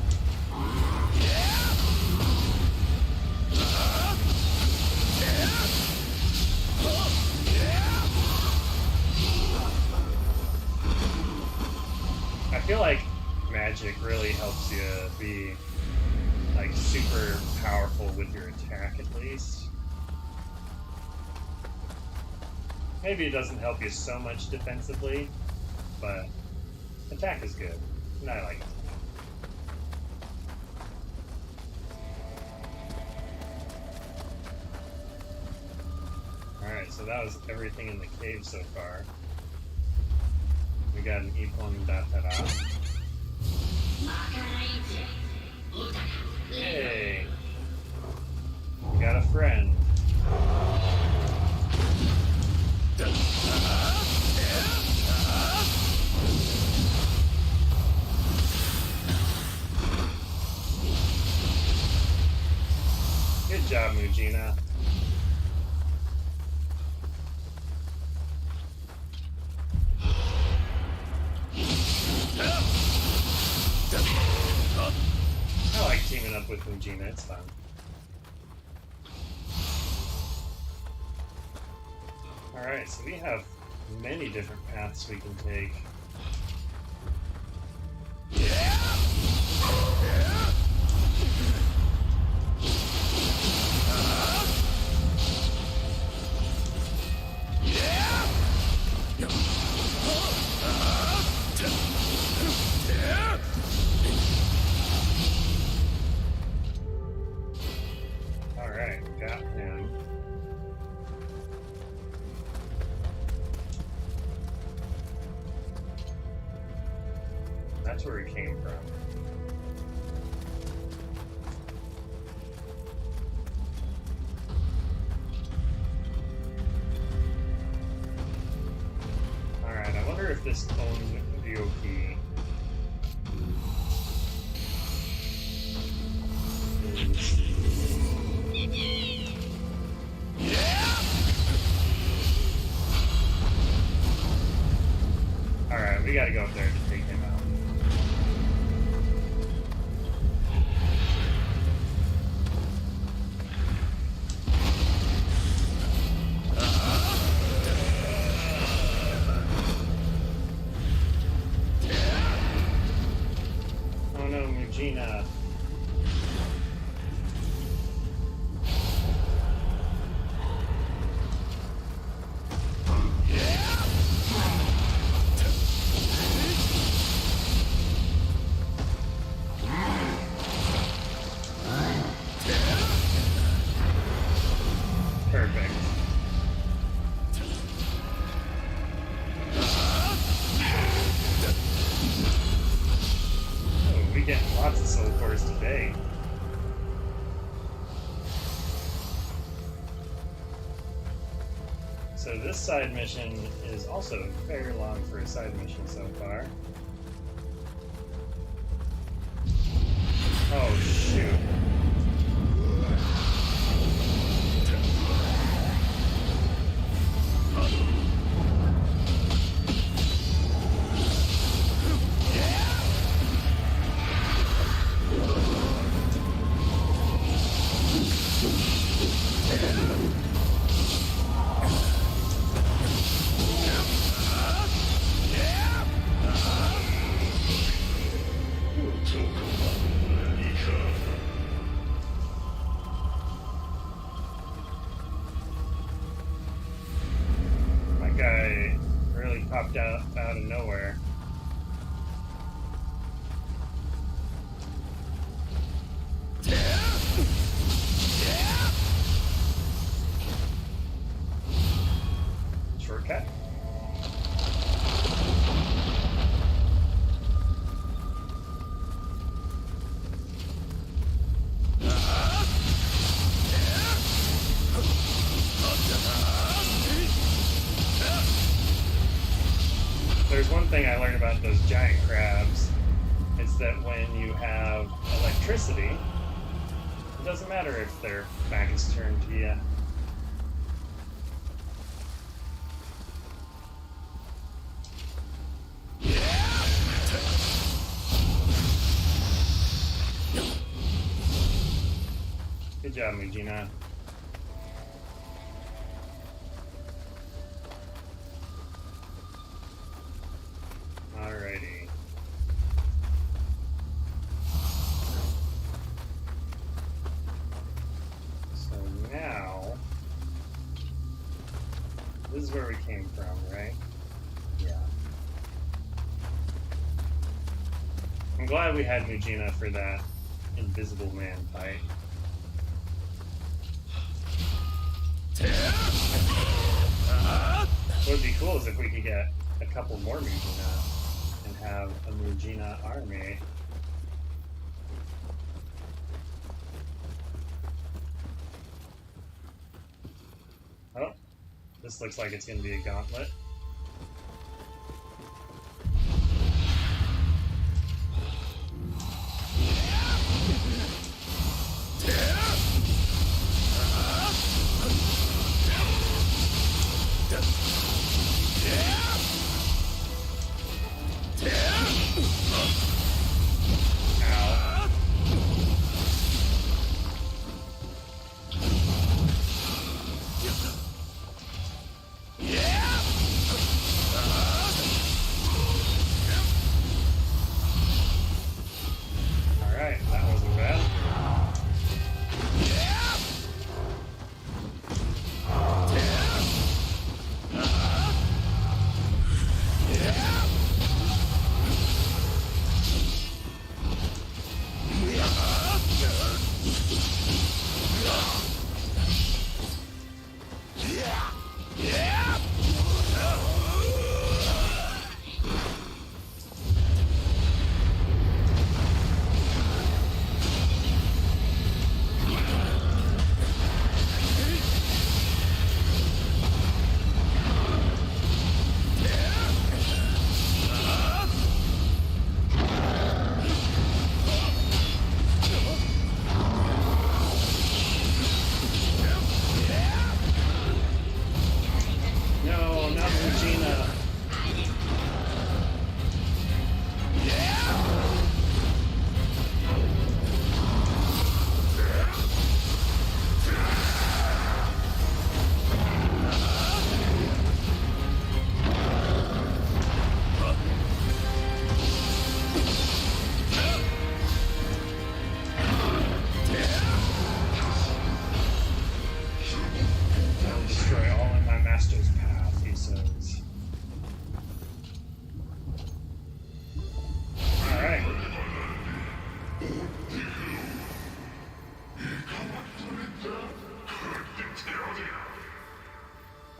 I feel like magic really helps you be like super powerful with your attack at least. Maybe it doesn't help you so much defensively, but attack is good, and I like it. Alright, so that was everything in the cave so far. We got an Ippon Datara. Hey! We got a friend. Good job, Mujina. I like teaming up with Mujina, it's fun. Alright, so we have many different paths we can take. Alright, got him. That's where he came from. Alright, I wonder if this owns Ryoki is... Alright, we gotta go up there to take him out. Perfect. Oh, we get lots of soul cores today. So this side mission is also very long for a side mission so far. Oh shoot. Guy really popped out of nowhere. Shortcut. There's one thing I learned about those giant crabs. It's that when you have electricity, it doesn't matter if their back is turned to you. Good job, Mujina. Alrighty. So now, this is where we came from, right? Yeah. I'm glad we had Mujina for that Invisible Man fight. What would be cool is if we could get a couple more Mujina and have a Mujina army. Oh, this looks like it's going to be a gauntlet.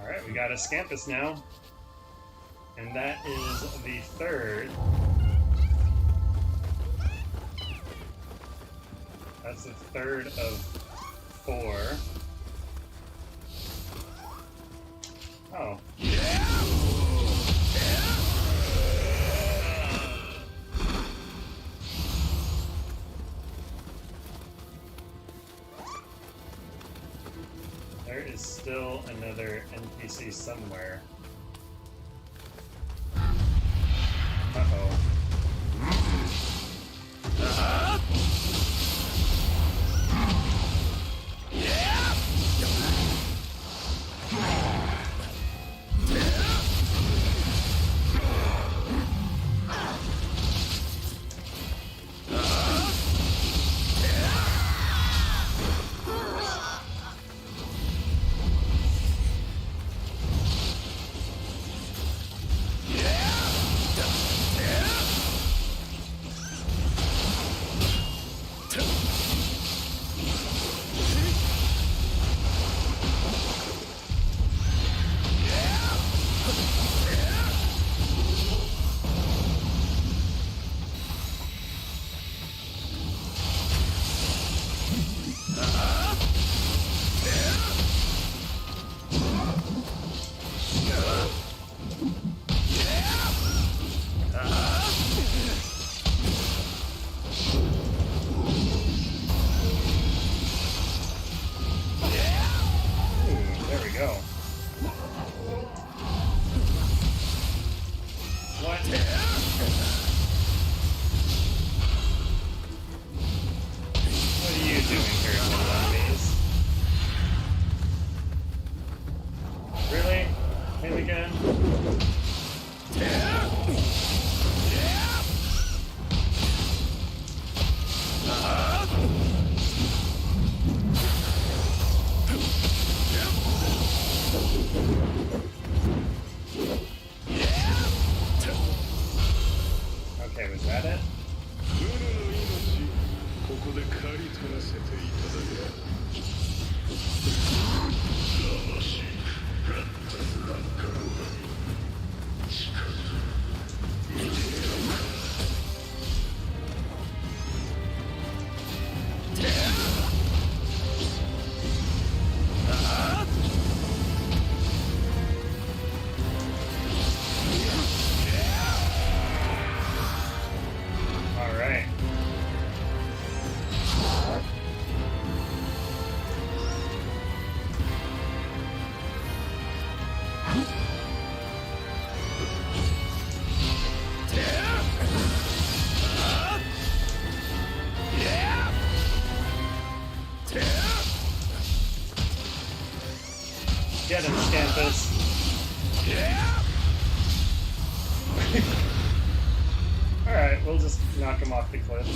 Alright, we got a Scampus now. And that is the third. That's the third of 4. Oh. There is still another NPC somewhere. Uh-oh. Okay, was that it? Get him, Scampus. Alright, we'll just knock him off the cliff.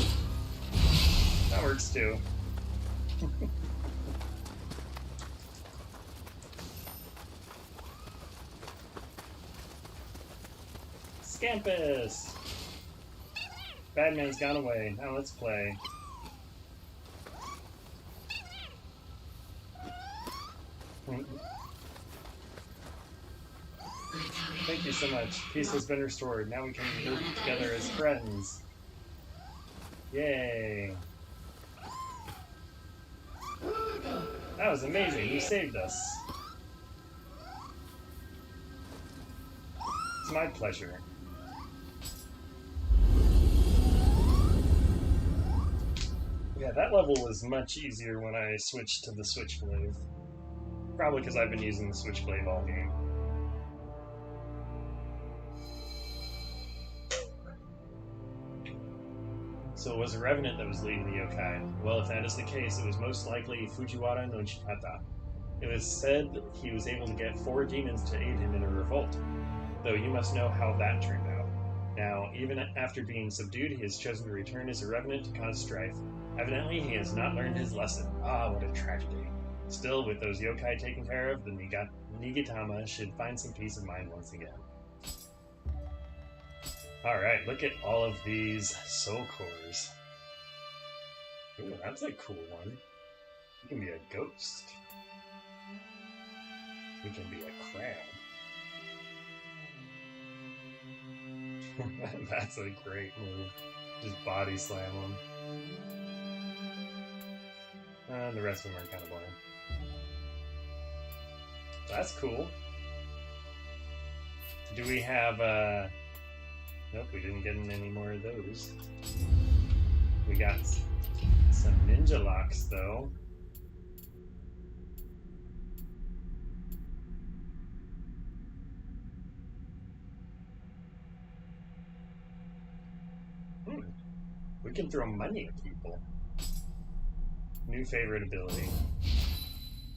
That works too. Scampus! Badman's gone away. Now let's play. Thank you so much. Peace has been restored. Now we can live together as friends. Yay. That was amazing. You saved us. It's my pleasure. Yeah, that level was much easier when I switched to the Switchblade. Probably because I've been using the Switchblade all game. So it was a revenant that was leading the yokai. Well, if that is the case, it was most likely Fujiwara no Chikata. It was said that he was able to get 4 demons to aid him in a revolt, though you must know how that turned out. Now, even after being subdued, he has chosen to return as a revenant to cause strife. Evidently, he has not learned his lesson. Ah, what a tragedy. Still, with those yokai taken care of, the Niigitama should find some peace of mind once again. Alright, look at all of these soul cores. Ooh, that's a cool one. You can be a ghost. We can be a crab. That's a great move. Just body slam them. And the rest of them are kind of boring. That's cool. Do we have, nope, we didn't get any more of those. We got some ninja locks, though. We can throw money at people. New favorite ability.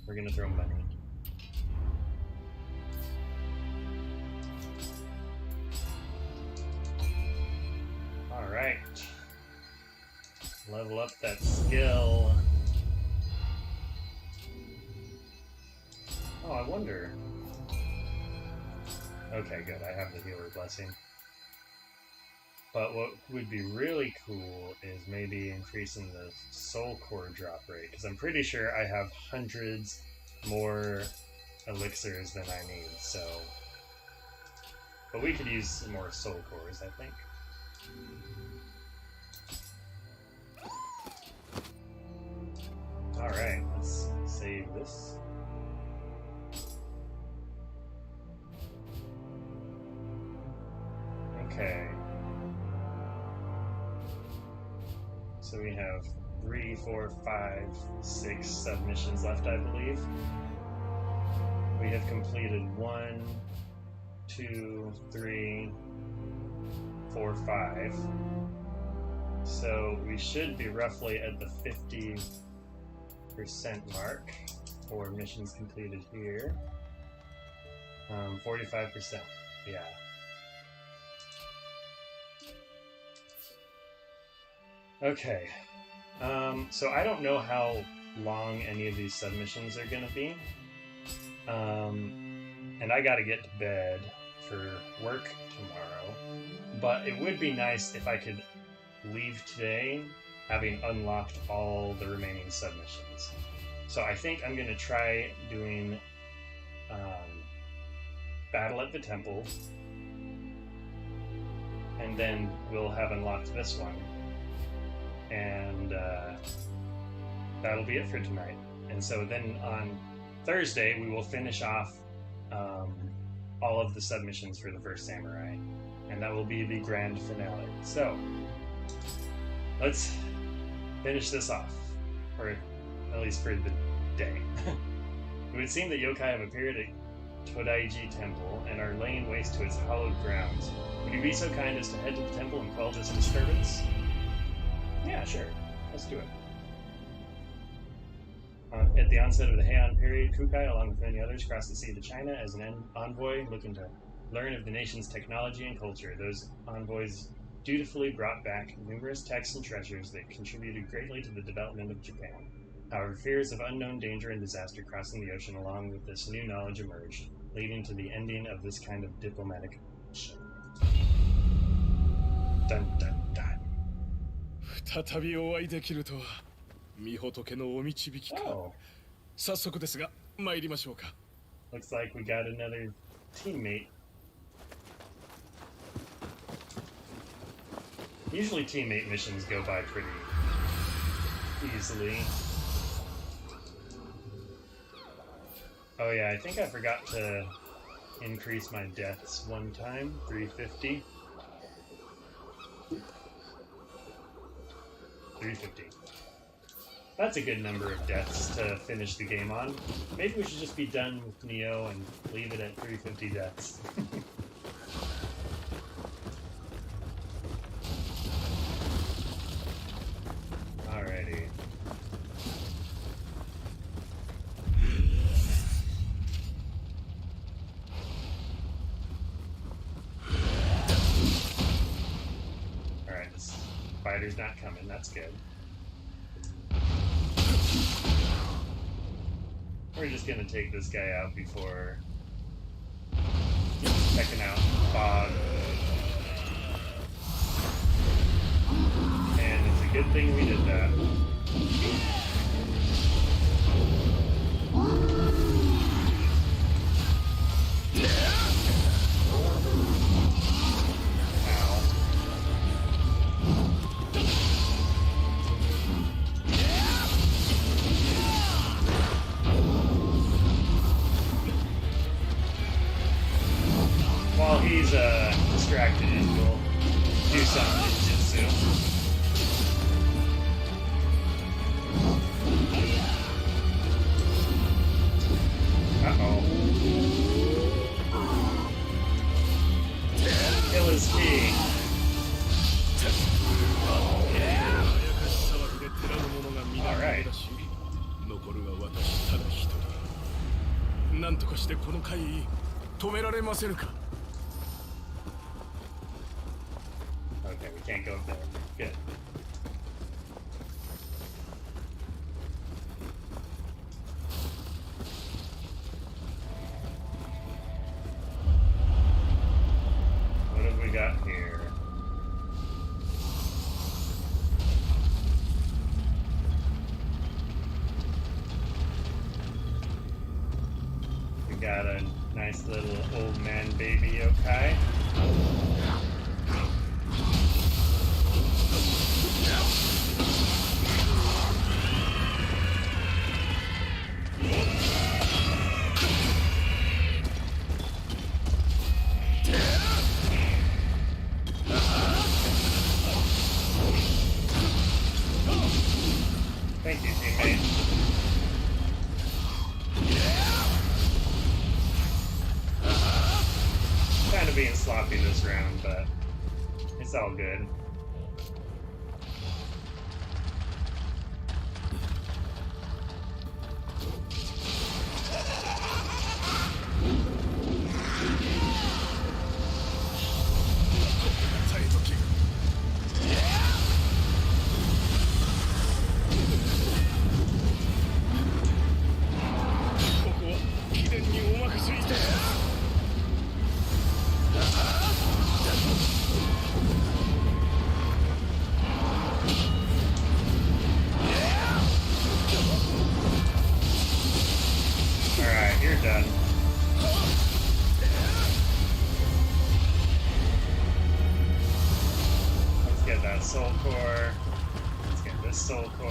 We're gonna throw money. Alright. Level up that skill. Oh, I wonder. Okay, good. I have the healer blessing. But what would be really cool is maybe increasing the soul core drop rate, because I'm pretty sure I have hundreds more elixirs than I need, so... But we could use some more soul cores, I think. Alright, let's save this. Okay. So we have 3, 4, 5, 6 submissions left, I believe. We have completed 1, 2, 3, 4, 5. So we should be roughly at the 50% mark for missions completed here. 45%, yeah. Okay, so I don't know how long any of these submissions are going to be, and I got to get to bed for work tomorrow, but it would be nice if I could leave today having unlocked all the remaining submissions. So I think I'm going to try doing Battle at the Temple, and then we'll have unlocked this one. And that'll be it for tonight. And so then on Thursday, we will finish off all of the submissions for the first Samurai. And that will be the grand finale. So, let's finish this off. Or at least for the day. It would seem that yokai have appeared at Todaiji Temple and are laying waste to its hallowed grounds. Would you be so kind as to head to the temple and quell this disturbance? Yeah, sure. Let's do it. At the onset of the Heian period, Kukai, along with many others, crossed the sea to China as an envoy looking to learn of the nation's technology and culture. Those envoys dutifully brought back numerous texts and treasures that contributed greatly to the development of Japan. However, fears of unknown danger and disaster crossing the ocean along with this new knowledge emerged, leading to the ending of this kind of diplomatic mission. Dun dun dun. 再びお会いできるとは御仏のお導きか。早速ですが参りましょうか。Looks like we got another teammate. Usually teammate missions go by pretty easily. Oh yeah, I think I forgot to increase my deaths one time, 350. 350. That's a good number of deaths to finish the game on. Maybe we should just be done with Nioh and leave it at 350 deaths. Alrighty. Alright, this fighter's not coming, that's good. We're just gonna take this guy out before checking out Fog. And it's a good thing we did that. While he's distracted, we'll do some ninjutsu. Uh-oh. Kill his key. Alright. なんとかしてこの会議止められませんか Okay, we can't go up there. Good. What have we got here? We got a nice little old man baby yokai. Thank you, teammate. Kind of being sloppy this round, but it's all good. Alright, you're done. Let's get that soul core. Let's get this soul core.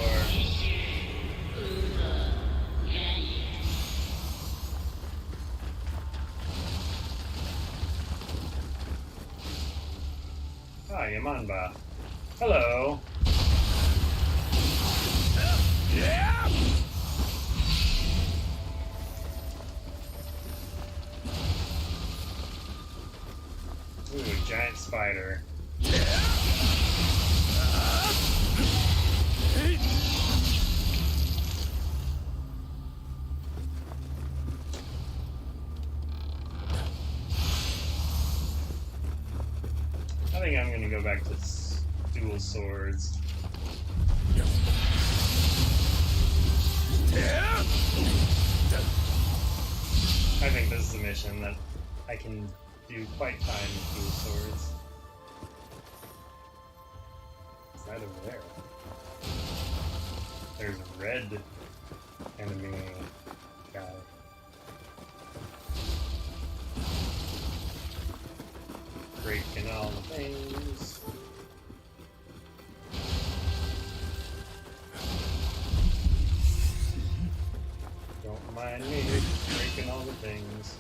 Ah, Yamanba. Hello. Ooh, giant spider. I think I'm gonna go back to dual swords. I think this is a mission that I can do quite fine with dual swords. It's right over there. There's a red enemy guy. Breaking all the things. Don't mind me breaking all the things.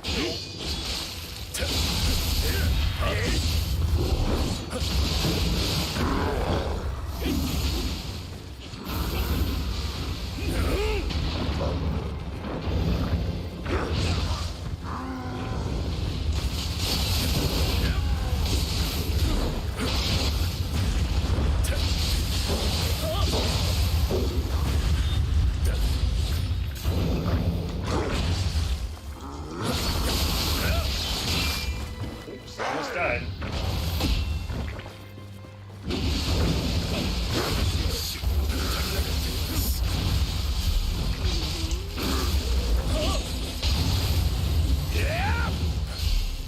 Oops, almost died.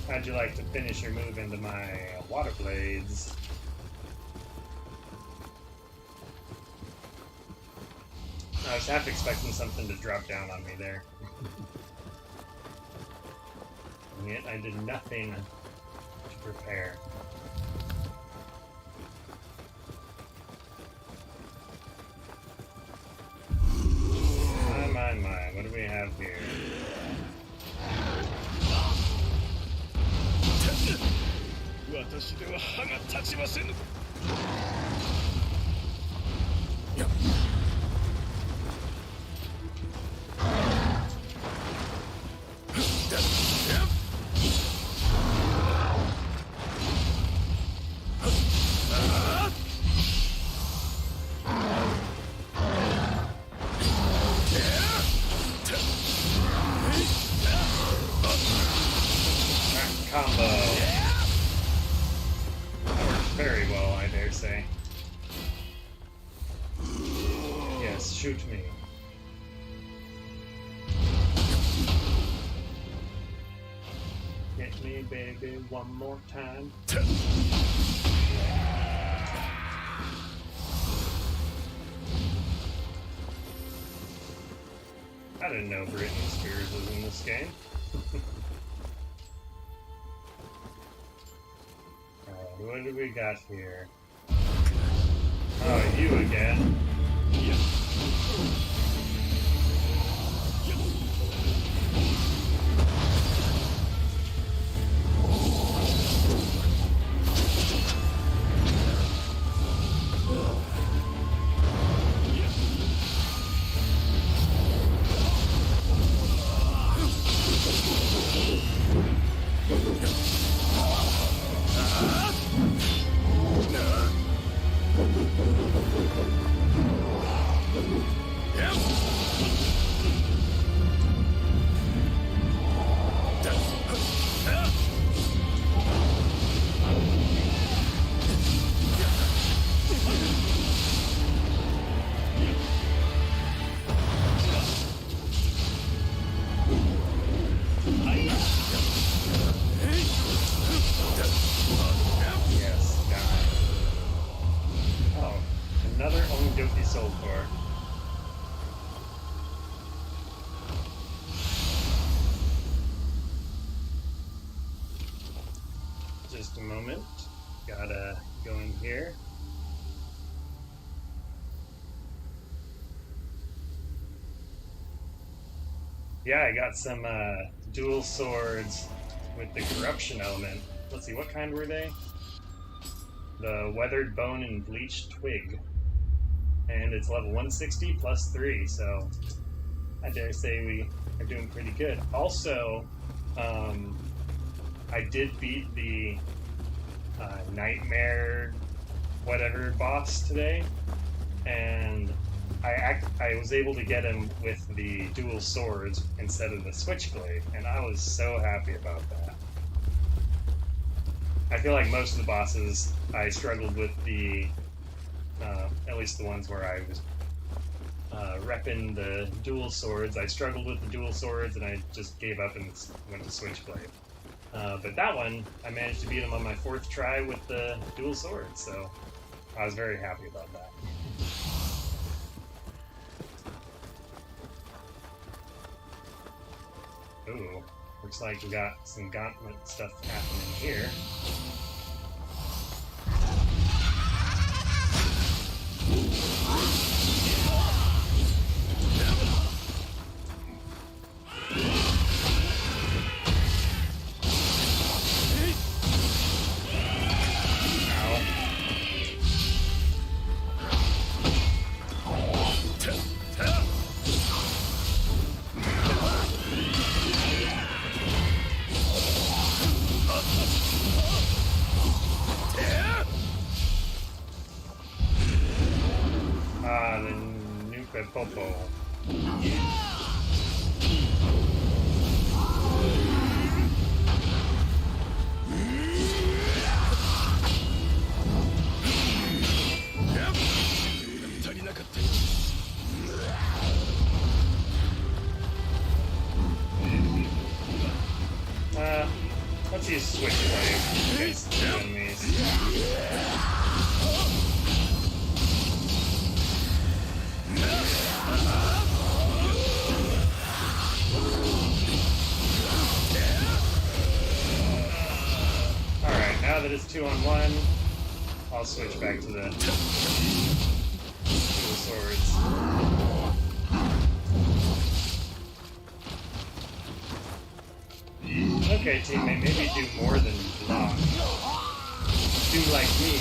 How'd you like to finish your move into my water blades? I was half expecting something to drop down on me there. And yet I did nothing to prepare. My, what do we have here? 私では歯が立ちませぬ。Combo. That worked very well, I dare say. Yes, shoot me. Hit me, baby, one more time. I didn't know Britney Spears was in this game. What do we got here? Oh, you again. Just a moment. Gotta go in here. Yeah, I got some dual swords with the corruption element. Let's see, what kind were they? The weathered bone and bleached twig. And it's level 160 plus 3, so I dare say we are doing pretty good. Also, I did beat the nightmare whatever boss today, and I was able to get him with the dual swords instead of the switchblade, and I was so happy about that. I feel like most of the bosses I struggled with the at least the ones where I was repping the dual swords. I struggled with the dual swords and I just gave up and went to switchblade. But that one, I managed to beat him on my 4th try with the dual swords, so I was very happy about that. Ooh, looks like we got some gauntlet stuff happening here. Popo. Let's use switchblade against the enemies. Alright, now that it's 2-on-1, I'll switch back to the dual swords. Okay, teammate, maybe do more than block. do like me.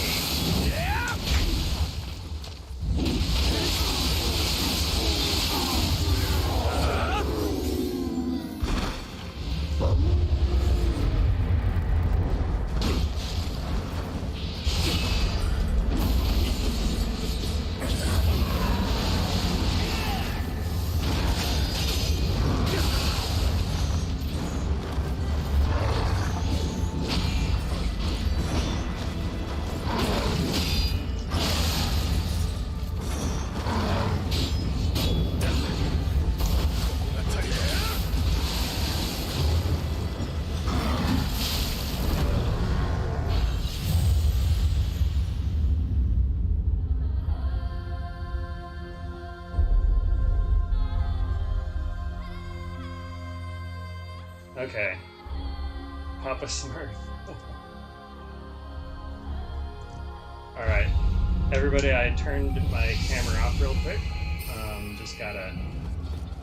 Okay. Papa Smurf. Alright. Everybody, I turned my camera off real quick. Just gotta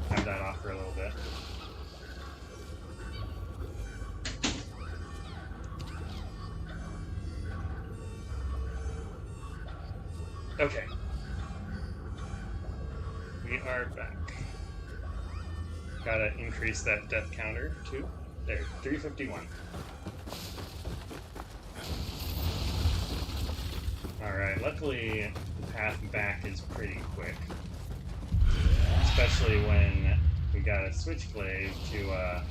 have that off for a little bit. Okay. We are back. Gotta increase that death counter too. There, 351. Alright, luckily the path back is pretty quick. Especially when we got a switchblade to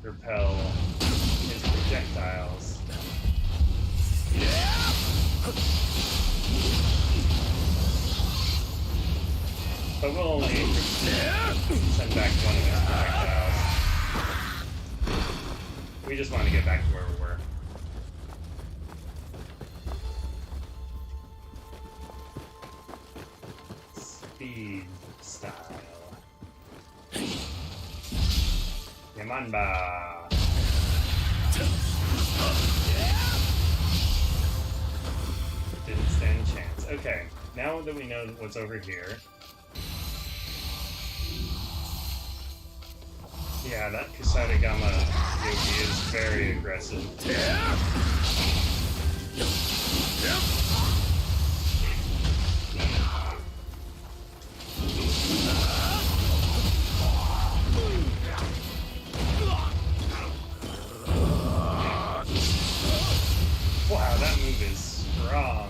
repel his projectiles. But we'll only send back one of his projectiles. We just want to get back to where we were. Speed style. Yamanba. Didn't stand a chance. Okay, now that we know what's over here. Yeah, that Kusarigama Yogi is very aggressive. Wow, that move is strong.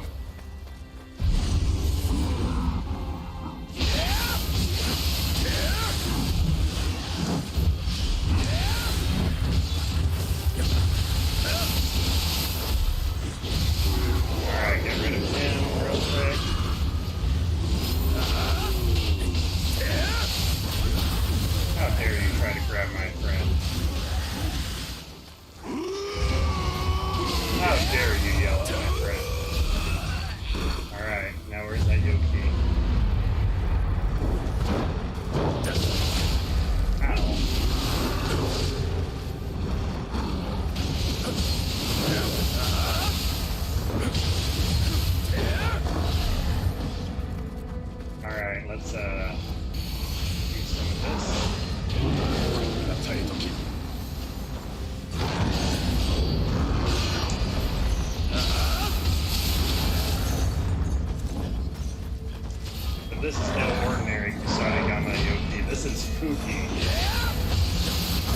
This is no ordinary Kusarigama Yoki. This is Fuki.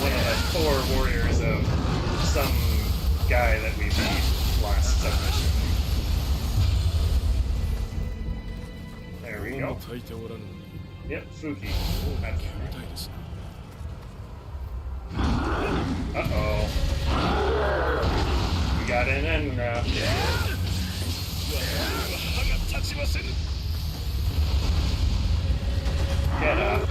One of the core warriors of some guy that we beat last submission. There we go. Yep, Fuki. Uh-oh. We got an Enra. Get up.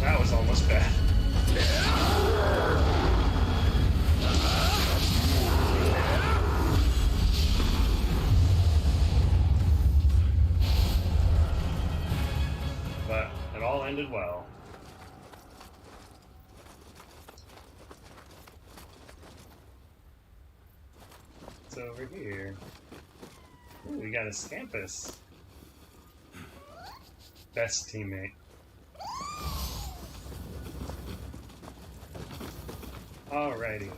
That was almost bad. ended well. What's over here? Ooh, we got a Scampus. Best teammate. Alrighty.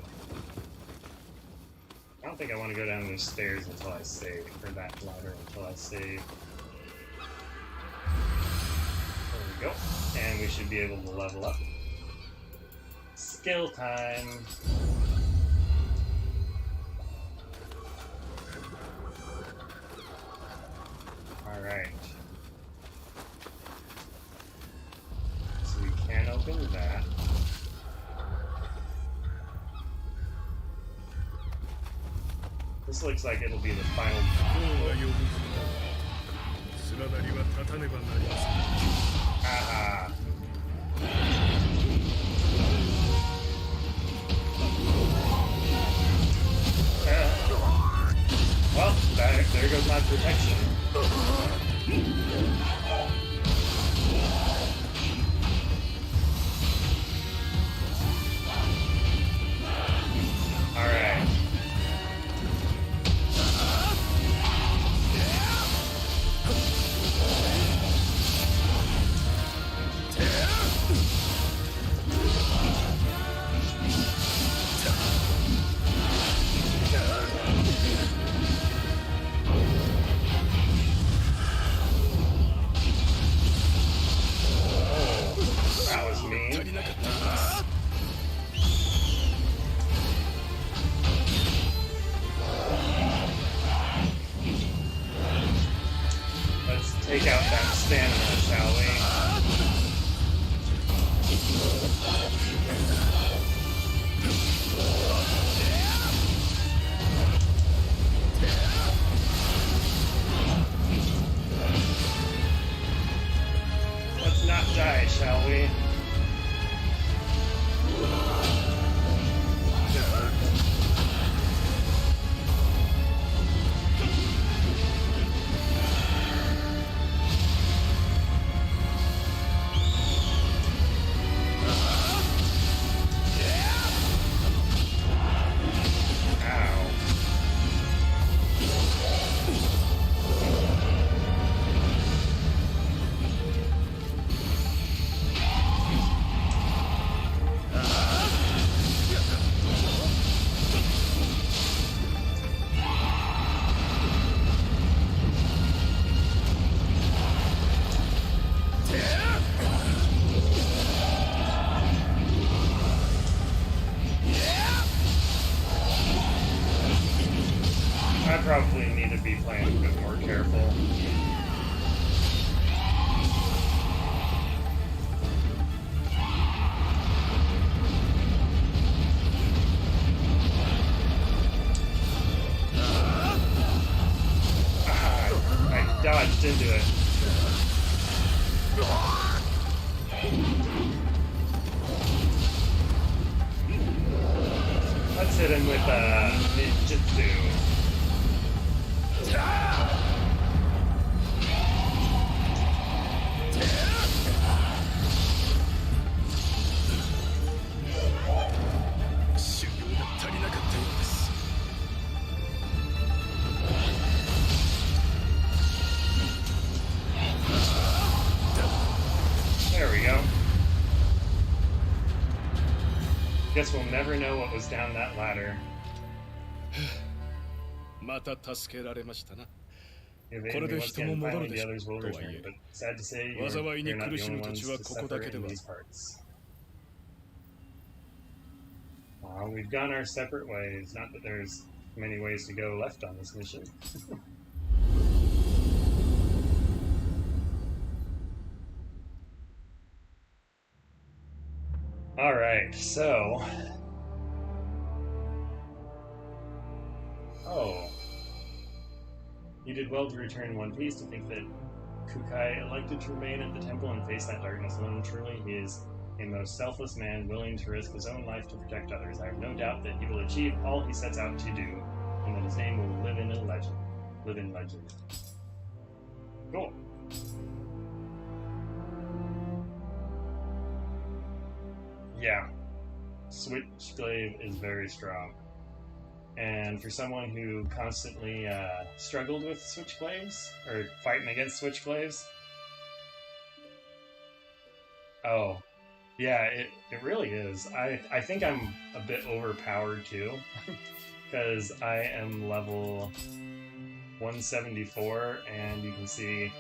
I don't think I want to go down those stairs until I save, or that ladder until I save. There we go. And we should be able to level up. Skill time! Alright. So we can open that. This looks like it'll be the final. Aha. Well, there goes my protection. Alright. That was mean. Let's take out that stamina, shall we? Let's not die, shall we? I probably need to be playing a bit more careful. I dodged into it. Let's hit him with ninjutsu. There we go. Guess we'll never know what was down that ladder. また助けられましたな。 If これで everyone's 人も getting 戻る finally, で the しょう。 others will とはい return. え But sad to say, 災いに you're not 苦 the し only む ones 土地は to ここだ suffer けで in は。 these parts. We've gone our separate ways. Not that there's many ways to go left on this mission. Alright, so... Oh. You did well to return in one piece. To think that Kukai elected to remain at the temple and face that darkness alone. Truly, he is a most selfless man, willing to risk his own life to protect others. I have no doubt that he will achieve all he sets out to do, and that his name will live in legend. Cool. Yeah, Switchglaive is very strong. And for someone who constantly struggled with Switchglaives, or fighting against Switchglaives, oh, yeah, it really is. I think I'm a bit overpowered too, because I am level 174, and you can see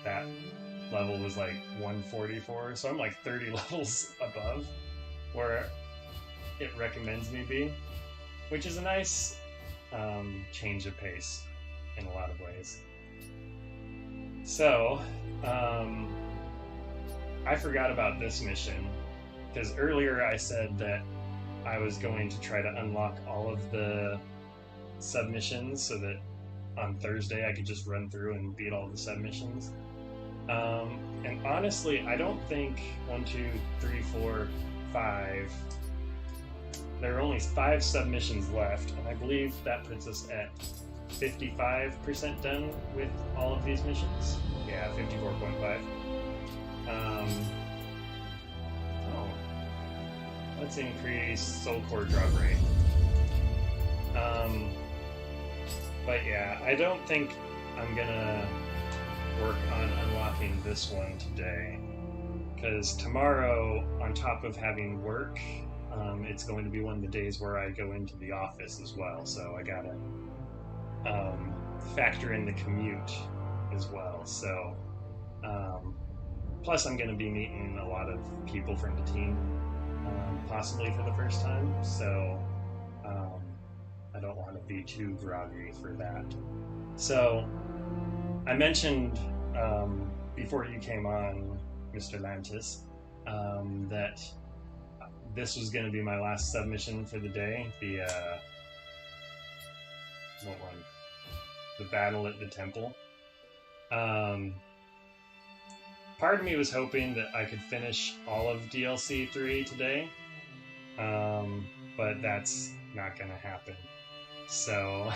that level was like 144, so I'm like 30 levels above where it recommends me be, which is a nice change of pace in a lot of ways. So, I forgot about this mission, because earlier I said that I was going to try to unlock all of the submissions so that on Thursday I could just run through and beat all the submissions. And honestly, I don't think 1, 2, 3, 4, 5. There are only 5 submissions left, and I believe that puts us at 55% done with all of these missions. Yeah, 54.5. Let's increase soul core drop rate. But yeah, I don't think I'm gonna work on unlocking this one today, because tomorrow, on top of having work, it's going to be one of the days where I go into the office as well, so I gotta factor in the commute as well. So plus I'm going to be meeting a lot of people from the team, possibly for the first time, so I don't want to be too groggy for that. So I mentioned before you came on, Mr. Lantis, that this was going to be my last submission for the day. The what one? The battle at the temple. Part of me was hoping that I could finish all of DLC 3 today, but that's not going to happen. So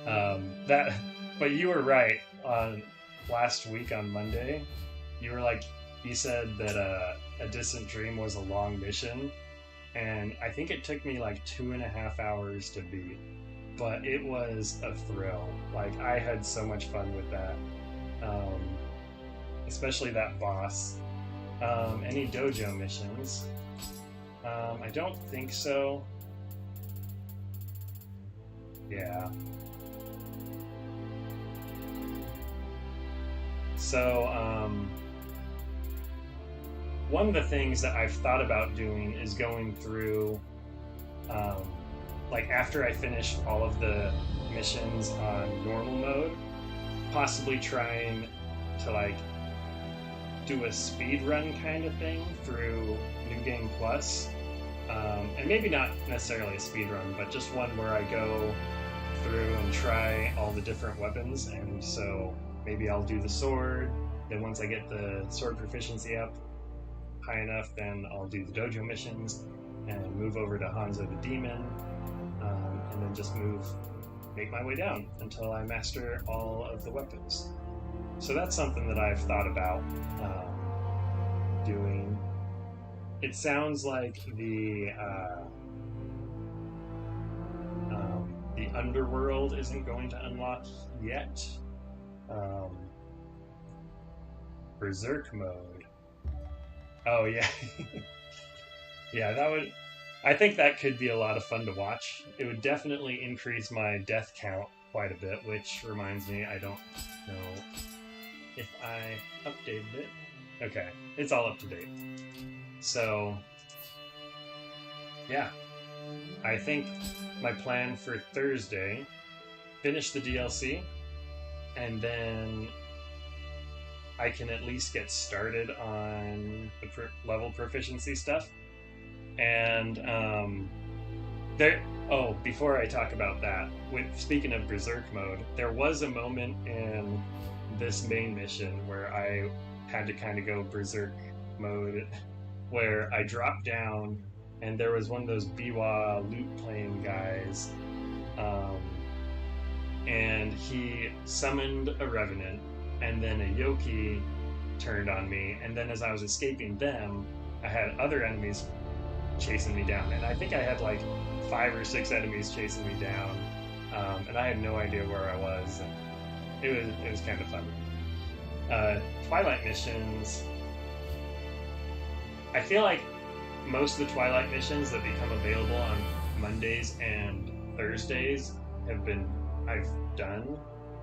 but you were right. Last week on Monday, you said that a Distant Dream was a long mission, and I think it took me like 2.5 hours to beat, but it was a thrill. Like, I had so much fun with that, especially that boss. Any dojo missions? I don't think so. Yeah. So, one of the things that I've thought about doing is going through, like, after I finish all of the missions on normal mode, possibly trying to, like, do a speed run kind of thing through New Game Plus. And maybe not necessarily a speed run, but just one where I go through and try all the different weapons. And so maybe I'll do the sword, then once I get the sword proficiency up high enough, then I'll do the dojo missions and move over to Hanzo the Demon, and then just make my way down until I master all of the weapons. So that's something that I've thought about doing. It sounds like the underworld isn't going to unlock yet. Berserk mode. Oh yeah. Yeah, I think that could be a lot of fun to watch. It would definitely increase my death count quite a bit, which reminds me, I don't know if I updated it. Okay, it's all up to date. So, yeah. I think my plan for Thursday, finish the DLC, and then I can at least get started on the level proficiency stuff. And before I talk about that, speaking of Berserk mode, there was a moment in this main mission where I had to kind of go Berserk mode, where I dropped down and there was one of those Biwa lute playing guys, and he summoned a revenant, and then a yoki turned on me, and then as I was escaping them, I had other enemies chasing me down, and I think I had like 5 or 6 enemies chasing me down, and I had no idea where I was. And it was kind of fun. Twilight missions. I feel like most of the Twilight missions that become available on Mondays and Thursdays I've done.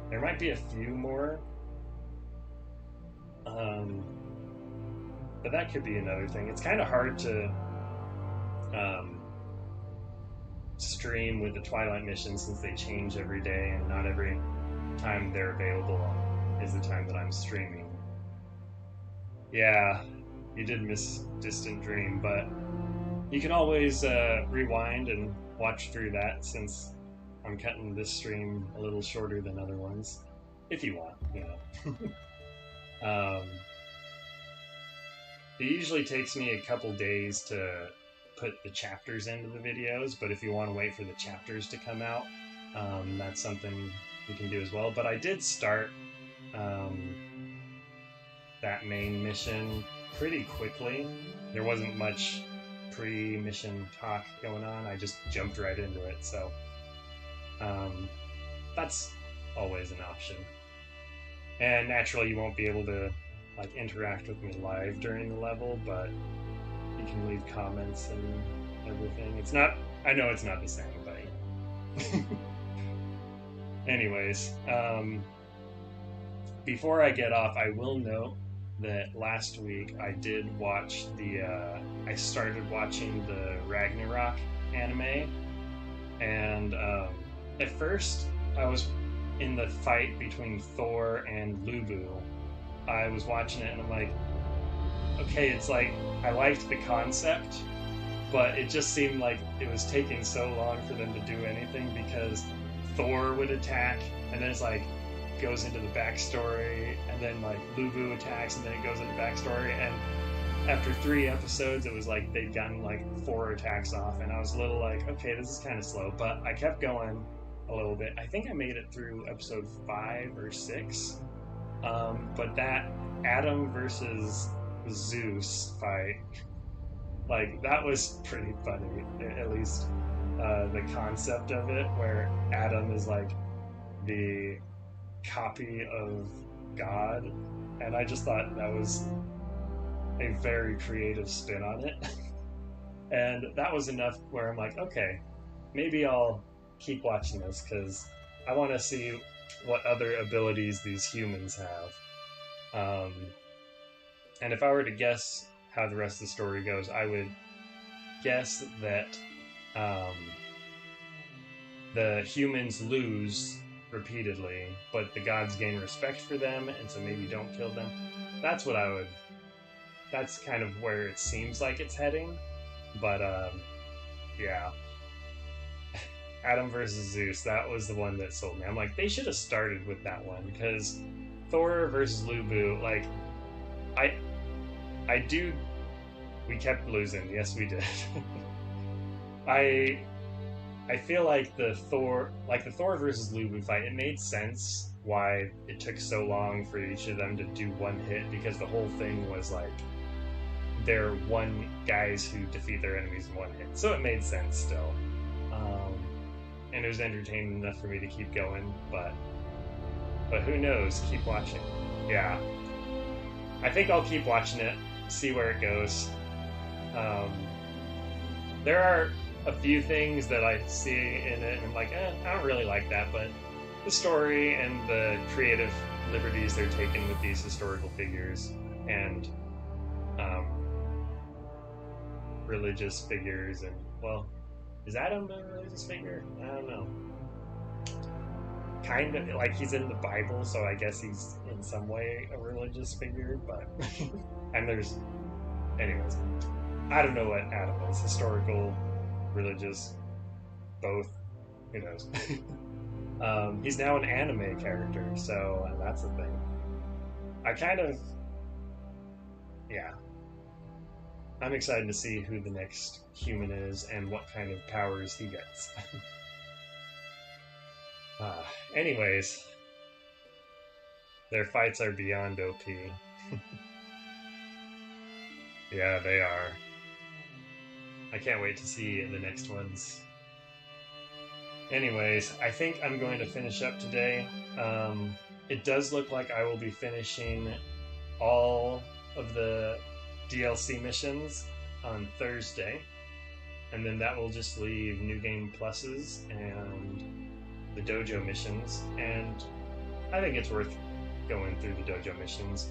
There might be a few more. But that could be another thing. It's kind of hard to stream with the Twilight missions since they change every day, and not every time they're available is the time that I'm streaming. Yeah, you did miss Distant Dream, but you can always rewind and watch through that, since I'm cutting this stream a little shorter than other ones, if you want, you know. It usually takes me a couple days to put the chapters into the videos, but if you want to wait for the chapters to come out, that's something you can do as well. But I did start that main mission pretty quickly. There wasn't much pre-mission talk going on. I just jumped right into it, so that's always an option. And naturally, you won't be able to like interact with me live during the level, but you can leave comments and everything. It's not, I know it's not the same, but anyways, before I get off, I will note that last week I did watch I started watching the Ragnarok anime, and at first I was in the fight between Thor and Lubu. I was watching it and I'm like, okay, it's like, I liked the concept, but it just seemed like it was taking so long for them to do anything, because Thor would attack and then it's like goes into the backstory, and then like Lubu attacks and then it goes into backstory, and after 3 episodes it was like they'd gotten like 4 attacks off, and I was a little like, okay, this is kind of slow, but I kept going a little bit. I think I made it through episode 5 or 6. But that Adam versus Zeus fight, like, that was pretty funny, at least the concept of it, where Adam is like the copy of God, and I just thought that was a very creative spin on it. And that was enough where I'm like, okay, maybe I'll keep watching this, because I want to see what other abilities these humans have. And if I were to guess how the rest of the story goes, I would guess that the humans lose repeatedly, but the gods gain respect for them, and so maybe don't kill them. That's what I would... That's kind of where it seems like it's heading. But, yeah. Adam versus Zeus, that was the one that sold me. I'm like, they should have started with that one, because Thor versus Lubu, like, I do... We kept losing. Yes, we did. I feel like the Thor versus Lubu fight, it made sense why it took so long for each of them to do one hit, because the whole thing was like they're one guys who defeat their enemies in one hit. So it made sense still. And it was entertaining enough for me to keep going, but who knows? Keep watching. Yeah. I think I'll keep watching it, see where it goes. There are a few things that I see in it, and I'm like, I don't really like that, but the story and the creative liberties they're taking with these historical figures and religious figures, and, well, is Adam a religious figure? I don't know. Kind of, like, he's in the Bible, so I guess he's in some way a religious figure, but... and there's... Anyways. I don't know what Adam is. Historical, religious, both. Who knows? He's now an anime character, so that's the thing. I kind of... Yeah. I'm excited to see who the next human is and what kind of powers he gets. Anyways, their fights are beyond OP. Yeah, they are. I can't wait to see the next ones. Anyways, I think I'm going to finish up today. It does look like I will be finishing all of the DLC missions on Thursday, and then that will just leave New Game Pluses and the Dojo missions, and I think it's worth going through the Dojo missions.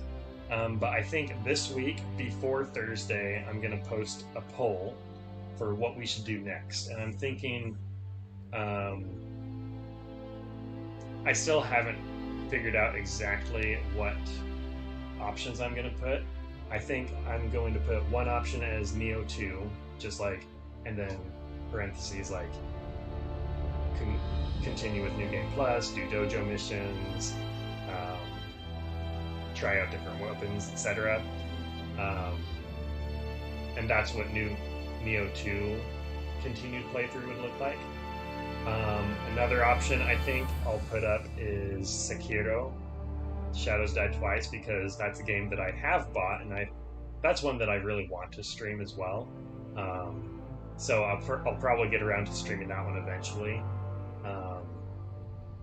But I think this week, before Thursday, I'm going to post a poll for what we should do next, and I'm thinking I still haven't figured out exactly what options I'm going to put. I think I'm going to put one option as Nioh 2, just like, and then parentheses like continue with New Game Plus, do dojo missions, try out different weapons, etc. And that's what Nioh 2 continued playthrough would look like. Another option I think I'll put up is Sekiro, Shadows Die Twice, because that's a game that I have bought, and that's one that I really want to stream as well. So I'll probably get around to streaming that one eventually.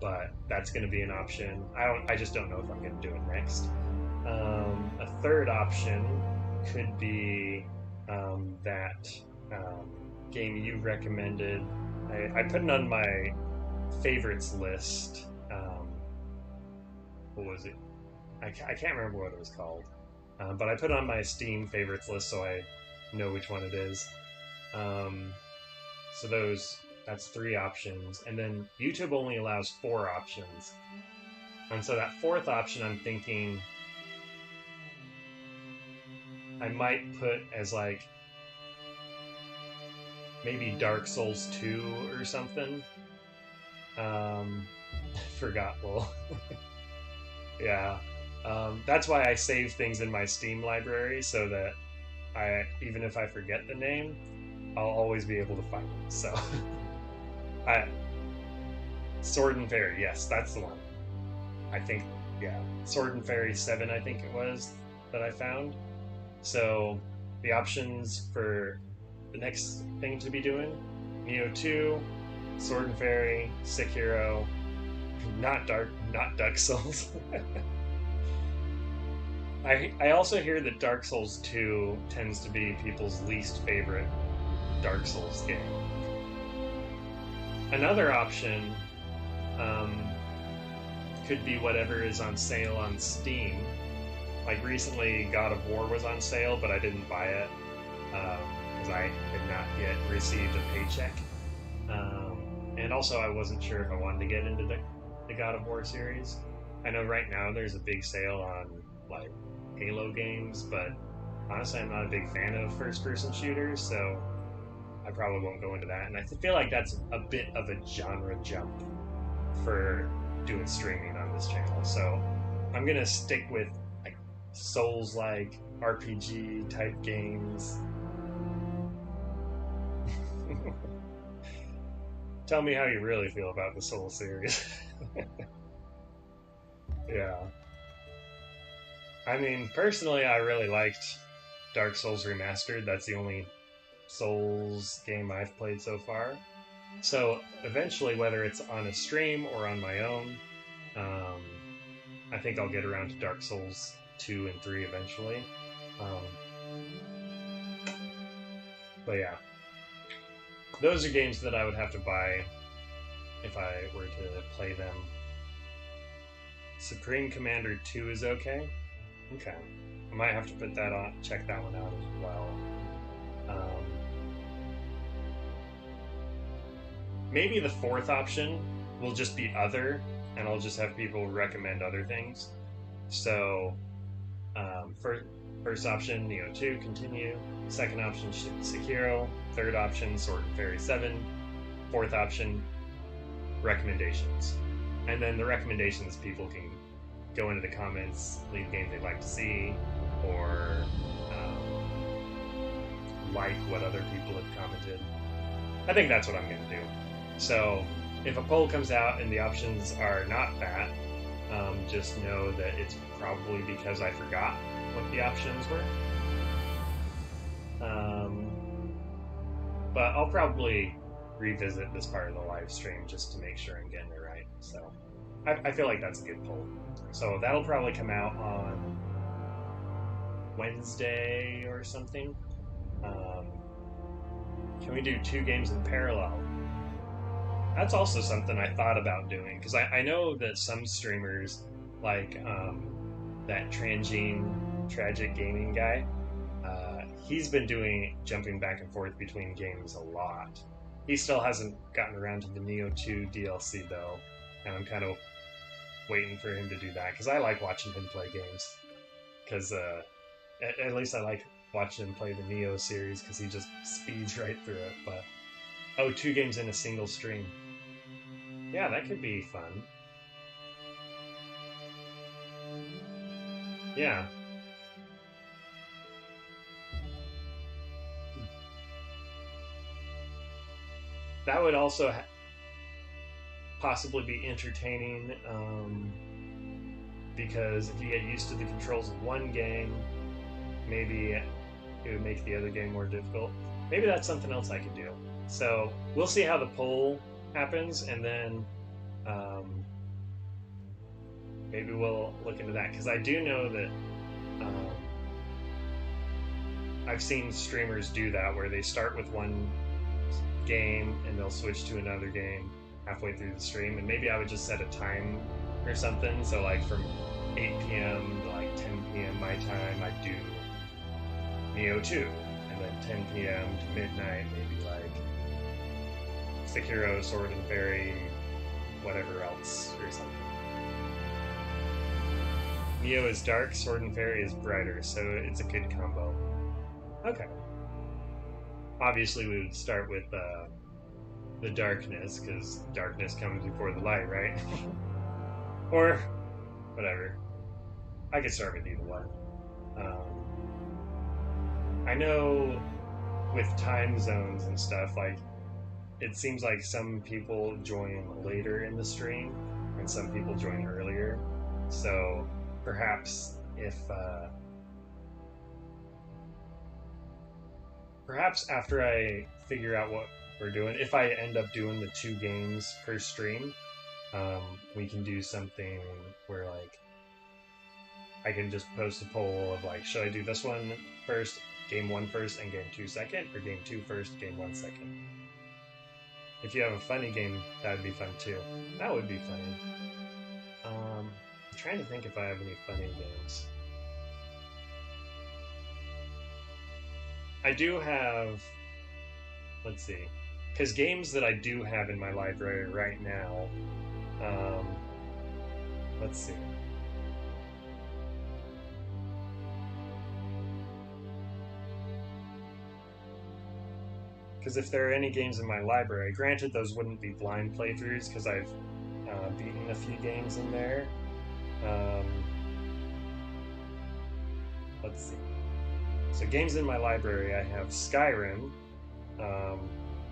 But that's going to be an option. I just don't know if I'm going to do it next. A third option could be that game you recommended. I put it on my favorites list. What was it? I can't remember what it was called. But I put it on my Steam favorites list so I know which one it is. So that's 3 options. And then YouTube only allows 4 options. And so that 4th option I'm thinking I might put as like maybe Dark Souls 2 or something. Forgot. Yeah. That's why I save things in my Steam library, so that even if I forget the name, I'll always be able to find it. So, Sword and Fairy, yes, that's the one. I think, yeah, Sword and Fairy 7, I think it was, that I found. So, the options for the next thing to be doing: Nioh 2, Sword and Fairy, Sekiro, not Dark Souls. I also hear that Dark Souls 2 tends to be people's least favorite Dark Souls game. Another option could be whatever is on sale on Steam. Like recently, God of War was on sale, but I didn't buy it because I had not yet received a paycheck. And also, I wasn't sure if I wanted to get into the God of War series. I know right now there's a big sale on like Halo games, but honestly, I'm not a big fan of first-person shooters, so I probably won't go into that. And I feel like that's a bit of a genre jump for doing streaming on this channel. So I'm gonna stick with like Souls-like RPG type games. Tell me how you really feel about the Soul series. Yeah. I mean, personally, I really liked Dark Souls Remastered. That's the only Souls game I've played so far. So, eventually, whether it's on a stream or on my own, I think I'll get around to Dark Souls 2 and 3 eventually. But yeah. Those are games that I would have to buy if I were to play them. Supreme Commander 2 is okay? Okay. I might have to put that on, check that one out as well. Maybe the 4th option will just be other, and I'll just have people recommend other things. So, first option, Nioh 2, continue. Second option, Sekiro. Third option, Sword and Fairy 7. Fourth option, recommendations. And then the recommendations, people can go into the comments, leave games they'd like to see, or like what other people have commented. I think that's what I'm going to do. So if a poll comes out and the options are not that, just know that it's probably because I forgot what the options were. But I'll probably revisit this part of the live stream just to make sure I'm getting it right. So I feel like that's a good poll. So that'll probably come out on Wednesday or something. Can we do 2 games in parallel? That's also something I thought about doing, because I know that some streamers, like that Transgene Tragic Gaming guy, he's been jumping back and forth between games a lot. He still hasn't gotten around to the Nioh 2 DLC though, and I'm kind of waiting for him to do that, because I like watching him play games. Because at least I like watching him play the Nioh series, because he just speeds right through it. But 2 games in a single stream. Yeah, that could be fun. Yeah. That would also possibly be entertaining, because if you get used to the controls of one game, maybe it would make the other game more difficult. Maybe that's something else I could do. So we'll see how the poll happens, and then maybe we'll look into that, because I do know that I've seen streamers do that, where they start with one game and they'll switch to another game halfway through the stream. And maybe I would just set a time or something, so like from 8 p.m. to like 10 p.m. my time, I'd do Nioh 2, and then 10 p.m. to midnight, maybe like Sekiro, Sword and Fairy, whatever else, or something. Nioh is dark, Sword and Fairy is brighter, so it's a good combo. Okay. Obviously, we would start with the darkness, because darkness comes before the light, right? Or whatever. I could start with either one. I know with time zones and stuff, like, it seems like some people join later in the stream and some people join earlier. So perhaps if perhaps after I figure out what we're doing, if I end up doing the 2 games per stream, we can do something where, like, I can just post a poll of, like, should I do this one first, game 1 first, and game 2 second, or game 2 first, game 1 second? If you have a funny game, that would be fun too. That would be funny. I'm trying to think if I have any funny games. I do have, let's see, because games that I do have in my library right now, let's see. Because if there are any games in my library, granted those wouldn't be blind playthroughs, because I've beaten a few games in there. Let's see. So games in my library, I have Skyrim,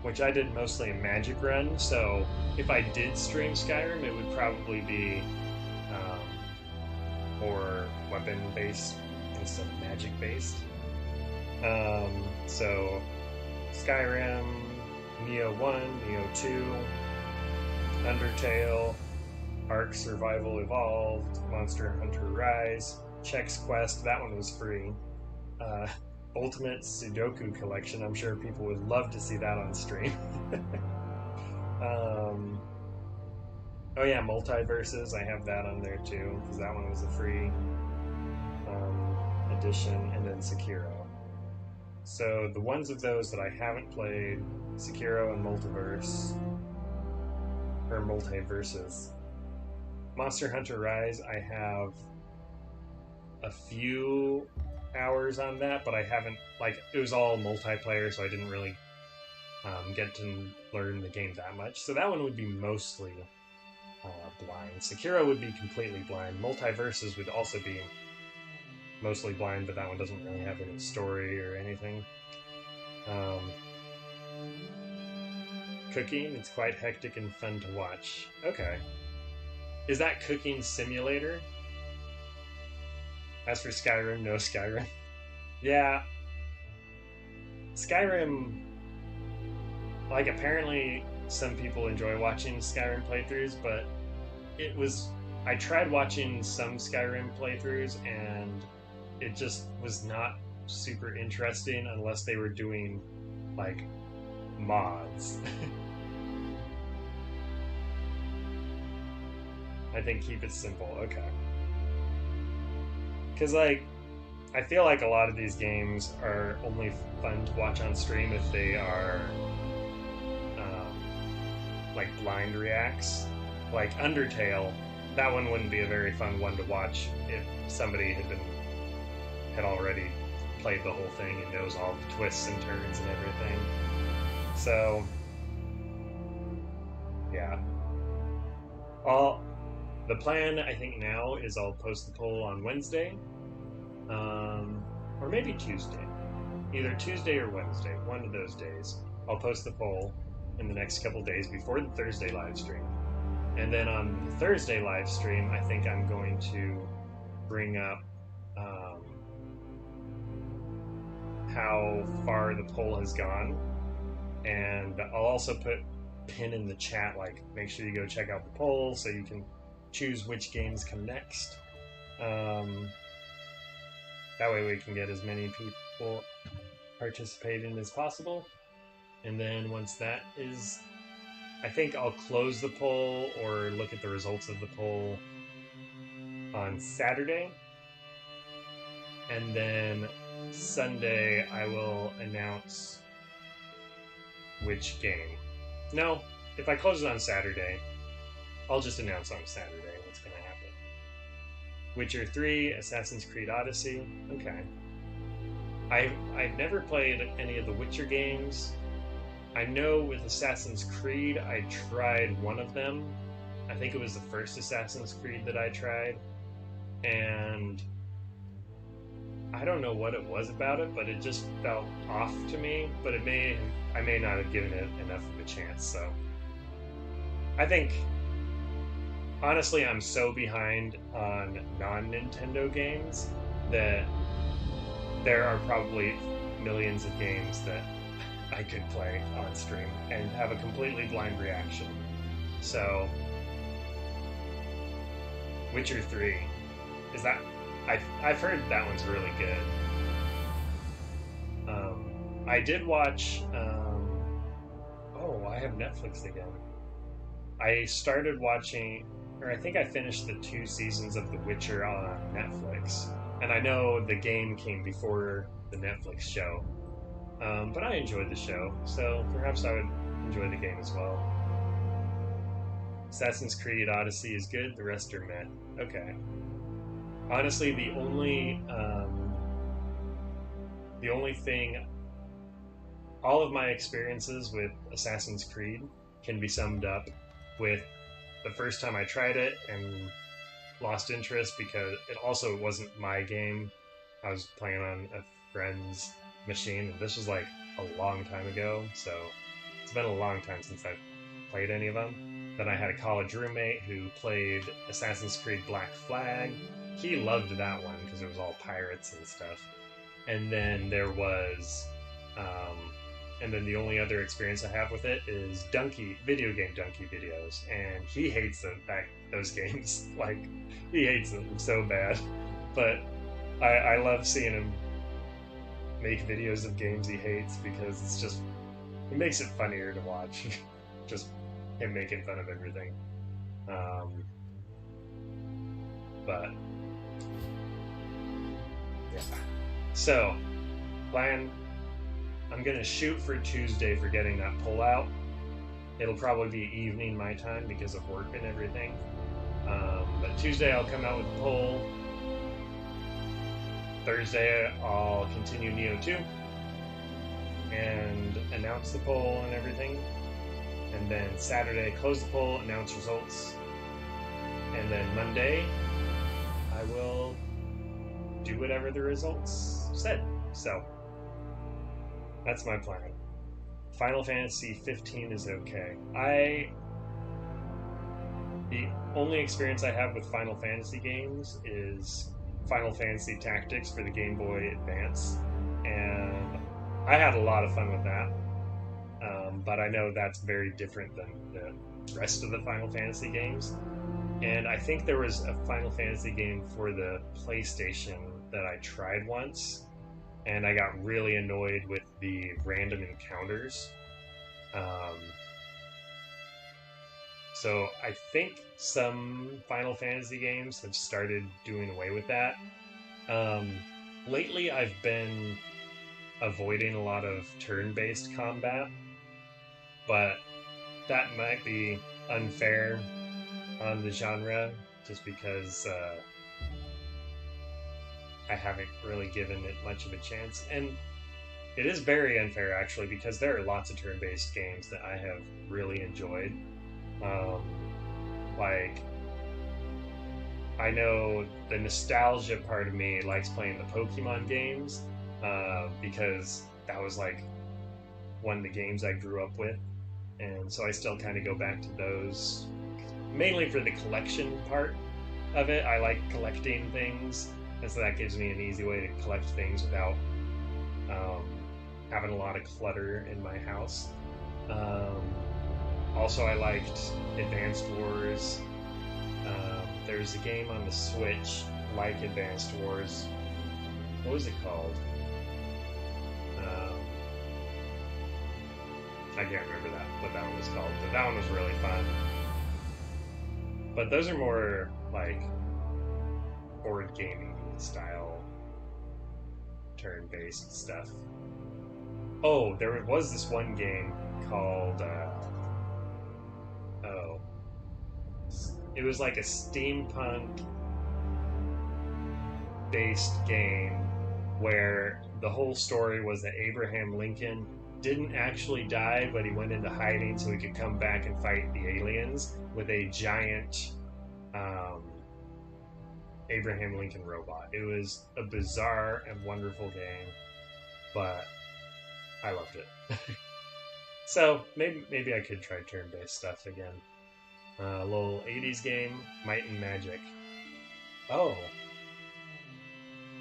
which I did mostly a magic run, so if I did stream Skyrim, it would probably be more weapon-based instead of magic-based. So Skyrim, Nioh 1, Nioh 2, Undertale, Ark Survival Evolved, Monster Hunter Rise, Chex Quest, that one was free. Ultimate Sudoku Collection, I'm sure people would love to see that on stream. Oh yeah, Multiverses, I have that on there too, because that one was a free edition, and then Sekiro. So the ones of those that I haven't played, Sekiro and Multiverses. Monster Hunter Rise, I have a few hours on that, but I haven't, like, it was all multiplayer, so I didn't really get to learn the game that much. So that one would be mostly blind. Sekiro would be completely blind. Multiverses would also be mostly blind, but that one doesn't really have any story or anything. Cooking, it's quite hectic and fun to watch. Okay. Is that Cooking Simulator? As for Skyrim, no Skyrim. Yeah. Skyrim, like, apparently some people enjoy watching Skyrim playthroughs, but I tried watching some Skyrim playthroughs and it just was not super interesting unless they were doing, like, mods. I think keep it simple, okay. Because, like, I feel like a lot of these games are only fun to watch on stream if they are, like, blind reacts. Like Undertale, that one wouldn't be a very fun one to watch if somebody had already played the whole thing and knows all the twists and turns and everything. So, yeah. The plan, I think, now is I'll post the poll on Wednesday, or maybe Tuesday. Either Tuesday or Wednesday, one of those days. I'll post the poll in the next couple days before the Thursday live stream. And then on the Thursday live stream, I think I'm going to bring up how far the poll has gone. And I'll also put a pin in the chat, like, make sure you go check out the poll so you can choose which games come next. That way we can get as many people participating as possible. And then once that is, I think I'll close the poll or look at the results of the poll on Saturday. And then Sunday I will announce which game. No, if I close it on Saturday, I'll just announce on Saturday what's going to happen. Witcher 3, Assassin's Creed Odyssey. Okay. I've never played any of the Witcher games. I know with Assassin's Creed, I tried one of them. I think it was the first Assassin's Creed that I tried. And I don't know what it was about it, but it just felt off to me. But I may not have given it enough of a chance, so. I think, honestly, I'm so behind on non-Nintendo games that there are probably millions of games that I could play on stream and have a completely blind reaction. So, Witcher 3, is that... I've heard that one's really good. I did watch... I have Netflix again. I started watching... Or I think I finished the 2 seasons of The Witcher on Netflix. And I know the game came before the Netflix show. But I enjoyed the show, so perhaps I would enjoy the game as well. Assassin's Creed Odyssey is good, the rest are meh. Okay. Honestly, the only thing... All of my experiences with Assassin's Creed can be summed up with the first time I tried it and lost interest because it also wasn't my game. I was playing on a friend's machine, and this was like a long time ago, so it's been a long time since I've played any of them. Then I had a college roommate who played Assassin's Creed Black Flag. He loved that one because it was all pirates and stuff. And then there was and then the only other experience I have with it is video game Donkey videos, and he hates those games. Like, he hates them so bad. But I love seeing him make videos of games he hates because it makes it funnier to watch. Just him making fun of everything. But yeah. So, plan. I'm gonna shoot for Tuesday for getting that poll out. It'll probably be evening my time because of work and everything. But Tuesday I'll come out with the poll. Thursday I'll continue Nioh 2 and announce the poll and everything. And then Saturday close the poll, announce results. And then Monday I will do whatever the results said. So that's my plan. Final Fantasy 15 is okay. The only experience I have with Final Fantasy games is Final Fantasy Tactics for the Game Boy Advance, and I had a lot of fun with that. But I know that's very different than the rest of the Final Fantasy games. And I think there was a Final Fantasy game for the PlayStation that I tried once, and I got really annoyed with the random encounters. Um, so I think some Final Fantasy games have started doing away with that. Lately, I've been avoiding a lot of turn-based combat, but that might be unfair on the genre just because I haven't really given it much of a chance. And it is very unfair, actually, because there are lots of turn-based games that I have really enjoyed. Like, I know the nostalgia part of me likes playing the Pokemon games because that was like one of the games I grew up with. And so I still kind of go back to those, mainly for the collection part of it. I like collecting things, and so that gives me an easy way to collect things without having a lot of clutter in my house. Also, I liked Advanced Wars. There's a game on the Switch like Advanced Wars. What was it called? I can't remember what that one was called, but that one was really fun. But those are more like board gaming style turn-based stuff. Oh, there was this one game called it was like a steampunk based game where the whole story was that Abraham Lincoln didn't actually die, but he went into hiding so he could come back and fight the aliens with a giant Abraham Lincoln robot. It was a bizarre and wonderful game, but I loved it. So maybe I could try turn-based stuff again. A little 80s game, Might and Magic. Oh.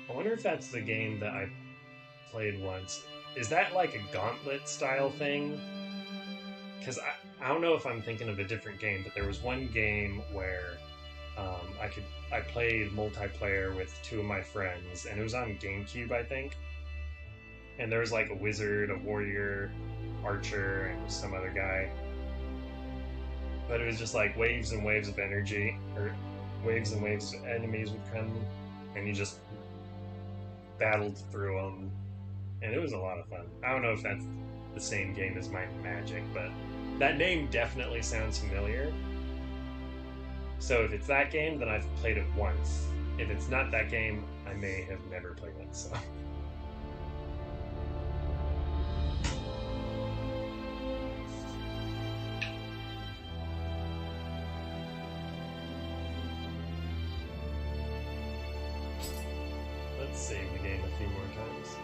I wonder if that's the game that I played once. Is that like a gauntlet style thing? Because I don't know if I'm thinking of a different game, but there was one game where I played multiplayer with two of my friends, and it was on GameCube, I think. And there was like a wizard, a warrior, archer, and some other guy. But it was just like waves and waves of energy, or waves and waves of enemies would come, and you just battled through them, and it was a lot of fun. I don't know if that's the same game as Might and Magic, but that name definitely sounds familiar. So if it's that game, then I've played it once. If it's not that game, I may have never played it, so... Let's save the game a few more times.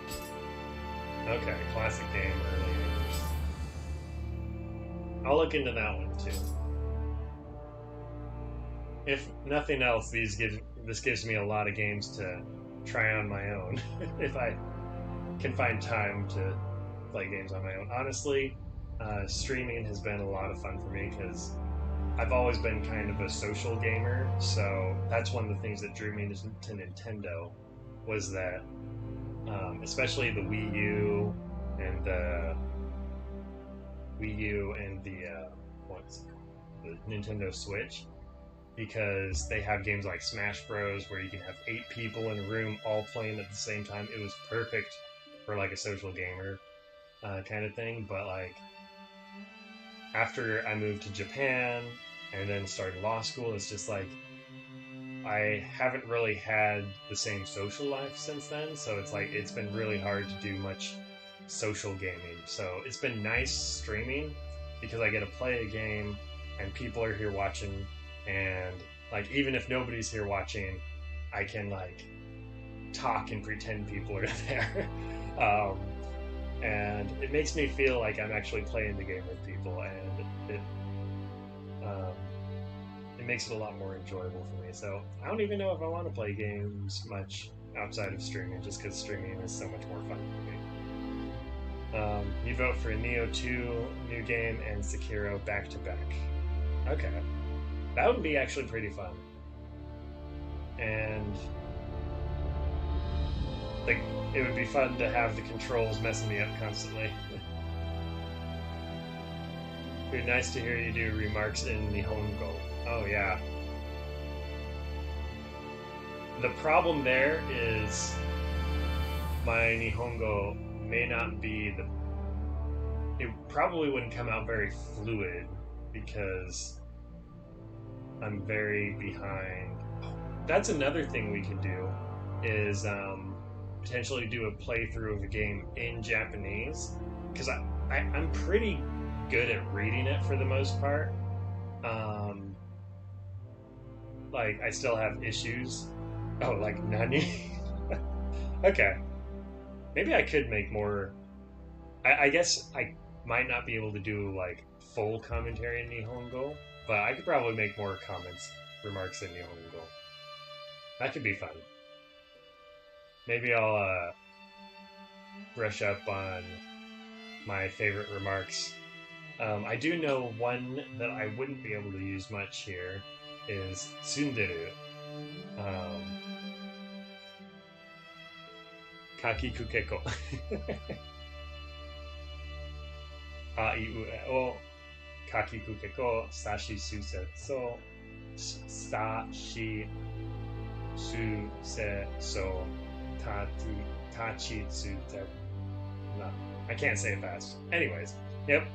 Okay, classic game, early 80s. I'll look into that one too. If nothing else, this gives me a lot of games to try on my own. If I can find time to play games on my own. Honestly, streaming has been a lot of fun for me because I've always been kind of a social gamer, so that's one of the things that drew me to Nintendo, was that, especially the Wii U and the Nintendo Switch, because they have games like Smash Bros. Where you can have 8 people in a room all playing at the same time. It was perfect for like a social gamer kind of thing. But like after I moved to Japan and then started law school, it's just like I haven't really had the same social life since then. So it's like it's been really hard to do much social gaming. So it's been nice streaming because I get to play a game and people are here watching. And like even if nobody's here watching, I can like talk and pretend people are there. And it makes me feel like I'm actually playing the game with people, and it makes it a lot more enjoyable for me. So I don't even know if I want to play games much outside of streaming, just because streaming is so much more fun for me. You vote for Nioh 2, new game, and Sekiro back to back. Okay. That would be actually pretty fun. And like, it would be fun to have the controls messing me up constantly. It'd be nice to hear you do remarks in Nihongo. Oh yeah. The problem there is my Nihongo may not be the... It probably wouldn't come out very fluid because I'm very behind. That's another thing we could do is potentially do a playthrough of a game in Japanese, because I'm pretty good at reading it for the most part. Like, I still have issues. Oh, like Nani? Okay. Maybe I could make more... I guess I might not be able to do, like, full commentary in Nihongo, but I could probably make more remarks in Nihongo. That could be fun. Maybe I'll brush up on my favorite remarks. I do know one that I wouldn't be able to use much here is tsunderu. Kakiku keko. A iu e o kakiku keko sashi susetsu sashi susetsu tachi tsute. No, I can't say it fast. Anyways, yep.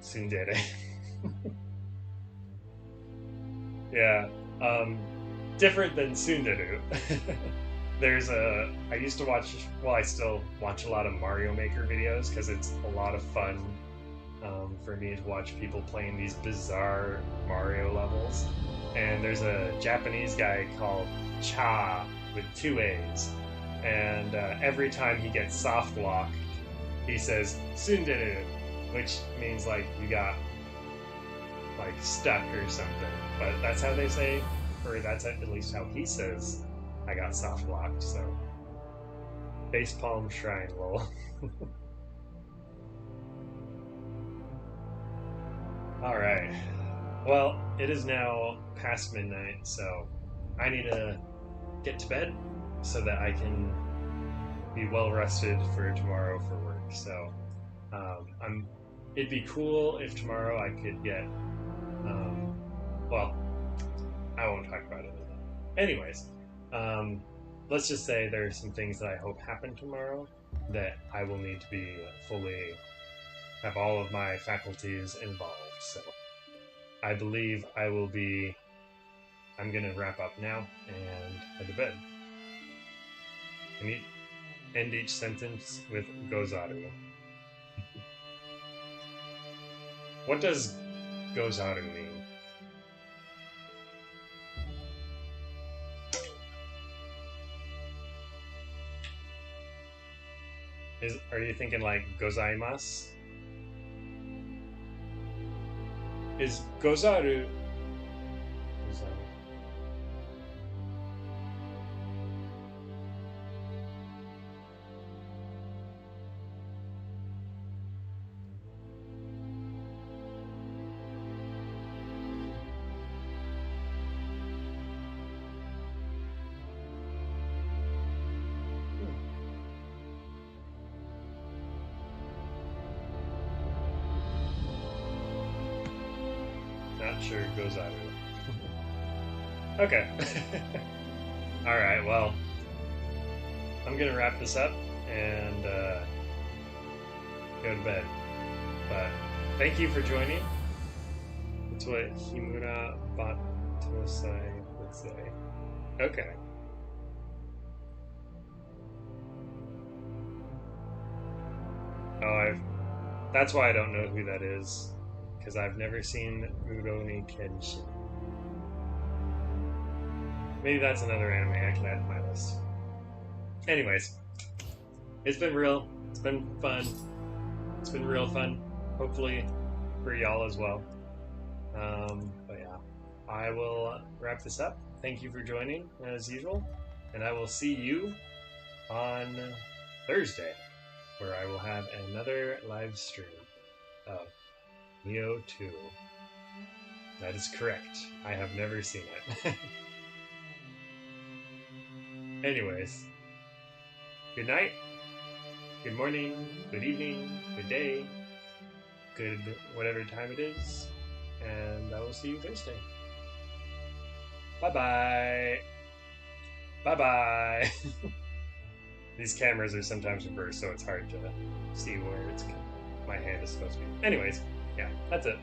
Tsundere. Yeah, different than Tsunderu. There's I used to watch, well, I still watch a lot of Mario Maker videos because it's a lot of fun for me to watch people playing these bizarre Mario levels. And there's a Japanese guy called Cha with 2 A's. And every time he gets soft locked, he says Tsunderu, which means like you got like stuck or something. But that's how they say, or that's at least how he says I got soft locked, so facepalm shrine lol. Alright. Well, it is now past midnight, so I need to get to bed so that I can be well rested for tomorrow for work. So it'd be cool if tomorrow I could get well, I won't talk about it. Anyways, let's just say there's some things that I hope happen tomorrow that I will need to be fully have all of my faculties involved. So I believe I will be. I'm gonna wrap up now and head to bed. And end each sentence with gozaru. What does gozaru mean? Are you thinking like gozaimasu? Is gozaru... Not sure it goes out. Okay. Alright, well, I'm gonna wrap this up and go to bed. But thank you for joining. That's what Himura Batosai would say. Okay. Oh, that's why I don't know who that is. Because I've never seen Rurouni Kenshin. Maybe that's another anime I can add to my list. Anyways, it's been real. It's been fun. It's been real fun. Hopefully for y'all as well. But yeah, I will wrap this up. Thank you for joining as usual. And I will see you on Thursday. where I will have another live stream of Nioh 2. That is correct. I have never seen it. Anyways, good night, good morning, good evening, good day, good whatever time it is, and I will see you Thursday. Bye-bye. Bye-bye. These cameras are sometimes reversed, so it's hard to see where my hand is supposed to be. Anyways, yeah, that's it.